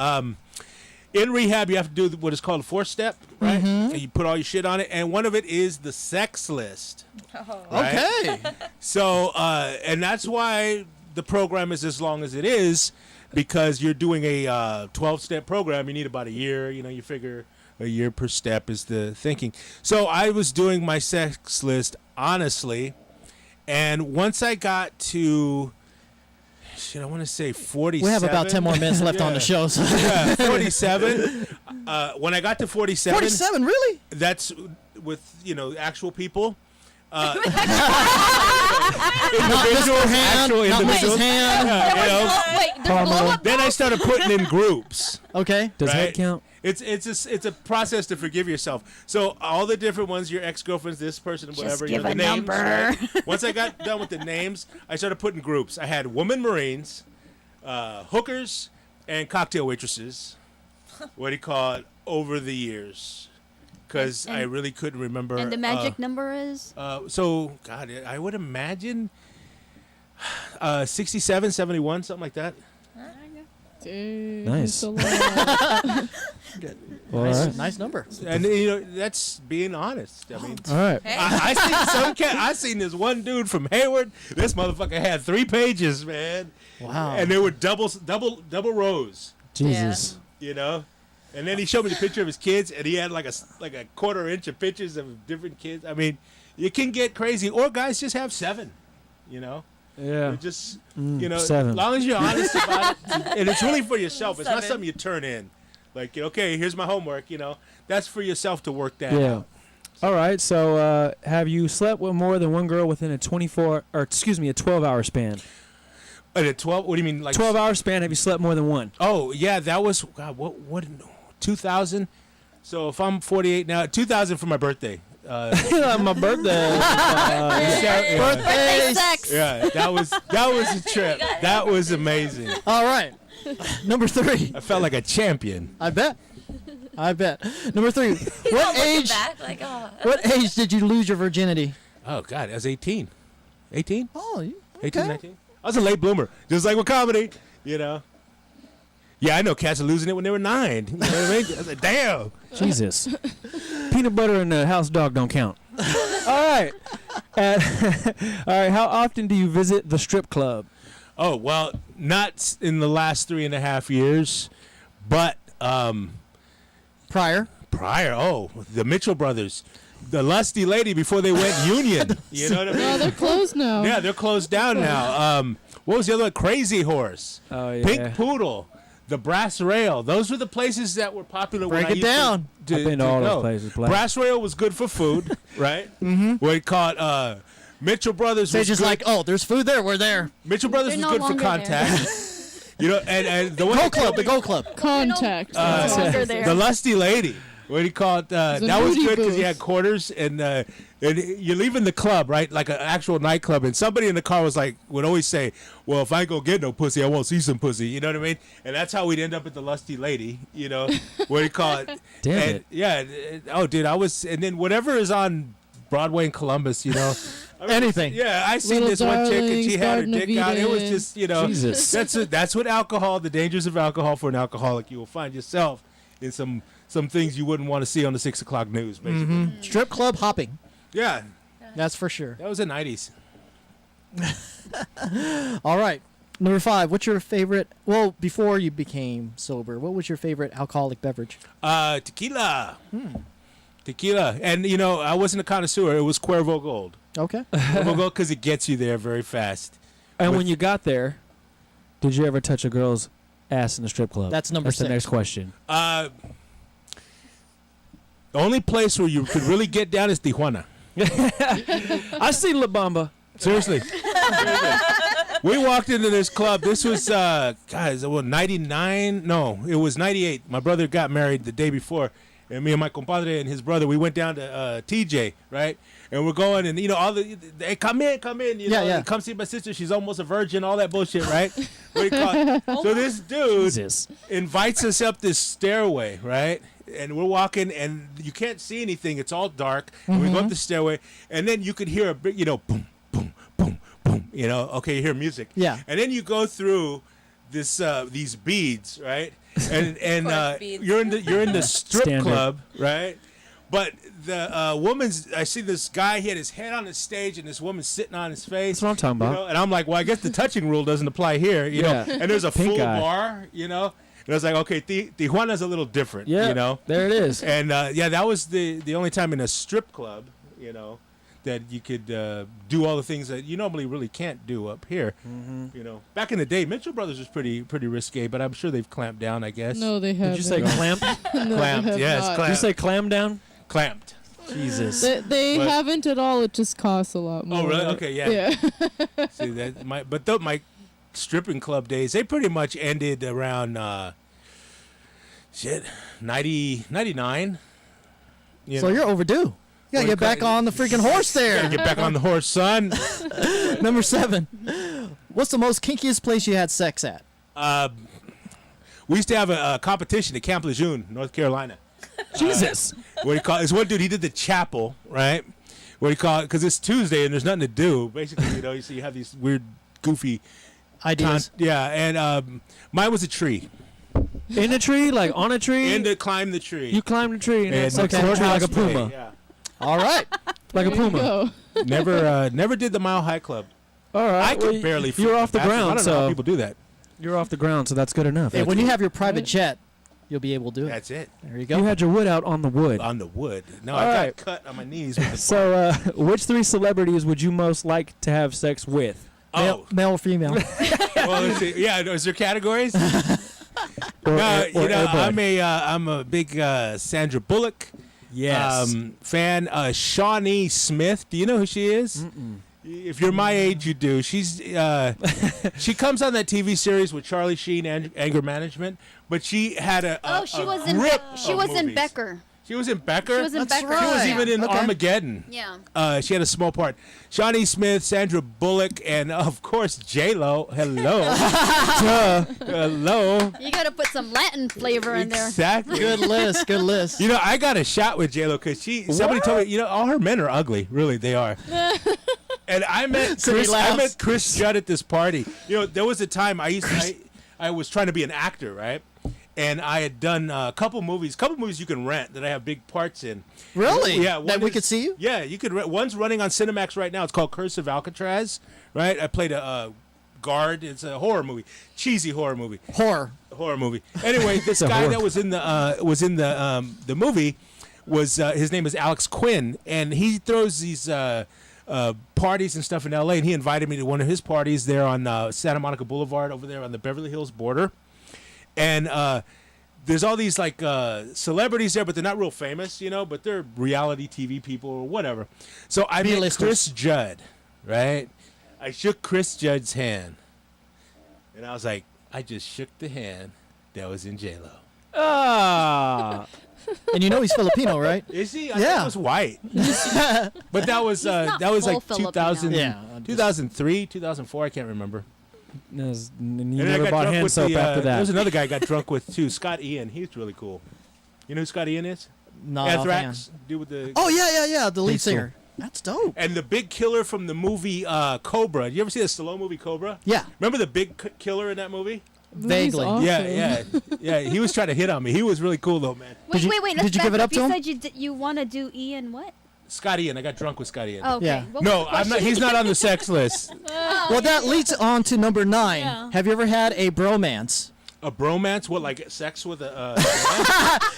In rehab, you have to do what is called a 4-step, right? And you put all your shit on it, and one of it is the sex list. Oh. Right? Okay. So, and that's why the program is as long as it is, because you're doing a 12-step program. You need about a year. You know, you figure a year per step is the thinking. So I was doing my sex list honestly, and once I got to, I want to say 47. We have about 10 more minutes left on the show. So. Yeah, 47. When I got to 47. 47, really? That's with, actual people. Individuals, actual individuals. Then I started putting in groups. Okay. Does that count? It's a process to forgive yourself. So all the different ones, your ex-girlfriends, this person, whatever, give the a names. number. Right? Once I got done with the names, I started putting groups. I had woman Marines, hookers, and cocktail waitresses. What do you call it? Over the years. Because I really couldn't remember. And the magic number is? So, God, I would imagine 67, 71, something like that. Dang, Nice. that's a lot. Good. All Nice, right. nice number. And that's being honest. I mean, All right. I seen some cat. I seen this one dude from Hayward. This motherfucker had 3 pages, man. Wow. And they were double rows. Jesus. And then he showed me the picture of his kids, and he had like a quarter inch of pictures of different kids. I mean, you can get crazy, or guys just have 7. Yeah. They're just 7. as long as you're honest about it, and it's really for yourself. It's not something you turn in. Like, okay, here's my homework. That's for yourself to work that Yeah. out. All right. So, have you slept with more than one girl within a 12-hour span? At a 12? What do you mean? Like 12-hour span. Have you slept more than one? Oh yeah, that was God. What? 2000. So if I'm 48 now, 2000 for my birthday. My birthday. Birthday sex. Yeah, that was a trip. That was amazing. All right. Number 3. I felt like a champion. I bet. Number 3. What age? Back, like, oh. What age did you lose your virginity? Oh God, I was 18. 18? Oh, okay. 18, 19. I was a late bloomer, just like with comedy. Yeah, I know cats are losing it when they were 9. You know what I mean? I was like, damn. Jesus. Peanut butter and the house dog don't count. All right. All right. How often do you visit the strip club? Oh well, not in the last 3.5 years, but Prior. Oh, the Mitchell brothers, the lusty lady before they went union. You know what I mean? No, they're closed now. Yeah, they're closed down now. What was the other one? Crazy Horse. Oh yeah. Pink Poodle. The Brass Rail. Those were the places that were popular. Break when I it used down. To I've been to all go. those places. Brass Rail was good for food, right? Mm-hmm. We caught Mitchell Brothers. They're was just good. like, oh, there's food there. We're there. Mitchell Brothers They're was no good for longer contact. And the one Go Club. The Go Club. Contact. No longer there. the Lusty Lady. What do you call it? That was nudie good because you booth. had quarters, and you're leaving the club, right? Like an actual nightclub, and somebody in the car would always say, "Well, if I ain't gonna get no pussy, I won't see some pussy." You know what I mean? And that's how we'd end up at the Lusty Lady. What do you call it? Damn and, it. Yeah. Oh, dude, and then whatever is on Broadway in Columbus, Anything. Yeah, I seen Little this one chick and Darlings, she had her Garden of dick out. It was Eden. just, Jesus. that's what alcohol, the dangers of alcohol for an alcoholic. You will find yourself in some things you wouldn't want to see on the 6 o'clock news, basically. Strip club hopping. Yeah, That's for sure. that was the 90s. All right. Number 5. What's your favorite? Well, before you became sober, what was your favorite alcoholic beverage? Tequila. Tequila. And, I wasn't a connoisseur. It was Cuervo Gold. Okay. Cuervo Gold because it gets you there very fast. And With- when you got there, did you ever touch a girl's ass in the strip club? That's number That's the 6. next question. The only place where you could really get down is Tijuana. I seen La Bamba. Seriously. We walked into this club. This was, guys, 99? No, it was 98. My brother got married the day before. And me and my compadre and his brother, we went down to TJ, right? And we're going, and, all hey, come in. Yeah. Come see my sister. She's almost a virgin, all that bullshit, right? What do you call it? So this dude Jesus. invites us up this stairway, right? and we're walking, and you can't see anything. It's all dark. And we go up the stairway, and then you could hear a big, boom, boom, boom, boom. Okay, you hear music. Yeah. And then you go through these beads, right? And you're in the strip Standard. club, right? But the I see this guy. He had his head on the stage, and this woman sitting on his face. That's what I'm talking about. And I'm like, well, I guess the touching rule doesn't apply here, Yeah. And there's a Pink full eye. bar, And I was like, okay, Tijuana's a little different, Yeah, there it is. And that was the only time in a strip club, that you could do all the things that you normally really can't do up here. Back in the day, Mitchell Brothers was pretty risque, but I'm sure they've clamped down, I guess. No, they have. Did you say clamp? No, Clamped, they have yes, not. clamped. Did you say clam down? Clamped. Jesus. They But- haven't at all. It just costs a lot more. Oh, really? Okay, yeah. Yeah. See that my stripping club days, they pretty much ended around 99. So you're overdue. You gotta get back on the freaking horse there. Gotta get back on the horse, son. Number 7. What's the most kinkiest place you had sex at? We used to have a competition at Camp Lejeune, North Carolina. Jesus. What do you call it? It's one dude, he did the chapel, right? What do you call it? Because it's Tuesday and there's nothing to do. Basically, so you have these weird, goofy ideas. And mine was a tree. In a tree? Like on a tree? And to climb the tree. You climbed the tree and it's like courthouse like a day, puma. Yeah. All right. Like a There you puma. go. Never did the Mile High Club. All right. I could well, barely. You're fit off the bathroom. I ground, don't know how so people do that. you're off the ground, so that's good enough. Hey, when you have your private jet, you'll be able to do it. That's it. There you go. You had your wood out on the wood. On the wood. No, All I right. got cut on my knees. With the So, which 3 celebrities would you most like to have sex with? Male or female? Well, let's see. Yeah, is there categories? Or, No, or Air Bud? I'm a big Sandra Bullock Yes. fan. Shawnee Smith. Do you know who she is? If you're my age, you do. She's she comes on that TV series with Charlie Sheen, Anger Management, but she had she a was in grip she of was in movies. Becker. She was in Becker. She was in That's Becker. right. She was even in Okay. Armageddon. Yeah. She had a small part. Shawnee Smith, Sandra Bullock, and of course J-Lo. Hello. Hello. You got to put some Latin flavor in there. Exactly. Good list. Good list. I got a shot with J-Lo because somebody told me, all her men are ugly. Really, they are. And I met So he laughs. Chris Judd at this party. There was a time I was trying to be an actor, right? And I had done a couple movies you can rent that I have big parts in. Really? Yeah. That we could see you? Yeah, you could rent. One's running on Cinemax right now. It's called Curse of Alcatraz, right? I played a guard. It's a horror movie. Cheesy horror movie. Horror movie. Anyway, this guy that was in the movie was his name is Alex Quinn, and he throws these parties and stuff in L.A. And he invited me to one of his parties there on Santa Monica Boulevard over there on the Beverly Hills border. And there's all these like celebrities there, but they're not real famous, but they're reality TV people or whatever. So I met B-listers. Chris Judd, right? I shook Chris Judd's hand, and I was like, I just shook the hand that was in J-Lo. Ah. And he's Filipino, right? Is he? I Yeah. thought it was white. But that was not like full 2000, Filipino. 2003, 2004. I can't remember. And you And then I never got bought drunk hand with soap after There was that. another guy I got drunk with too, Scott Ian. He's really cool. You know who Scott Ian is? Not Anthrax. Dude with the Oh yeah. The lead He's cool. singer. That's dope. and the big killer from the movie Cobra. You ever see the Stallone movie Cobra? Yeah. Remember the big killer in that movie? Vaguely. Awesome. Yeah. He was trying to hit on me. He was really cool though, man. Wait, you- wait. did Let's you give back it up to You him? said you want to do Ian what? Scott Ian. I got drunk with Scott Ian. Oh, okay. Yeah. What was No, the I'm not. question? He's not on the sex list. Well, that leads on to number 9. Yeah. Have you ever had a bromance? A bromance? What, like sex with a?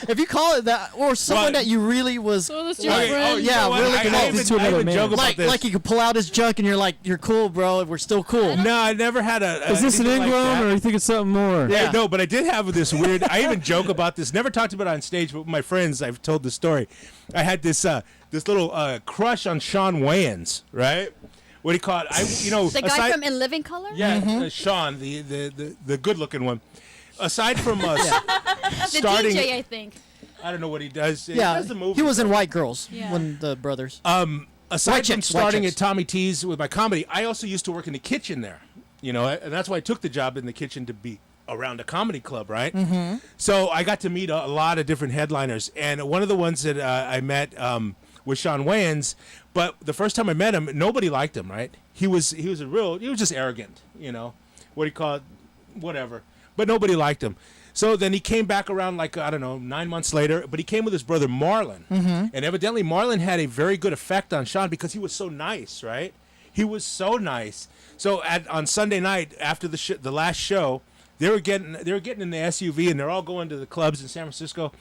If you call it that, or someone What? that you really was. So that's your Okay, friend. you Yeah, know what? really I close to another even man. joke about Like, this. like you could pull out his junk and you're like, you're cool, bro. We're still cool. No, I never had a. Is this an anything like ingrown, that. or you think it's something more? Yeah. No, but I did have this weird. I even joke about this. Never talked about it on stage, but with my friends, I've told the story. I had this little crush on Sean Wayans, right? What do you call it? The guy from In Living Color? Yeah, Sean, the good-looking one. Aside from The starting, DJ, I think. I don't know what he does. He Yeah, does the movie. he was in White Girls Yeah. when the brothers. Aside White from Chicks, starting White at Chicks. Tommy T's with my comedy, I also used to work in the kitchen there. And that's why I took the job in the kitchen to be around a comedy club, right? Mm-hmm. So I got to meet a lot of different headliners, and one of the ones that I met was Sean Wayans. But the first time I met him, nobody liked him, right? He was just arrogant, what do you call it, whatever. But nobody liked him. So then he came back around 9 months later, but he came with his brother Marlon. Mm-hmm. And evidently Marlon had a very good effect on Sean because he was so nice, right? He was so nice. So on Sunday night after the last show, they were getting in the SUV and they're all going to the clubs in San Francisco.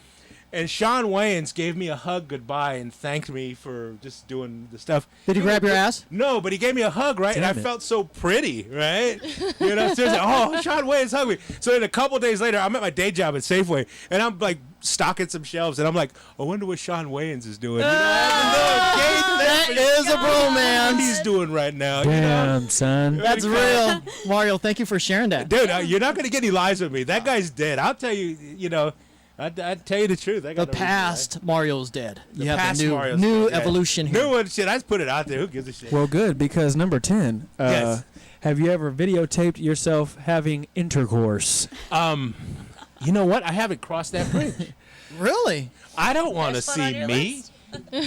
And Sean Wayans gave me a hug goodbye and thanked me for just doing the stuff. Did he grab your ass? No, but he gave me a hug, right? Damn and I it. felt so pretty, right? Seriously, oh, Sean Wayans hugged me. So then a couple days later, I'm at my day job at Safeway, and I'm like stocking some shelves, and I'm like, I wonder what Sean Wayans is doing. That is a bromance. He's doing right now. Damn, son. That's real. Mario, thank you for sharing that. Dude, you're not going to get any lies with me. That guy's dead. I'll tell you, I'd tell you the truth. The past Mario's dead. You have past the Mario's new dead. evolution here. New one, shit. I just put it out there. Who gives a shit? Well, good, because number 10. Yes. Have you ever videotaped yourself having intercourse? You know what? I haven't crossed that bridge. Really? I don't want to There's one on see your me.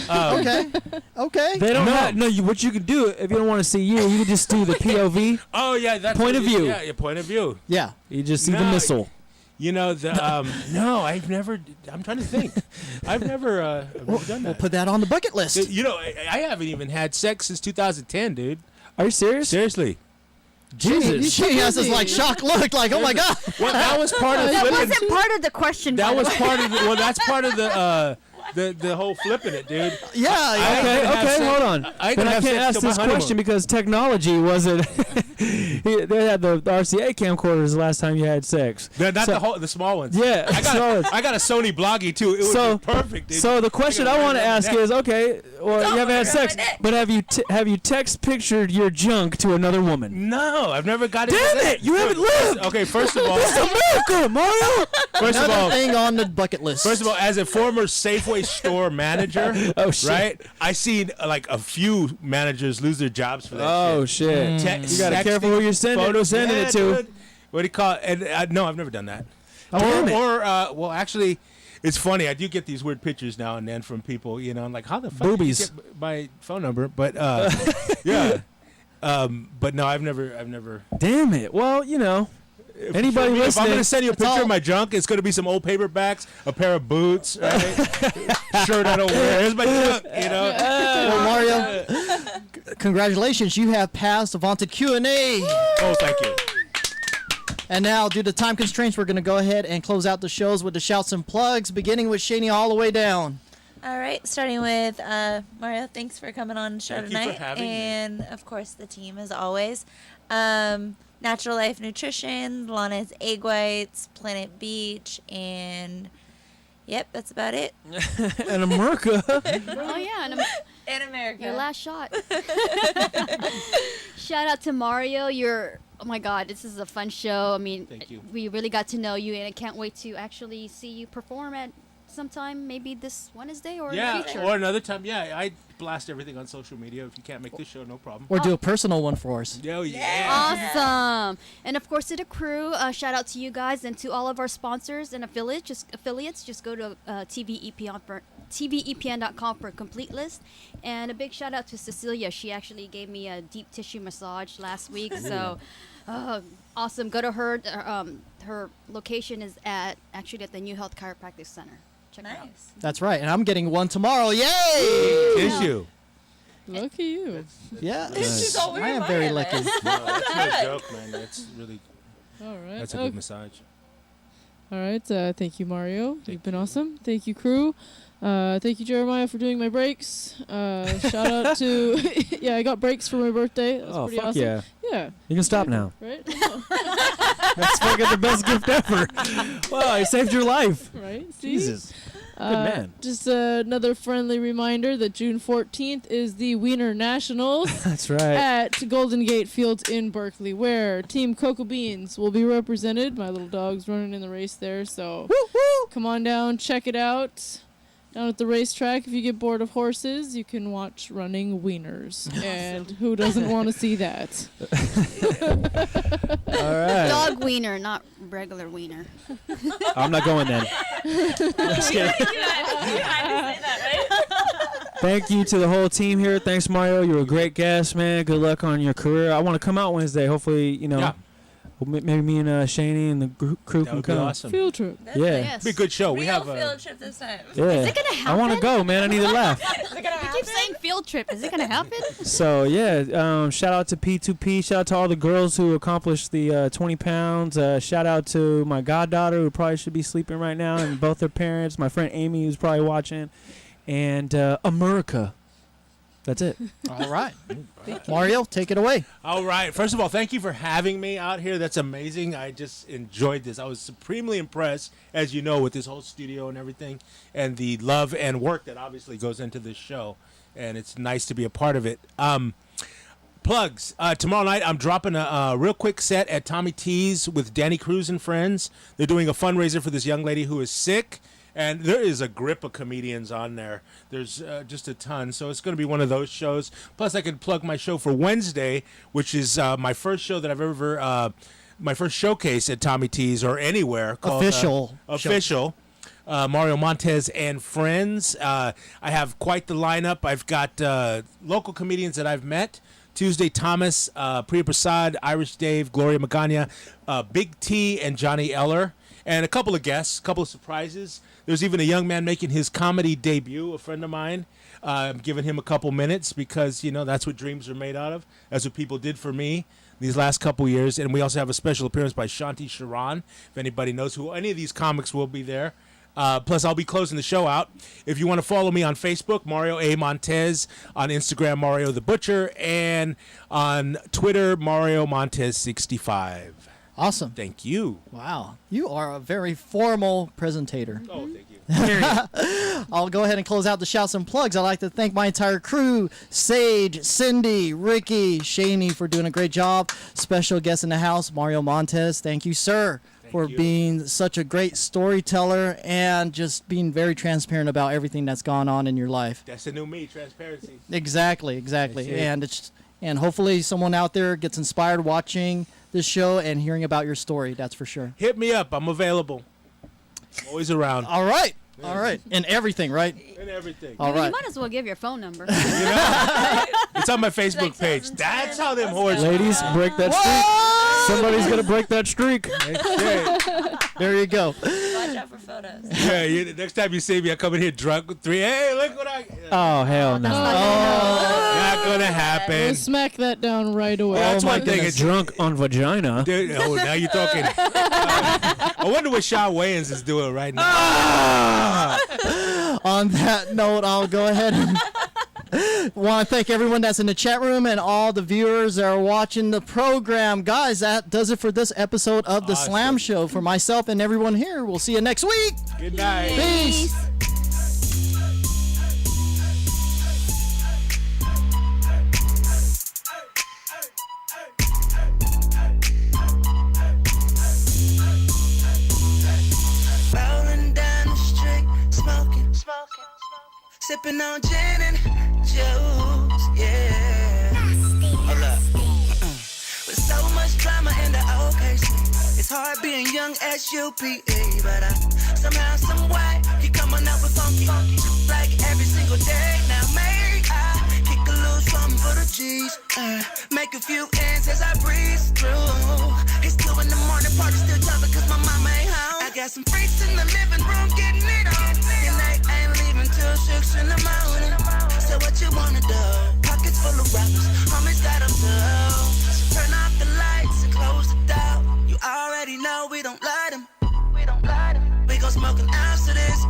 Okay. Okay. They don't have, what you can do, if you don't want to see you can just do the POV. Oh, yeah. That's Point of view. Yeah, your point of view. Yeah. You just see the No, missile. No, I've never. I'm trying to think. I've never done that. We'll put that on the bucket list. I haven't even had sex since 2010, dude. Are you serious? Seriously. Jesus. She has this like shock look, like, oh my god. Well, that was part of That flipping. wasn't part of the question. That by the was way. part of. That's part of the whole flipping it, dude. Yeah. Okay, hold on. I But I have can't sex ask till my this honeymoon. question because technology wasn't. They had the RCA camcorders the last time you had sex. Not the small ones. Yeah, I got a Sony Bloggy too. It would be perfect, dude. So the question I want to ask is, okay, well, you haven't had sex, but have you text pictured your junk to another woman? No, I've never got it. Damn it! You haven't lived. Okay, first of all, This is America, Mario. First of Another all, thing on the bucket list. First of all, as a former Safeway store manager, Oh, shit. right? I seen like a few managers lose their jobs for that. Oh shit. shit! You gotta careful who you're sending it to. Dude. What do you call it? And no, I've never done that. Damn it. Well, actually, it's funny. I do get these weird pictures now and then from people. I'm like, how the fuck Boobies. did you get my phone number? But yeah. But no, I've never. Damn it! Well, anybody listening? If I'm gonna send you a picture of my junk, it's gonna be some old paperbacks, a pair of boots, right? Shirt I don't wear. Here's my junk. Well, Mario, congratulations. You have passed the vaunted Q&A. Oh, thank you. And now, due to time constraints, we're going to go ahead and close out the shows with the shouts and plugs, beginning with Shani all the way down. All right, starting with Mario. Thanks for coming on the show Thank you for tonight, having me. and of course the team as always. Natural Life Nutrition, Lana's Egg Whites, Planet Beach, and yep, that's about it. And America. Oh yeah, In America. your last shot. Shout out to Mario. Oh my God, this is a fun show. I mean, Thank you. we really got to know you, and I can't wait to actually see you perform at sometime, maybe this Wednesday or in the future. or another time. Yeah, I blast everything on social media. If you can't make this show, no problem. Or do a personal one for us. Oh yeah. Awesome. And of course to the crew, shout out to you guys and to all of our sponsors and affiliates. Just go to TVEPN.com for a complete list. And a big shout out to Cecilia. She actually gave me a deep tissue massage last week. So awesome. Go to her. Her location is actually at the New Health Chiropractic Center. Check it out. That's right. And I'm getting one tomorrow. Yay! Tissue. Lucky you. Yeah. She's all I am very lucky. No, that's no joke, man. That's really. All right. That's a good massage. All right. Thank you, Mario. You've been awesome. Thank you, crew. Thank you, Jeremiah, for doing my breaks. Shout out to I got breaks for my birthday. That was Oh, pretty fuck awesome. yeah. Yeah. You can stop now. Right? That's fucking the best gift ever. Wow, you saved your life. Right? See? Jesus. Good man. Just another friendly reminder that June 14th is the Wiener Nationals. That's right. At Golden Gate Fields in Berkeley, where Team Cocoa Beans will be represented. My little dog's running in the race there, so come on down, check it out. Down at the racetrack, if you get bored of horses, you can watch running wieners. And who doesn't want to see that? All right. Dog wiener, not regular wiener. I'm not going then. Just kidding. Thank you to the whole team here. Thanks, Mario. You're a great guest, man. Good luck on your career. I want to come out Wednesday. Hopefully, maybe me and Shani and the crew can come. Awesome. Field trip. Yeah. Be a good show. Real field trip this time. Yeah. Is it gonna happen? I want to go, man. I need to laugh. You keep saying field trip. Is it gonna happen? So yeah, shout out to P2P. Shout out to all the girls who accomplished the 20 pounds. Shout out to my goddaughter who probably should be sleeping right now, and both their parents. My friend Amy who's probably watching, and America. That's it. All right. Mario, take it away. All right. First of all, thank you for having me out here. That's amazing. I just enjoyed this. I was supremely impressed, as you know, with this whole studio and everything, and the love and work that obviously goes into this show. And it's nice to be a part of it. Plugs. Tomorrow night, I'm dropping a real quick set at Tommy T's with Danny Cruz and friends. They're doing a fundraiser for this young lady who is sick. And there is a grip of comedians on there. There's just a ton. So it's going to be one of those shows. Plus, I could plug my show for Wednesday, which is my first show that I've ever, my first showcase at Tommy T's or anywhere. Called, Official. Mario Montes and friends. I have quite the lineup. I've got local comedians that I've met. Tuesday, Thomas, Priya Prasad, Irish Dave, Gloria Magana, Big T, and Johnny Eller. And a couple of guests, a couple of surprises. There's even a young man making his comedy debut, a friend of mine. I'm giving him a couple minutes because, that's what dreams are made out of. That's what people did for me these last couple years. And we also have a special appearance by Shanti Sharan. If anybody knows who any of these comics will be there. Plus, I'll be closing the show out. If you want to follow me on Facebook, Mario A. Montes. On Instagram, Mario the Butcher. And on Twitter, Mario Montes 65. Awesome. Thank you. Wow. You are a very formal presentator. Oh, thank you. I'll go ahead and close out the shouts and plugs. I'd like to thank my entire crew, Sage, Cindy, Ricky, Shaney for doing a great job. Special guest in the house, Mario Montes. Thank you, sir, for being such a great storyteller and just being very transparent about everything that's gone on in your life. That's the new me, transparency. Exactly. And hopefully someone out there gets inspired watching this show and hearing about your story. That's for sure. Hit me up. I'm available. Always around. All right. All right. And everything, right? And everything. All right. You might as well give your phone number. It's on my Facebook page. That's how them whores. Ladies, break that streak. Somebody's going to break that streak. There you go. Watch out for photos. Yeah, next time you see me, I come in here drunk with 3. Hey, look what I... Oh, hell no. Not going to happen. We'll smack that down right away. That's Oh, my one thing. goodness. Drunk on vagina. Dude, now you're talking. I wonder what Shawn Wayans is doing right now. On that note, I'll go ahead and want to thank everyone that's in the chat room and all the viewers that are watching the program. Guys, that does it for this episode of The Slam Show. For myself and everyone here, we'll see you next week. Good night. Peace. Rolling down the street, smoking, sipping on gin and juice, yeah. Hold up. With so much drama in the OKC, it's hard being young SUPE, but I somehow, someway, keep coming up with funky, like every single day. Now may I kick a little something for the G's, make a few ends as I breeze through. It's 2 in the morning, party still jumping 'cause my mama ain't home. I got some freaks in the living room getting it on, and they ain't leaving till 6 in the morning. So what you wanna do? Pockets full of rappers, homies got them too. So turn off the lights and close the door. You already know we don't lie them. We gon' smoke an ounce of this.